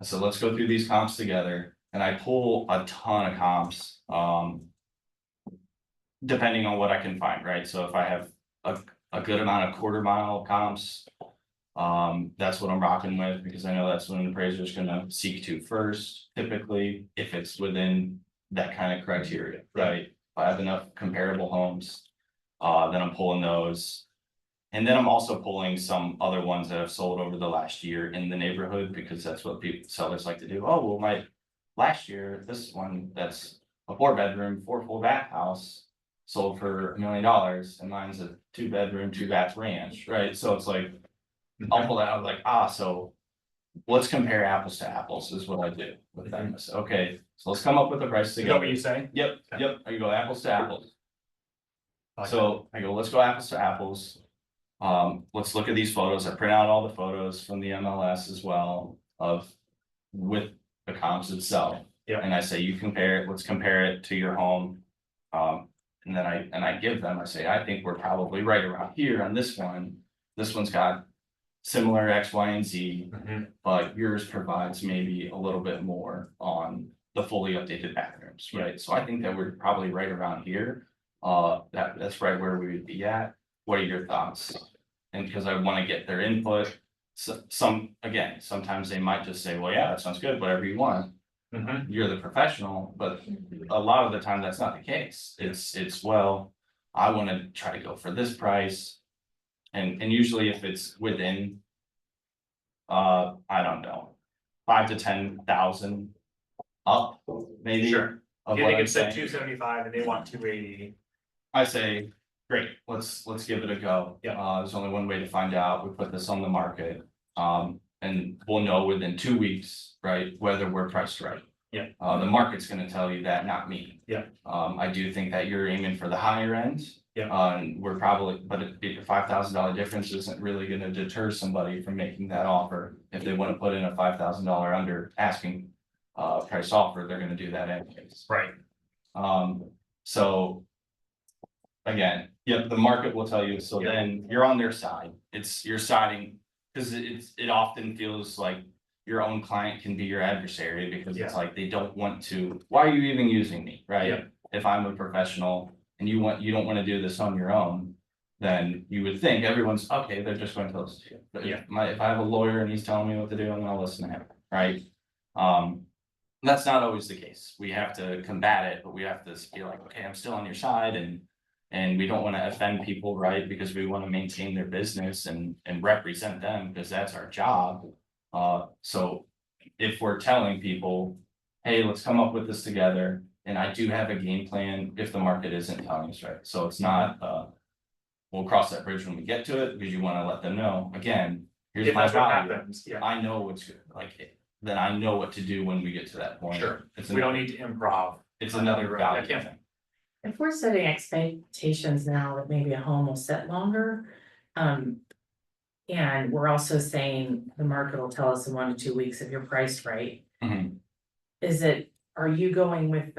so let's go through these comps together, and I pull a ton of comps, depending on what I can find, right? So if I have a good amount of quarter mile comps, That's what I'm rocking with, because I know that's what an appraiser is gonna seek to first, typically, if it's within that kind of criteria, right? If I have enough comparable homes, then I'm pulling those. And then I'm also pulling some other ones that have sold over the last year in the neighborhood, because that's what people, sellers like to do. Oh, well, my last year, this one that's a 4-bedroom, 4 full bath house sold for $1 million, and mine's a 2-bedroom, 2-bath ranch, right? So it's like, I'll pull that out, like, so let's compare apples to apples is what I do with them. I say, okay, so let's come up with a price You know what together. you say? Yep, I go apples to apples. So I go, let's go apples to apples. Let's look at these photos. I print out all the photos from the MLS as well of with the comps itself. Yeah. And I say, you compare it, let's compare it to your home. And then I give them, I say, I think we're probably right around here on this one. This one's got similar X, Y, and Z, but yours provides maybe a little bit more on the fully updated bathrooms, right? So I think that we're probably right around here. That's right where we would be at. What are your thoughts? And because I want to get their input, sometimes they might just say, well, yeah, that sounds good, whatever you want. You're the professional, but a lot of the time that's not the case. It's well, I want to try to go for this price. And usually if it's within, I don't know, 5 to 10,000 up, maybe. Sure. of Yeah, what they I'm can say saying. 275 and they want 280. I say, great, let's give it a go. Yeah. There's only one way to find out. We put this on the market. And we'll know within 2 weeks, right, whether we're priced right. Yeah. The market's gonna tell you that, not me. Yeah. I do think that you're aiming for the higher end. Yeah. And we're probably, but the $5,000 difference isn't really gonna deter somebody from making that offer. If they wanna put in a $5,000 under asking price offer, they're gonna do that anyways. Right. So. Again, yep, the market will tell you, so Yeah. then you're on their side, you're siding, cause it often feels like. Your own client can be your adversary because it's Yeah. like they don't want to, why are you even using me, right? Yeah. If I'm a professional and you don't wanna do this on your own. Then you would think everyone's, okay, they're just going to listen to you, but Yeah. if I have a lawyer and he's telling me what to do, I'm gonna listen to him, right? That's not always the case. We have to combat it, but we have to be like, okay, I'm still on your side and we don't wanna offend people, right? Because we wanna maintain their business and represent them, because that's our job. So if we're telling people, hey, let's come up with this together, and I do have a game plan if the market isn't telling us right. So it's not, we'll cross that bridge when we get to it, because you wanna let them know, again, here's If my that's what value. happens, yeah, I know what's good, then I know what to do when we get to that point. sure. It's We don't another, need to improv. it's another Right, value yeah. thing. If we're setting expectations now that maybe a home will sit longer, and we're also saying the market will tell us in 1 to 2 weeks if you're priced right. Mhm. Are you going with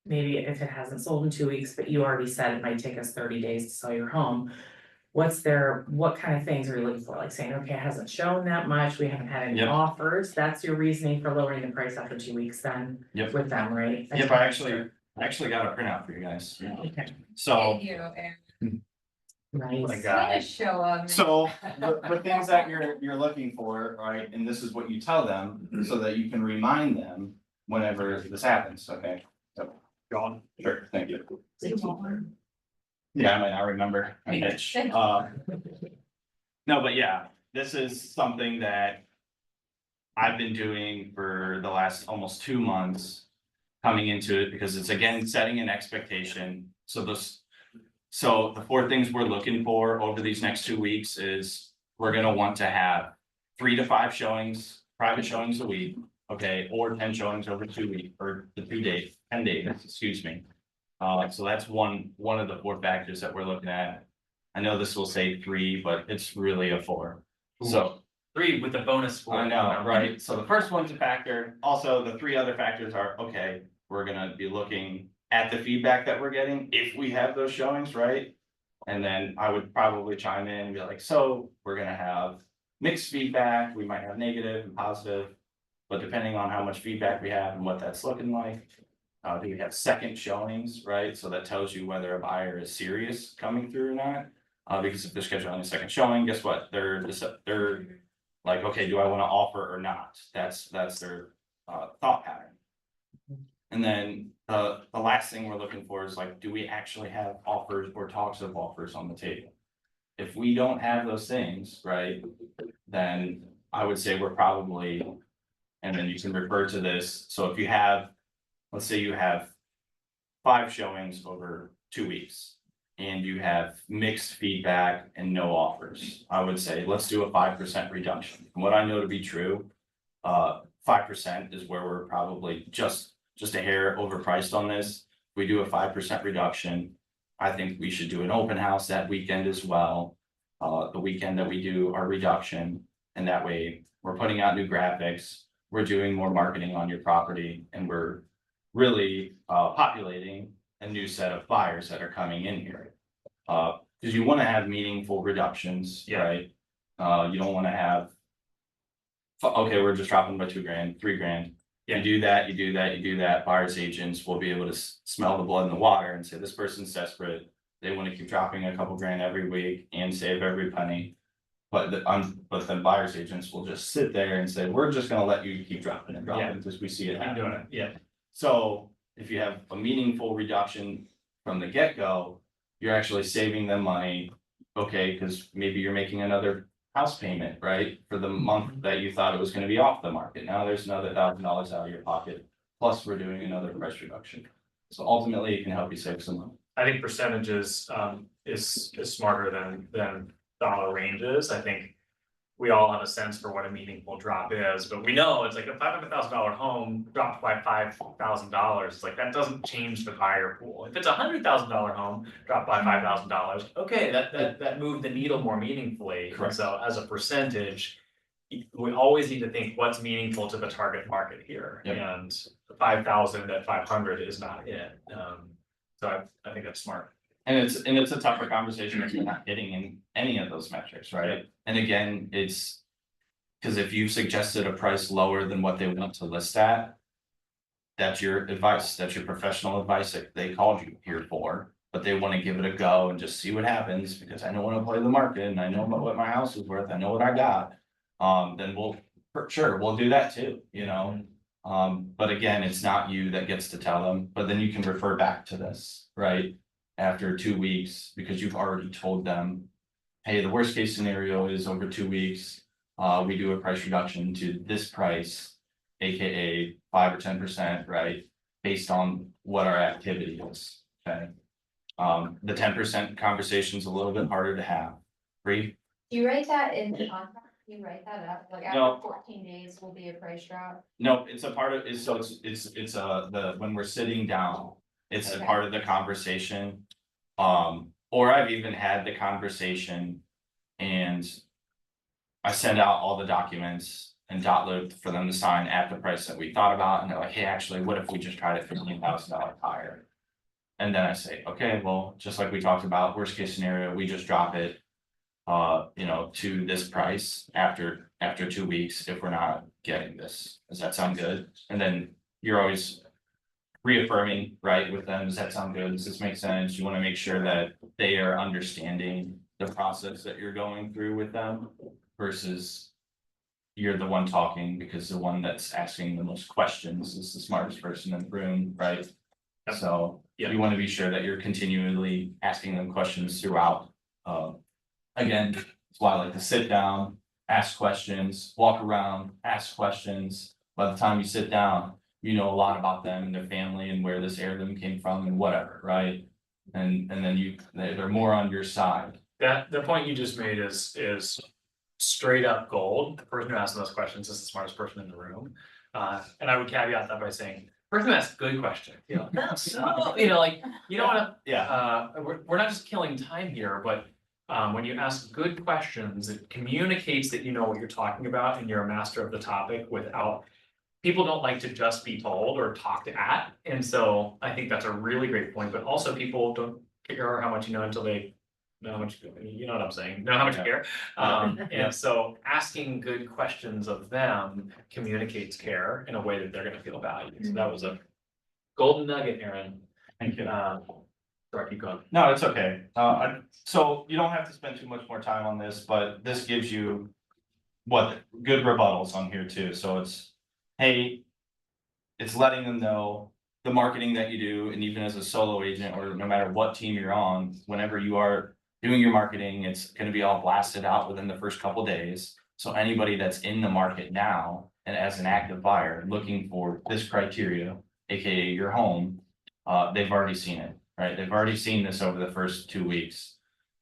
maybe if it hasn't sold in 2 weeks, but you already said it might take us 30 days to sell your home? What kind of things are you looking for? Like saying, okay, it hasn't shown that much, we haven't had any Yep. offers, that's your reasoning for lowering the price after 2 weeks then? Yep. With them, right? Yep, I actually got a printout for you guys. Okay, So. you, Aaron. nice. God. Show up. So the things that you're looking for, right, and this is what you tell them, so that you can remind them whenever this happens, okay? John. Sure, thank you. Yeah, I might not remember. No, but yeah, this is something that I've been doing for the last almost 2 months. Coming into it, because it's again setting an expectation, so the 4 things we're looking for over these next 2 weeks is. We're gonna want to have 3 to 5 showings, private showings a week, okay, or 10 showings over 2 weeks, or the 10 days, excuse me. So that's one of the 4 factors that we're looking at. I know this will say 3, but it's really a 4. So 3 with the bonus for. I know, right? So the first one's a factor. Also, the 3 other factors are, okay, we're gonna be looking at the feedback that we're getting, if we have those showings, right? And then I would probably chime in and be like, so we're gonna have mixed feedback, we might have negative and positive. But depending on how much feedback we have and what that's looking like. Do we have second showings, right? So that tells you whether a buyer is serious coming through or not. Because if they're scheduling a second showing, guess what? They're like, okay, do I wanna offer or not? That's their thought pattern. And then the last thing we're looking for is like, do we actually have offers or talks of offers on the table? If we don't have those things, right, then I would say we're probably, and then you can refer to this, so if you have, let's say you have 5 showings over 2 weeks. And you have mixed feedback and no offers, I would say, let's do a 5% reduction. From what I know to be true, 5% is where we're probably just a hair overpriced on this. We do a 5% reduction. I think we should do an open house that weekend as well. The weekend that we do our reduction, and that way we're putting out new graphics, we're doing more marketing on your property, and we're really populating a new set of buyers that are coming in here. Cause you wanna have meaningful reductions, right? You don't wanna have. Okay, we're just dropping by $2,000, $3,000. You do that, buyer's agents will be able to smell the blood in the water and say, this person's desperate. They wanna keep dropping a couple grand every week and save every penny. But then buyer's agents will just sit there and say, we're just gonna let you keep dropping and dropping, because we see it happening. So if you have a meaningful reduction from the get-go, you're actually saving them money. Okay, cause maybe you're making another house payment, right? For the month that you thought it was gonna be off the market. Now there's another $1,000 out of your pocket. Plus, we're doing another price reduction. So ultimately, it can help you save some money. I think percentages is smarter than dollar ranges. I think we all have a sense for what a meaningful drop is, but we know it's like a $500,000 home dropped by $5,000. It's like that doesn't change the buyer pool. If it's $100,000 home dropped by $5,000, okay, that moved the needle more meaningfully. Correct. So as a percentage, we always need to think what's meaningful to the target market here, Yep. and 5,000 at 500 is not it. So I think that's smart. And it's a tougher conversation if you're not hitting in any of those metrics, right? And again, it's. Cause if you suggested a price lower than what they want to list at. That's your advice, that's your professional advice that they called you here for, but they wanna give it a go and just see what happens, because I don't wanna play the market and I know about what my house is worth, I know what I got. Then we'll, for sure, we'll do that too, you know? But again, it's not you that gets to tell them, but then you can refer back to this, right? After 2 weeks, because you've already told them, hey, the worst case scenario is over 2 weeks. We do a price reduction to this price, AKA 5 or 10%, right? Based on what our activity is, okay? The 10% conversation's a little bit harder to have. Bree? Do you write that in the contract? You write that up, like No. after 14 days will be a price drop? No, it's a part of, it's when we're sitting down, it's a Okay. part of the conversation. Or I've even had the conversation and I send out all the documents and dot for them to sign at the price that we thought about, and they're like, hey, actually, what if we just tried it $15,000 higher? And then I say, okay, well, just like we talked about, worst case scenario, we just drop it. To this price after 2 weeks if we're not getting this. Does that sound good? And then you're always reaffirming, right, with them. Does that sound good? Does this make sense? You wanna make sure that they are understanding the process that you're going through with them versus you're the one talking, because the one that's asking the most questions is the smartest person in the room, right? Yep. So Yep. you wanna be sure that you're continually asking them questions throughout. Again, that's why I like to sit down, ask questions, walk around, ask questions. By the time you sit down, you know a lot about them and their family and where this heirloom came from and whatever, right? And then they're more on your side. That, the point you just made is straight up gold. The person who asks those questions is the smartest person in the room. And I would caveat that by saying, person who asks good questions, you know, like, you don't wanna, we're not just killing time here, but when you ask good questions, it communicates that you know what you're talking about and you're a master of the topic without. People don't like to just be told or talked at, and so I think that's a really great point, but also people don't care how much you know until they know how much, you know what I'm saying, know how much you care. And so asking good questions of them communicates care in a way that they're gonna feel valued. So that was a golden nugget, Aaron. Thank you. Sorry, keep going. No, it's okay. So you don't have to spend too much more time on this, but this gives you what, good rebuttals on here too. So it's, hey, it's letting them know the marketing that you do, and even as a solo agent or no matter what team you're on, whenever you are doing your marketing, it's gonna be all blasted out within the first couple days. So anybody that's in the market now and as an active buyer looking for this criteria, AKA your home, they've already seen it, right? They've already seen this over the first 2 weeks.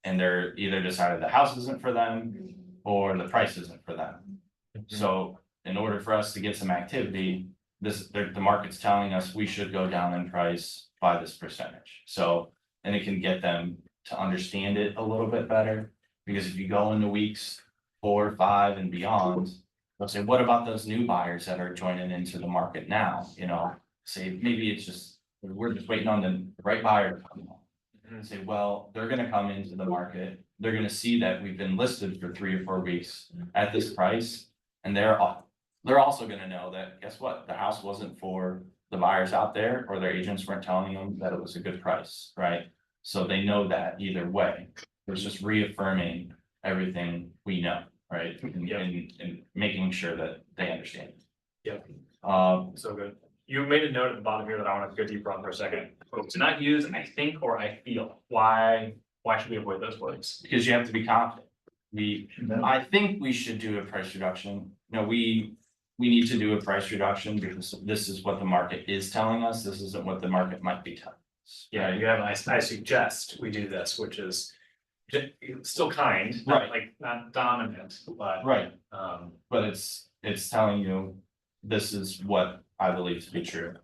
And they're either decided the house isn't for them or the price isn't for them. So in order for us to get some activity, the market's telling us we should go down in price by this percentage. So, and it can get them to understand it a little bit better. Because if you go into weeks 4, 5 and beyond, they'll say, what about those new buyers that are joining into the market now? You know, say maybe it's just, we're just waiting on the right buyer to come along. And say, well, they're gonna come into the market, they're gonna see that we've been listed for 3 or 4 weeks at this price. And they're also gonna know that, guess what, the house wasn't for the buyers out there, or their agents weren't telling them that it was a good price, right? So they know that either way, it's just reaffirming everything we know, right? And making sure that they understand. Yep. So good. You made a note at the bottom here that I want to go deeper on for a second. To not use I think or I feel. Why should we avoid those words? Because you have to be confident. I think we should do a price reduction. No, we need to do a price reduction because this is what the market is telling us. This isn't what the market might be telling us. Yeah, you have, I suggest we do this, which is still kind, Right. like not dominant, but. Right. But it's telling you, this is what I believe to be true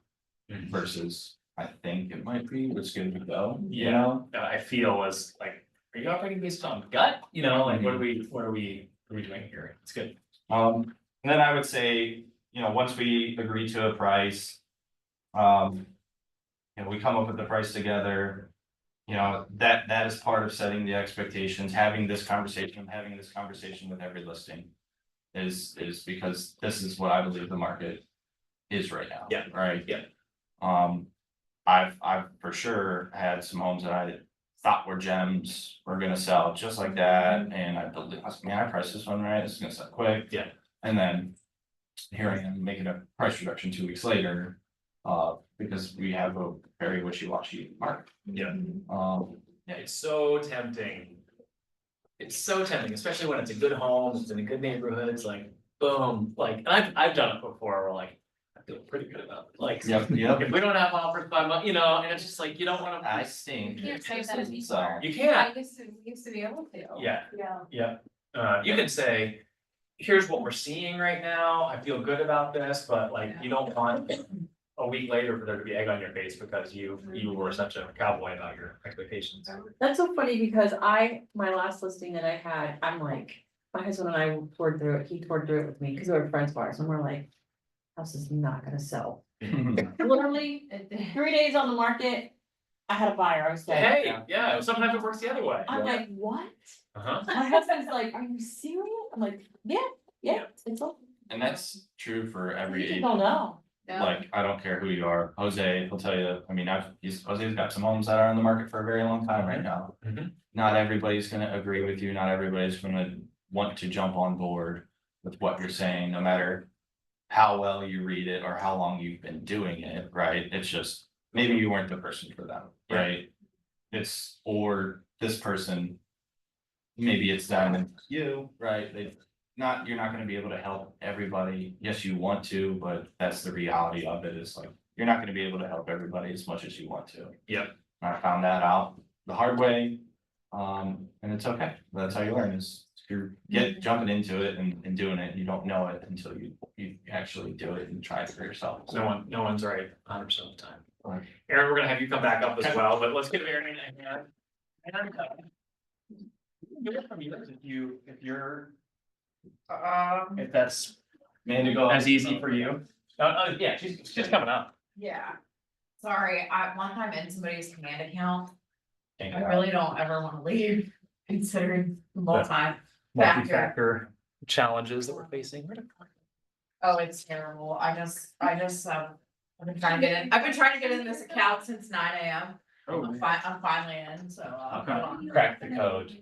versus I think it might be, it's good to go, you know? I feel is like, are you operating based on gut? You know, like what are we doing here? It's good. And then I would say, you know, once we agree to a price, we come up with the price together. You know, that is part of setting the expectations, having this conversation with every listing. Is because this is what I believe the market is right now. Yeah. Right? Yeah. I've for sure had some homes that I thought were gems, were gonna sell just like that, and I believe, I priced this one right, it's gonna sell quick. Yeah. And then here I am making a price reduction 2 weeks later, because we have a very wishy-washy market. Yeah. Yeah, It's so tempting. It's so tempting, especially when it's a good home, it's in a good neighborhood, it's like, boom, like, and I've done it before, where like, I feel pretty good about it, like. Yep. If we don't have offers by month, you know, and it's just like, you don't wanna. I stink. You can't say that anymore. So, You can't, I used to be able to. yeah, Yeah. yeah, you can say, here's what we're seeing right now, I feel good about this, but like, you don't want. A week later for there to be egg on your face because you were such a cowboy about your expectations. That's so funny because my last listing that I had, I'm like, my husband and I toured through it, he toured through it with me, because we were friends of ours, and we're like. House is not gonna sell. Literally, 3 days on the market, I had a buyer, I was like. Hey, yeah, sometimes it works the other way. I'm like, what? Uh-huh. My husband's like, are you serious? I'm like, yeah, it's all. and that's true for every You just agent. don't know. Like, I don't care who you are, Jose, he'll tell you, I mean, Jose's got some homes that are on the market for a very long time right now. Mhm. Not everybody's gonna agree with you, not everybody's gonna want to jump on board with what you're saying, no matter. How well you read it or how long you've been doing it, right? It's just, maybe you weren't the person for them, right? It's, or this person. Maybe it's them and you, right? You're not gonna be able to help everybody. Yes, you want to, but that's the reality of it, is like, you're not gonna be able to help everybody as much as you want to. Yep. I found that out the hard way. And it's okay. That's how you learn, is you're jumping into it and doing it. You don't know it until you actually do it and try it for yourself. No one's right 100% of the time. Right. Aaron, we're gonna have you come back up as well, but let's get Aaron in here. Aaron, get it from you, if you're. If that's Man to go. as easy for you. Yeah, she's coming up. Yeah. Sorry, one time in somebody's command account, Thank I you. really don't ever wanna leave, considering multi-factor. Multi-factor challenges that we're facing. Oh, it's terrible. I've been trying to get in this account since 9 AM. I'm finally in, so. Okay. hold on. Crack the code.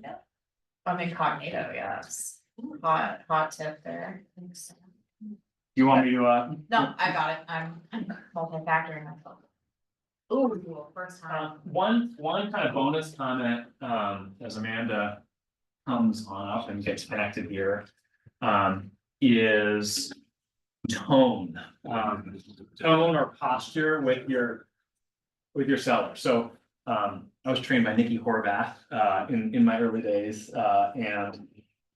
I'm incognito, yes. Hot tip there. Thanks. You want me to, No, I got it. I'm multi-factoring myself. Ooh, first time. one kind of bonus comment, as Amanda comes on up and gets connected here, is tone. Tone or posture with your seller. So, I was trained by Nikki Horvath, in my early days, and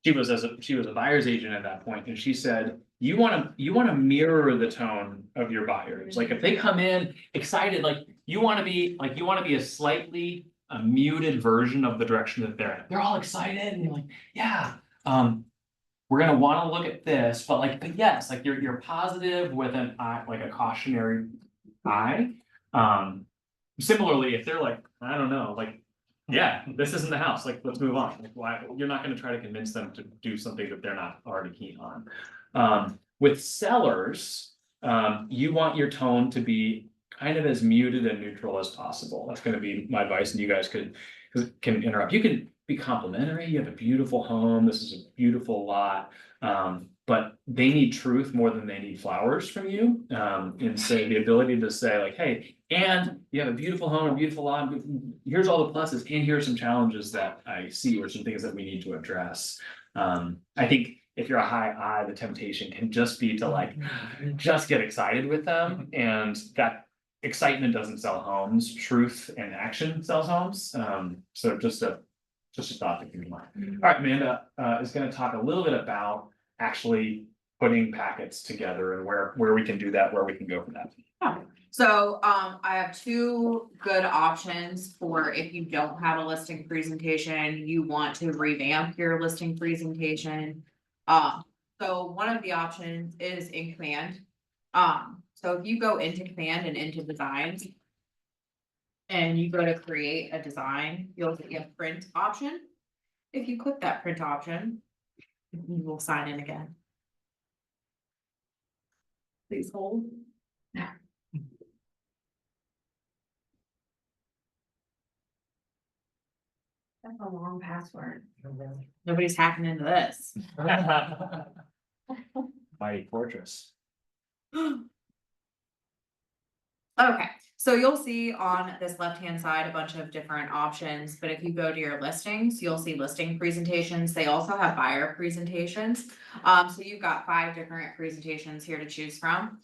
she was a buyer's agent at that point, and she said, you wanna mirror the tone of your buyers. Like, if they come in excited, like, you wanna be a slightly muted version of the direction that they're in. They're all excited and you're like, yeah, we're gonna wanna look at this, but yes, like you're positive with an eye, like a cautionary eye. Similarly, if they're like, I don't know, like, yeah, this isn't the house, like, let's move on. Like, why, you're not gonna try to convince them to do something that they're not already keen on. With sellers, you want your tone to be kind of as muted and neutral as possible. That's gonna be my advice, and you guys can interrupt. You can be complimentary, you have a beautiful home, this is a beautiful lot. But they need truth more than they need flowers from you. And say the ability to say like, hey, and you have a beautiful home, a beautiful lot, here's all the pluses, and here are some challenges that I see, or some things that we need to address. I think if you're a high I, the temptation can just be to like, just get excited with them, and that excitement doesn't sell homes, truth and action sells homes. So just a thought to keep in mind. All right, Amanda is gonna talk a little bit about actually putting packets together and where we can do that, where we can go from that. So I have two good options for if you don't have a listing presentation, you want to revamp your listing presentation. So one of the options is in Command. So if you go into Command and into designs, and you go to create a design, you'll get a print option. If you click that print option, you will sign in again. Please hold. That's a long password. Nobody's hacking into this. Mighty Fortress. Okay, so you'll see on this left-hand side a bunch of different options, but if you go to your listings, you'll see listing presentations. They also have buyer presentations. So you've got 5 different presentations here to choose from.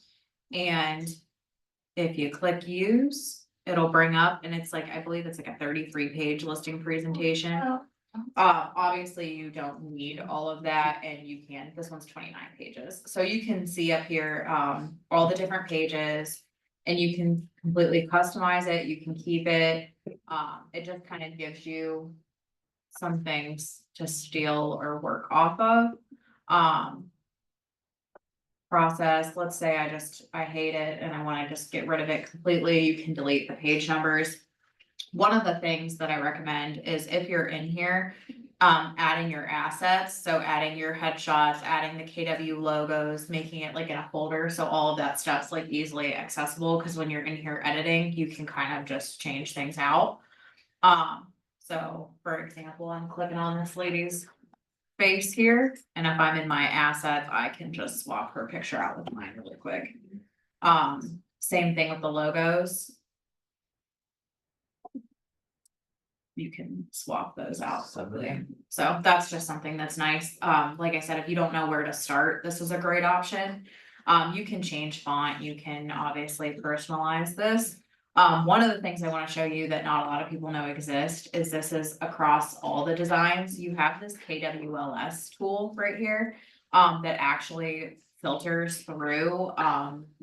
And if you click use, it'll bring up, and it's like, I believe it's like a 33-page listing presentation. Obviously you don't need all of that, and you can, this one's 29 pages. So you can see up here, all the different pages, and you can completely customize it, you can keep it. It just kind of gives you some things to steal or work off of. Process, let's say I hate it and I wanna just get rid of it completely, you can delete the page numbers. One of the things that I recommend is if you're in here, adding your assets, so adding your headshots, adding the KW logos, making it like in a folder, so all of that stuff's like easily accessible, cause when you're in here editing, you can kind of just change things out. So for example, I'm clicking on this lady's face here, and if I'm in my assets, I can just swap her picture out with mine really quick. Same thing with the logos. You can swap those out quickly. So that's just something that's nice. Like I said, if you don't know where to start, this is a great option. You can change font, you can obviously personalize this. One of the things I want to show you that not a lot of people know exist is this is across all the designs. You have this KWLS tool right here, that actually filters through,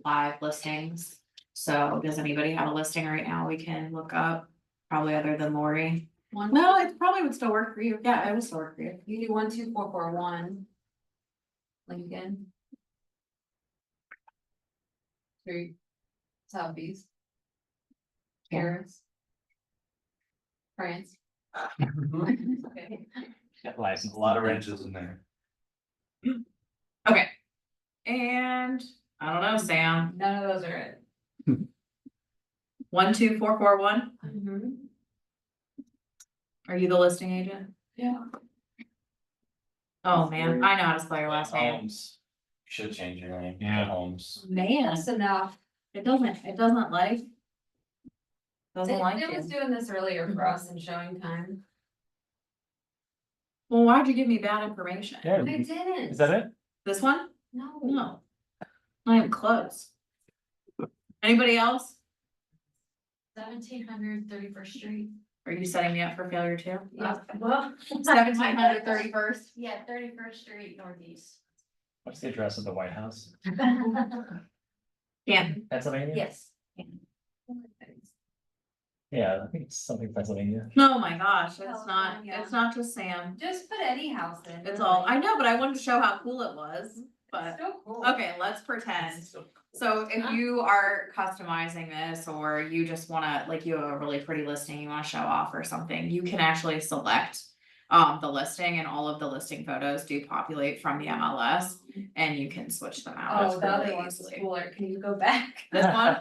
live listings. So does anybody have a listing right now we can look up? Probably other than Lori. No, it probably would still work for you. Yeah, it would still work for you. You do 12441. Lincoln. Street. Southeast. Paris. France. Okay. Got license. A lot of wrenches in there. Okay. And I don't know, Sam. None of those are it. 12441, Mm-hmm. are you the listing agent? Yeah. Oh, man, I know how to spell your last name. Holmes. Should change your name. Yeah. Holmes. Man, That's enough. it doesn't like. Doesn't like It was you. doing this earlier for us in showing time. Well, why'd you give me bad information? I didn't. Is that it? This one? No. No. I am close. Anybody else? 1700 31st Street. Are you setting me up for failure too? Well. 1700 31st? Yeah, 31st Street Northeast. What's the address of the White House? Yeah. Pennsylvania? Yes. Yeah, I think it's something Pennsylvania. Oh my gosh, it's not, California. it's not just Sam. Just put any house in. It's all, I know, but I wanted to show how cool it was, but, So cool. okay, let's pretend. So if you are customizing this, or you just wanna, like, you have a really pretty listing you wanna show off or something, you can actually select the listing, and all of the listing photos do populate from the MLS, and you can switch them out Oh, the other really one's easily. cooler. Can you go back? This one,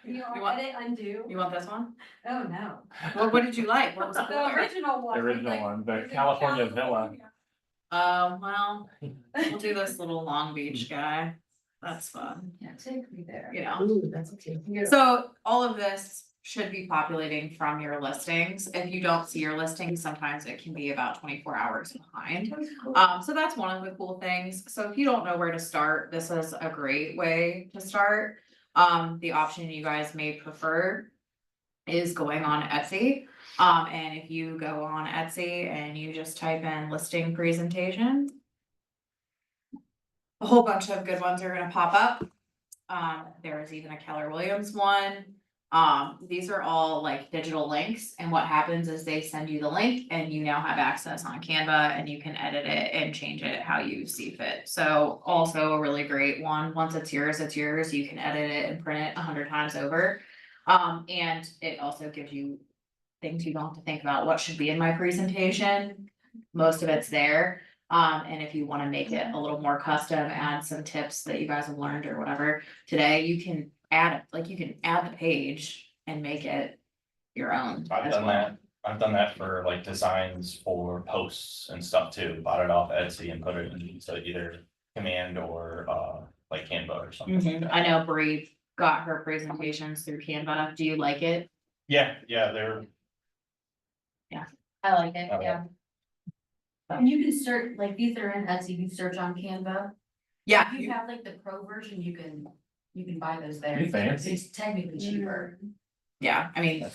You You want- edit, undo? you want this one? Oh, no. What did you like? What was The cooler? original one. The original like, one, the was in California villa. Well, we'll do this little Long Beach guy. That's fun, Yeah, take me there. you know? Ooh, that's okay. So all of this should be populating from your listings. If you don't see your listings, sometimes it can be about 24 hours behind. So that's one of the cool things. So if you don't know where to start, this is a great way to start. The option you guys may prefer is going on Etsy. And if you go on Etsy and you just type in listing presentation, a whole bunch of good ones are gonna pop up. There is even a Keller Williams one. These are all like digital links, and what happens is they send you the link and you now have access on Canva, and you can edit it and change it how you see fit. So also a really great one. Once it's yours, you can edit it and print it 100 times over. And it also gives you things you don't have to think about. What should be in my presentation? Most of it's there. And if you wanna make it a little more custom, add some tips that you guys have learned or whatever today, you can add, you can add the page and make it your own I've as done well. that. I've done that for like designs for posts and stuff too. Bought it off Etsy and put it into either Command or like Canva or something like that. I know Bree got her presentations through Canva. Do you like it? Yeah, they're, I like it, Okay. yeah. And you can search, like these are in Etsy, you search on Canva. Yeah. If you have like the pro version, you can buy those there. You fancy. It's technically cheaper. Yeah, I mean,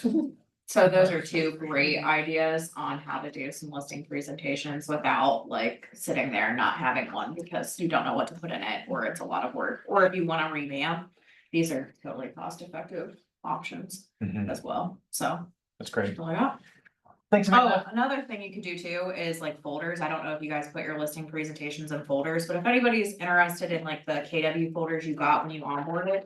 so those are two great ideas on how to do some listing presentations without like sitting there not having one because you don't know what to put in it, or it's a lot of work, or if you wanna revamp. These are totally cost effective options as well, so. That's great. that's all I got. Thanks, Oh, another thing you could do too is like folders. I don't know if you guys put your listing presentations in folders, but if anybody's interested in like the KW folders you got when you onboarded,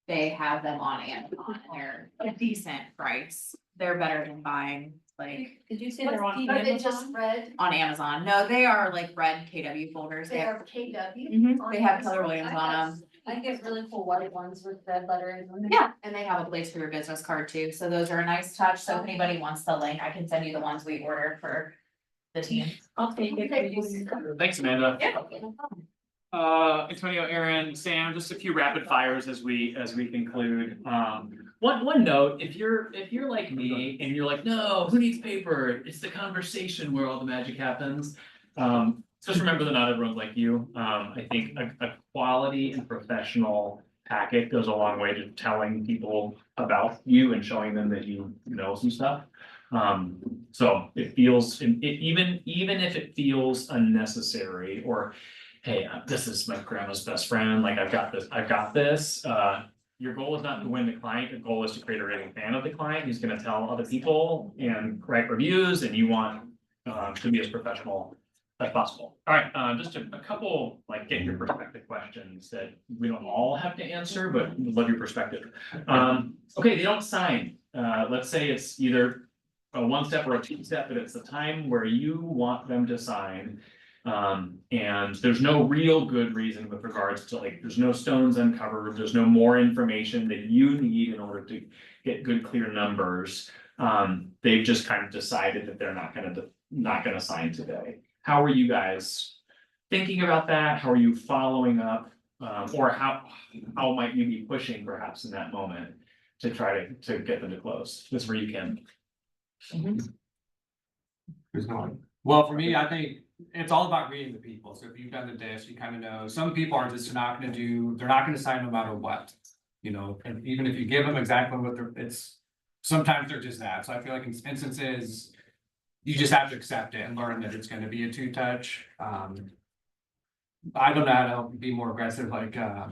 they have them on Amazon. They're a decent price. They're better than buying like Did you say What's they're on the- Are they Amazon? just red? on Amazon. No, they are like red KW folders. They They have, are KW? Mhm, they have on Keller Amazon? Williams I on got- them. I get really cool white ones with red lettering on them. Yeah, and they have a place for your business card too. So those are a nice touch. So if anybody wants the link, I can send you the ones we ordered for the team. I'll take it. Thanks, Amanda. Yeah. Antonio, Aaron, Sam, just a few rapid fires as we conclude. One note, if you're like me and you're like, no, who needs paper? It's the conversation where all the magic happens. Just remember that not everyone's like you. I think a quality and professional packet goes a long way to telling people about you and showing them that you know some stuff. So it feels, even if it feels unnecessary, or hey, this is my grandma's best friend, like I've got this. Your goal is not to win the client, your goal is to create a raving fan of the client who's gonna tell other people and write reviews, and you want to be as professional as possible. All right, just a couple, like, get your perspective questions that we don't all have to answer, but we'd love your perspective. Okay, they don't sign. Let's say it's either a one step or a two step, but it's the time where you want them to sign. And there's no real good reason with regards to like, there's no stones uncovered, there's no more information that you need in order to get good, clear numbers. They've just kind of decided that they're not gonna sign today. How are you guys thinking about that? How are you following up? Or how might you be pushing perhaps in that moment to try to get them to close? This is where you can. Who's going? Well, for me, I think it's all about reading the people. So if you've done the disc, you kind of know, some people are just not gonna they're not gonna sign no matter what. You know, and even if you give them exactly what sometimes they're just that. So I feel like in instances, you just have to accept it and learn that it's gonna be a two-touch. I don't know how to be more aggressive, like, I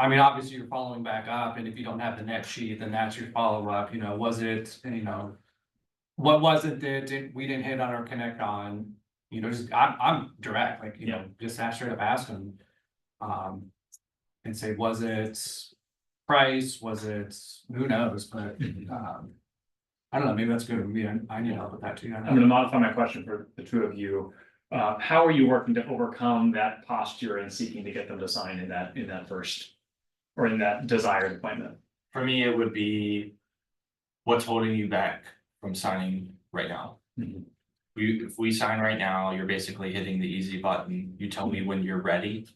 mean, obviously you're following back up, and if you don't have the net sheet, then that's your follow-up, you know, was it, you know. What was it that we didn't hit on or connect on, you know, just, I'm direct, like, you know, just straight up ask them. And say, was it price, was it, who knows, but, I don't know, maybe that's good of me, I need help with that too. I'm gonna modify my question for the two of you. How are you working to overcome that posture and seeking to get them to sign in that first? Or in that desired appointment? For me, it would be what's holding you back from signing right now. If we sign right now, you're basically hitting the easy button. You tell me when you're ready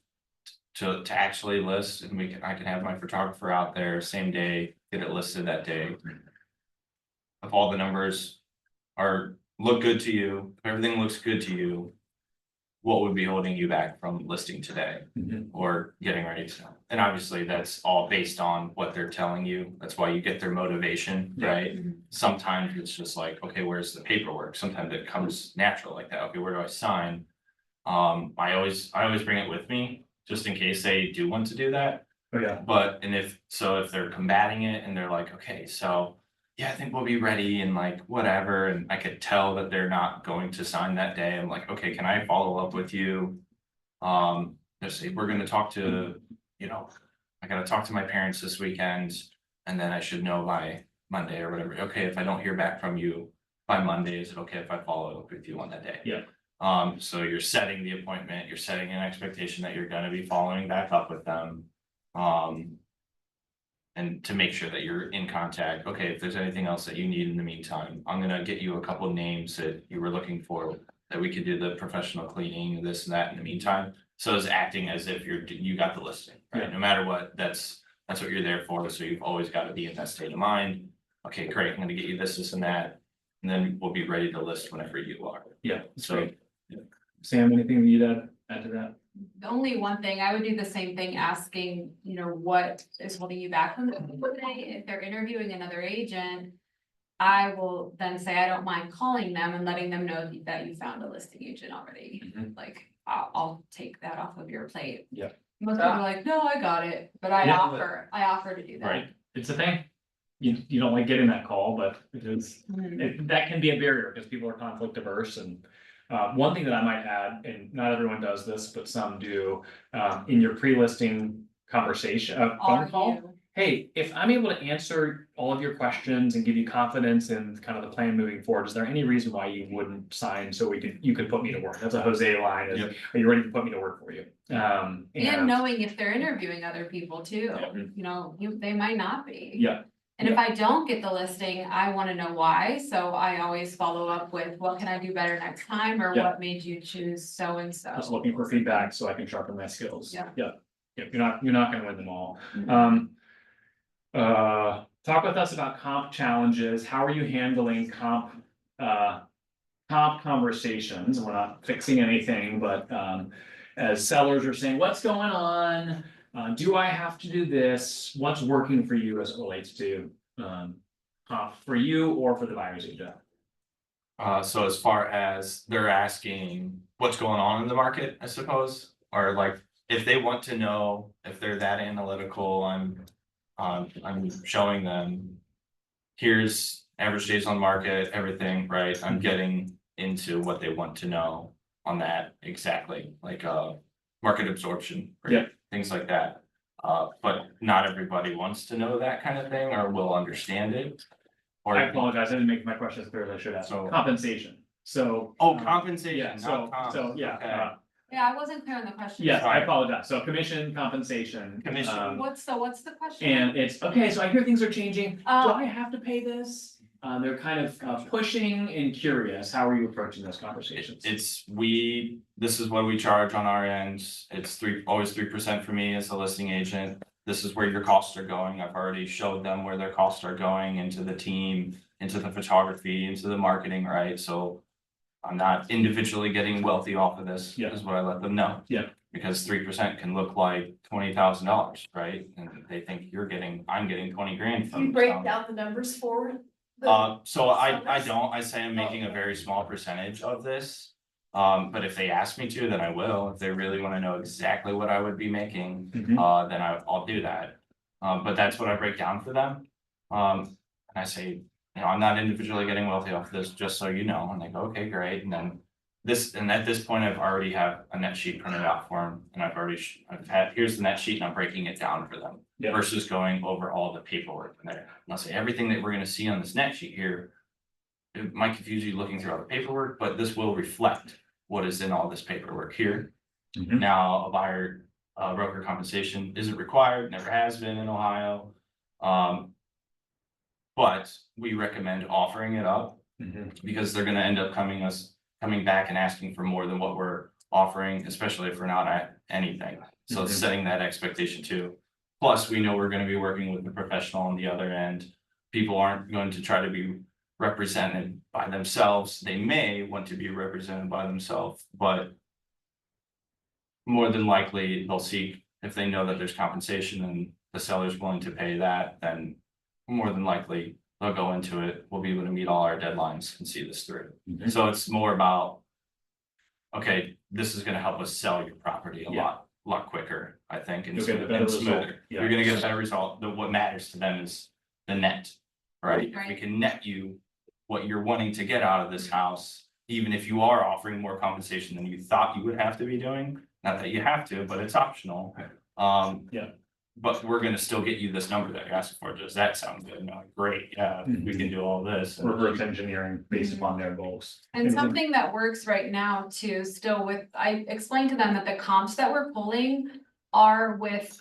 to actually list, and I can have my photographer out there same day, get it listed that day. If all the numbers look good to you, if everything looks good to you, what would be holding you back from listing today or getting ready to sell? And obviously that's all based on what they're telling you. That's why you get their motivation, right? Sometimes it's just like, okay, where's the paperwork? Sometimes it comes natural like that. Okay, where do I sign? I always bring it with me just in case they do want to do that. Oh, yeah. But, if they're combating it and they're like, okay, so yeah, I think we'll be ready and like whatever, and I could tell that they're not going to sign that day. I'm like, okay, can I follow up with you? Just say, we're gonna talk to, you know, I gotta talk to my parents this weekend, and then I should know by Monday or whatever. Okay, if I don't hear back from you by Monday, is it okay if I follow up with you on that day? Yeah. So you're setting the appointment, you're setting an expectation that you're gonna be following back up with them. And to make sure that you're in contact. Okay, if there's anything else that you need in the meantime, I'm gonna get you a couple names that you were looking for, that we could do the professional cleaning, this and that in the meantime. So it's acting as if you got the listing, right? Yeah. No matter what, that's what you're there for. So you've always got to be in that state of mind. Okay, great, I'm gonna get you this and that, and then we'll be ready to list whenever you are. Yeah, that's So great. Sam, anything that you'd add to that? The only one thing, I would do the same thing, asking, you know, what is holding you back from the today? If they're interviewing another agent, I will then say, I don't mind calling them and letting them know that you found a listing agent already. Like, I'll take that off of your plate. Yeah. Most people are like, no, I got it, but I Yeah, offer to do that. Right, it's a thing. You don't like getting that call, but it is, that can be a barrier because people are conflict averse and. One thing that I might add, and not everyone does this, but some do, in your pre-listing conversation, phone call. Hey, if I'm able to answer all of your questions and give you confidence in kind of the plan moving forward, is there any reason why you wouldn't sign so you could put me to work? That's a Jose line, is, are you ready to put me to work for you? And knowing if they're interviewing other people too, you know, they might not be. Yeah. And if I don't get the listing, I wanna know why, so I always follow up with, what can I do better next time, or Yeah. what made you choose so and so? Just looking for feedback so I can sharpen my skills. Yeah. Yeah, you're not gonna win them all. Talk with us about comp challenges. How are you handling comp conversations? We're not fixing anything, but as sellers are saying, what's going on? Do I have to do this? What's working for you as it relates to comp for you or for the buyer's agent? So as far as they're asking what's going on in the market, I suppose, or like if they want to know if they're that analytical, I'm showing them, here's average days on market, everything, right? I'm getting into what they want to know on that exactly, like market absorption, right? Yeah. Things like that. But not everybody wants to know that kind of thing or will understand it. Or I apologize, I didn't make my question as clear as I should have. So- Compensation. So. Oh, Yeah, compensation, so, not comp. so, yeah, Okay. Yeah, I wasn't clear on the question. yes, I apologize. So commission compensation. Commission. What's the question? And it's, okay, so I hear things are changing. Do Oh. I have to pay this? They're kind of pushing and curious. How are you approaching those conversations? This is what we charge on our end. It's always 3% for me as a listing agent. This is where your costs are going. I've already showed them where their costs are going into the team, into the photography, into the marketing, right? So I'm not individually getting wealthy off of this, Yeah. is what I let them know. Yeah. Because 3% can look like $20,000, right? And they think I'm getting 20 grand from. You break some. down the numbers for. So I don't, I say I'm making a very small percentage of this. But if they ask me to, then I will. If they really wanna know exactly what I would be making, Mhm. then I'll do that. But that's what I break down for them. And I say, I'm not individually getting wealthy off this, just so you know, and they go, okay, great, and then. And at this point, I've already have a net sheet printed out for them, and here's the net sheet, and I'm breaking it down for them. Yeah. Versus going over all the paperwork in there, and I'll say, everything that we're gonna see on this net sheet here. It might confuse you looking through all the paperwork, but this will reflect what is in all this paperwork here. Mhm. Now, a buyer, broker compensation isn't required, never has been in Ohio. But we recommend offering it up Mhm. because they're gonna end up coming back and asking for more than what we're offering, especially if we're not at anything. So it's Mhm. setting that expectation too. Plus, we know we're gonna be working with the professional on the other end. People aren't going to try to be represented by themselves. They may want to be represented by themselves, but more than likely, they'll seek, if they know that there's compensation and the seller's willing to pay that, then more than likely, they'll go into it. We'll be able to meet all our deadlines and see this through. Mhm. So it's more about, okay, this is gonna help us sell your property a Yeah. lot quicker, I think, and You'll get a smoother better and result, smoother. yeah. You're gonna get a better result. What matters to them is the net, right? If we Right. can net you what you're wanting to get out of this house, even if you are offering more compensation than you thought you would have to be doing, not that you have to, but it's optional. Yeah. But we're gonna still get you this number that you're asking for. Does that sound good? And I'm like, great, yeah, we can do all this. And Reverse engineering based upon their goals. And something that works right now too, still with, I explained to them that the comps that we're pulling are with.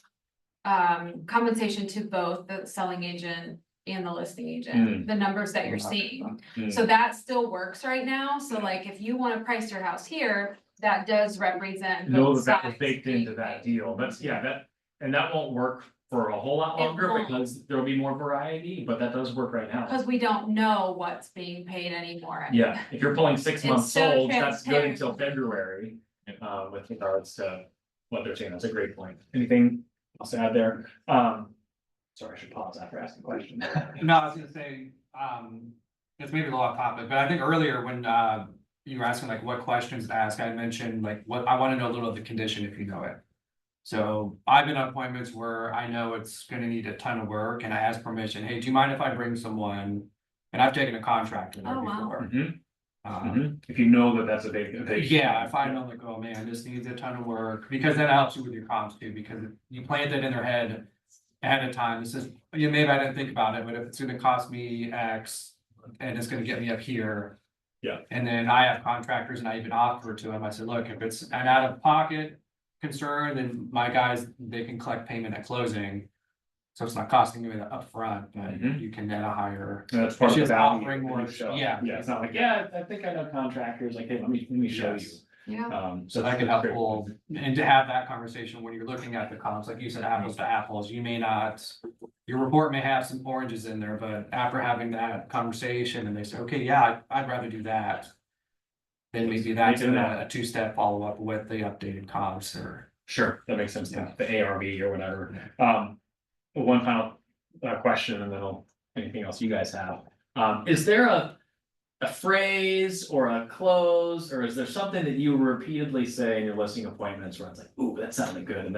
Compensation to both the selling agent and the listing agent, the numbers that you're seeing. So that still works right now, so like if you wanna price your house here, that does represent. Know both that was sides baked being into that paid. deal. And that won't work for a whole lot It longer won't. because there'll be more variety, but that does work right now. Cause we don't know what's being paid anymore. Yeah, if you're pulling 6 months It's so sold, that's good transparent. until February, with regards to what they're saying. That's a great point. Anything else to add there? Sorry, I should pause after asking questions. No, I was gonna say, it's maybe a little off topic, but I think earlier when, you were asking like what questions to ask, I mentioned like what, I wanna know a little of the condition if you know it. So I've been on appointments where I know it's gonna need a ton of work and I ask permission, hey, do you mind if I bring someone? And I've taken a contractor there Oh, wow. before. If you know that that's a big. Yeah, if I know like, oh man, this needs a ton of work, because that helps you with your comps too, because if you plant it in their head. Ahead of time, this is, maybe I didn't think about it, but if it's gonna cost me X and it's gonna get me up here. Yeah. And then I have contractors and I even offer to them, I said, look, if it's an out of pocket concern, then my guys, they can collect payment at closing. So it's not costing you the upfront, but Mhm. you can net a higher. That's part of the It's just value. offering that more, you show. yeah. Yeah, it's not like, yeah, I think I know contractors, like, hey, let me show you. Yes. Yeah. So that could help pull, and to have that conversation when you're looking at the comps, like you said, apples to apples, you may not. Your report may have some oranges in there, but after having that conversation and they say, okay, yeah, I'd rather do that. Then maybe that's a two-step follow-up with the updated comps or. Sure, that makes sense, the ARV or whatever. One final question and then anything else you guys have. Is there a phrase or a close, or is there something that you repeatedly say in your listing appointments where it's like, ooh, that sounded good and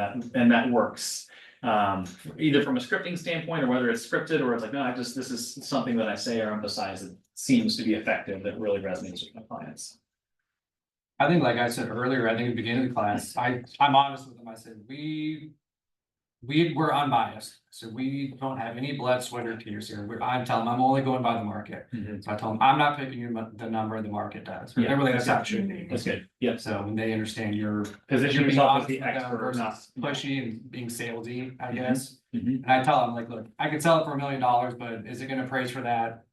that works? Either from a scripting standpoint or whether it's scripted or it's like, no, this is something that I say or emphasize that seems to be effective, that really resonates with my clients. I think, like I said earlier, I think at the beginning of the class, I'm honest with them, I said, we're unbiased, so we don't have any blood, sweat or tears here. I'm telling them, I'm only going by the market. Mhm. So I tell them, I'm not picking you the number the market does, or Yeah, everything that's that's how it should be. That's good. Yeah. So when they understand you're Position being yourself as honest the with them expert, versus not. pushy and being salesy, I Mhm. guess. Mhm. And I tell them like, look, I could sell it for $1 million, but is it gonna praise for that?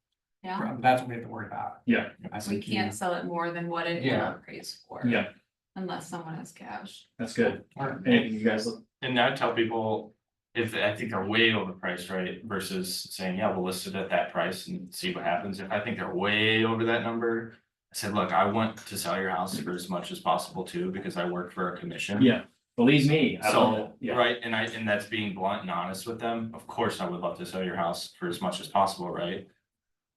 Yeah, That's what we have to worry about. Yeah. I we said, can't sell it more than what it Yeah. appraised for. Yeah, Unless someone has cash. that's good. Anything you guys? And I tell people, if I think they're way overpriced, right, versus saying, yeah, we'll list it at that price and see what happens. If I think they're way over that number. I said, look, I want to sell your house for as much as possible too, because I work for a commission. Yeah, believe me. I love So, it. Yeah. right, and that's being blunt and honest with them. Of course, I would love to sell your house for as much as possible, right?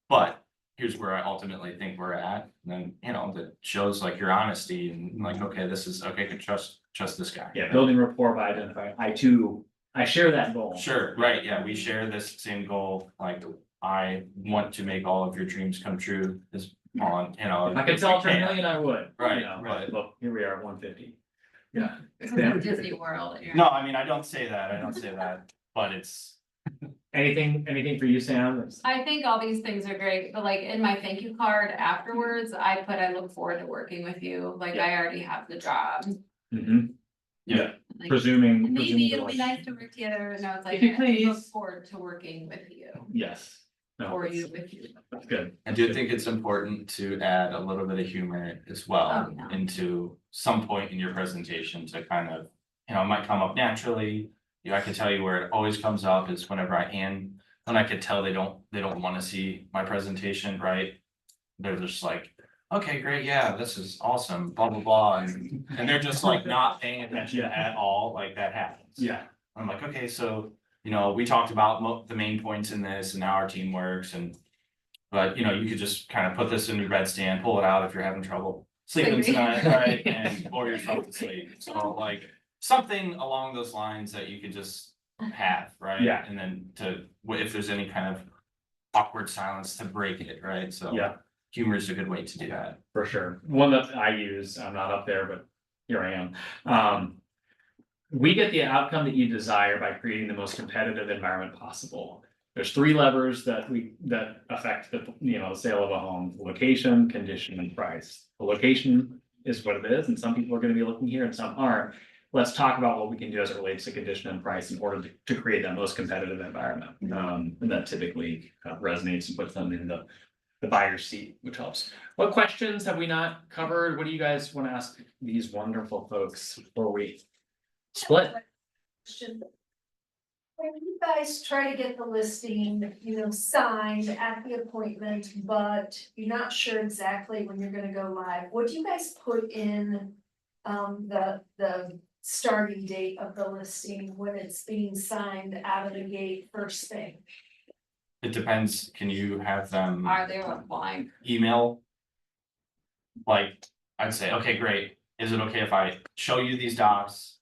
But here's where I ultimately think we're at, and then, you know, that shows like your honesty and like, okay, this is, okay, I can trust this guy. Yeah, building rapport by identifying, I share that goal. Sure, right, yeah, we share this same goal, like, I want to make all of your dreams come true, is on, you know. If I could sell for $1 yeah. million, I would. Right, You know, right. Look, here we are at 150. Yeah. This is Disney World. Aaron. No, I mean, I don't say that, but it's. Anything for you, Sam? I think all these things are great, but like in my thank you card afterwards, I look forward to working with you, like I already have the job. Mm-hmm. Yeah, Like, presuming. maybe it'll be nice to work together, no, it's like, If you I please. look forward to working with you, Yes. No, for that's- you, with you. That's good. I do think it's important to add a little bit of humor as well Oh, yeah. into some point in your presentation to kind of, you know, it might come up naturally. You know, I can tell you where it always comes up is whenever when I could tell they don't want to see my presentation, right? They're just like, okay, great, yeah, this is awesome, blah, blah, blah, and they're just like not paying attention at all, like that happens. Yeah. I'm like, okay, so, you know, we talked about the main points in this and how our team works and. But, you know, you could just kind of put this in your bedstand, pull it out if you're having trouble sleeping Sleeping. tonight, right? And bore yourself to sleep. So like something along those lines that you could just have, right? Yeah. And then if there's any kind of awkward silence to break it, right? So. Yeah. Humor is a good way to do that. For sure. One that I use, I'm not up there, but here I am. We get the outcome that you desire by creating the most competitive environment possible. There's 3 levers that affect the, the sale of a home: location, condition, and price. The location is what it is, and some people are gonna be looking here and some aren't. Let's talk about what we can do as it relates to condition and price in order to create that most competitive environment. And that typically resonates and puts them in the buyer's seat, which helps. What questions have we not covered? What do you guys want to ask these wonderful folks before we split? When you guys try to get the listing, signed at the appointment, but you're not sure exactly when you're gonna go live, what do you guys put in? The starting date of the listing when it's being signed out of the gate first thing? It depends. Can you have them Are they applying? email? Like, I'd say, okay, great. Is it okay if I show you these docs?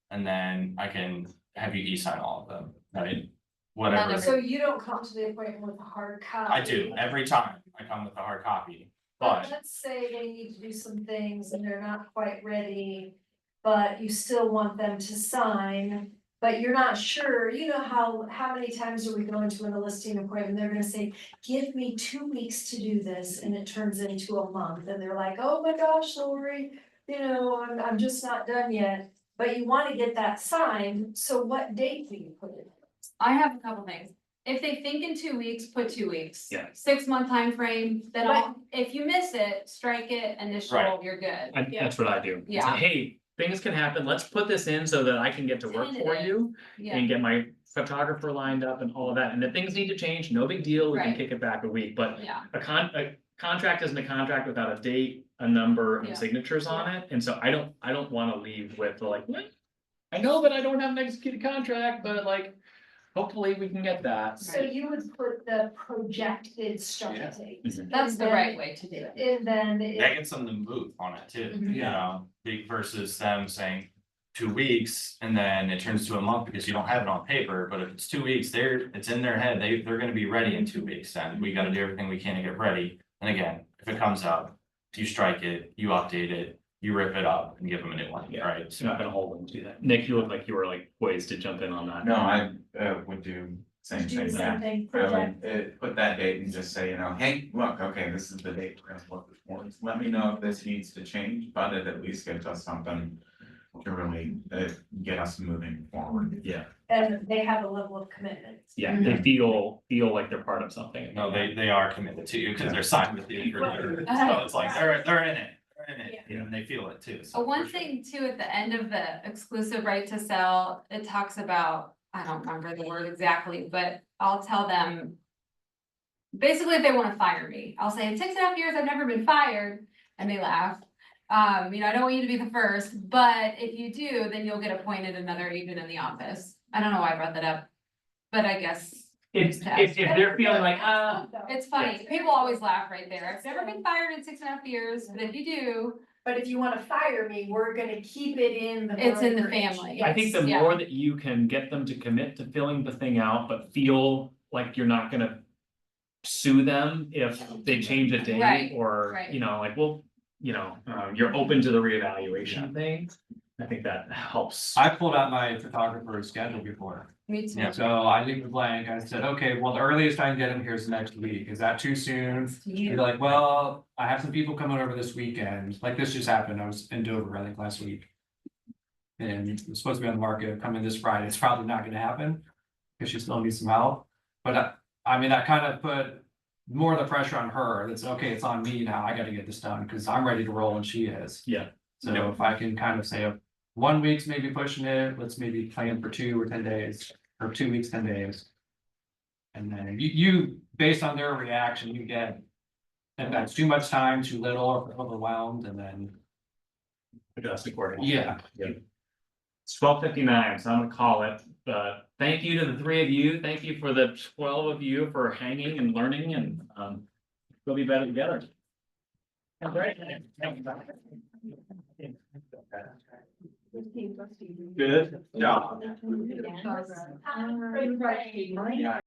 And then I can have you e-sign all of them, right? Whatever. So you don't come to the appointment with a hard copy? I do, every time I come with a hard copy, But but let's say they need to do some things and they're not quite ready, but you still want them to sign. But you're not sure, how many times are we going to a listing appointment, they're gonna say, give me 2 weeks to do this, and it turns into a month, and they're like, oh my gosh, Lori. I'm just not done yet, but you wanna get that signed, so what date do you put it? I have a couple things. If they think in 2 weeks, put 2 weeks. Yeah. 6-month time frame. Then if you miss it, strike it, initial, Right. you're good. That's what I do. It's Yeah. like, hey, things can happen. Let's put this in so that I can get to work for you Yeah, and get my photographer lined up and all of that. And if things need to change, no big deal. We can Right. kick it back a week, but yeah, a contract isn't a contract without a date, a number, Yeah. and signatures on it. And so I don't want to leave with like, "Well, I know that I don't have an executed contract, but like, hopefully we can get that." So you would put the projected start Yeah. date. Mhm. that's the And right then- way to do it. And then that it, gets them to move on it too, Mhm. you know, versus them saying. 2 weeks and then it turns to a month because you don't have it on paper, but if it's 2 weeks, it's in their head, they're gonna be ready in 2 weeks, and we gotta do everything we can to get ready. And again, if it comes up, you strike it, you update it, you rip it up and give them a new one, Yeah. right? It's not gonna hold them to that. Nick, you look like you were like poised to jump in on that. No, I would do same Do the thing, same yeah. thing. I would put that date and just say, you know, hey, look, okay, this is the date we're gonna look for. Let me know if this needs to change, but it at least gives us something to really get us moving forward. Yeah, And they have a level of commitment. yeah, they feel like they're part of something. No, they are committed to you because they're signed with you. So it's like, they're in it, and they feel it too. So One for sure. thing too, at the end of the exclusive right to sell, it talks about, I don't remember the word exactly, but I'll tell them. Basically, if they wanna fire me, I'll say, in 6.5 years, I've never been fired, and they laugh. I don't want you to be the first, but if you do, then you'll get appointed another agent in the office. I don't know why I brought that up, but I guess. If they're feeling like, It's funny, people always laugh right there. I've never been fired in 6.5 years, but if you do, But if you wanna fire me, we're gonna keep it in the. it's in the brokerage. family. I think the Yeah. more that you can get them to commit to filling the thing out, but feel like you're not gonna. Sue them if they change a date Right, or, right. you know, like, well, you're open to the reevaluation thing. I think that helps. I pulled out my photographer's schedule before. Me too. Yeah. So I leave it blank. I said, okay, well, the earliest I can get him here is next week. Is that too soon? You're like, well, I have some people coming over this weekend. Like this just happened. I was in Dover, I think, last week. And it was supposed to be on the market coming this Friday. It's probably not gonna happen. Cause she still needs some help. But I mean, I kind of put more of the pressure on her. That's okay, it's on me now. I gotta get this done because I'm ready to roll and she is. Yeah. So Yep. if I can kind of say, 1 week's maybe pushing it, let's maybe plan for 2 or 10 days, or 2 weeks, 10 days. And then you, based on their reaction, you get. If that's too much time, too little, or overwhelmed, and then, Adjust accordingly. yeah. It's 12:59, so I'm gonna call it, but thank you to the three of you, thank you for the 12 of you for hanging and learning and, we'll be better together. Have a great night. Good job. Right.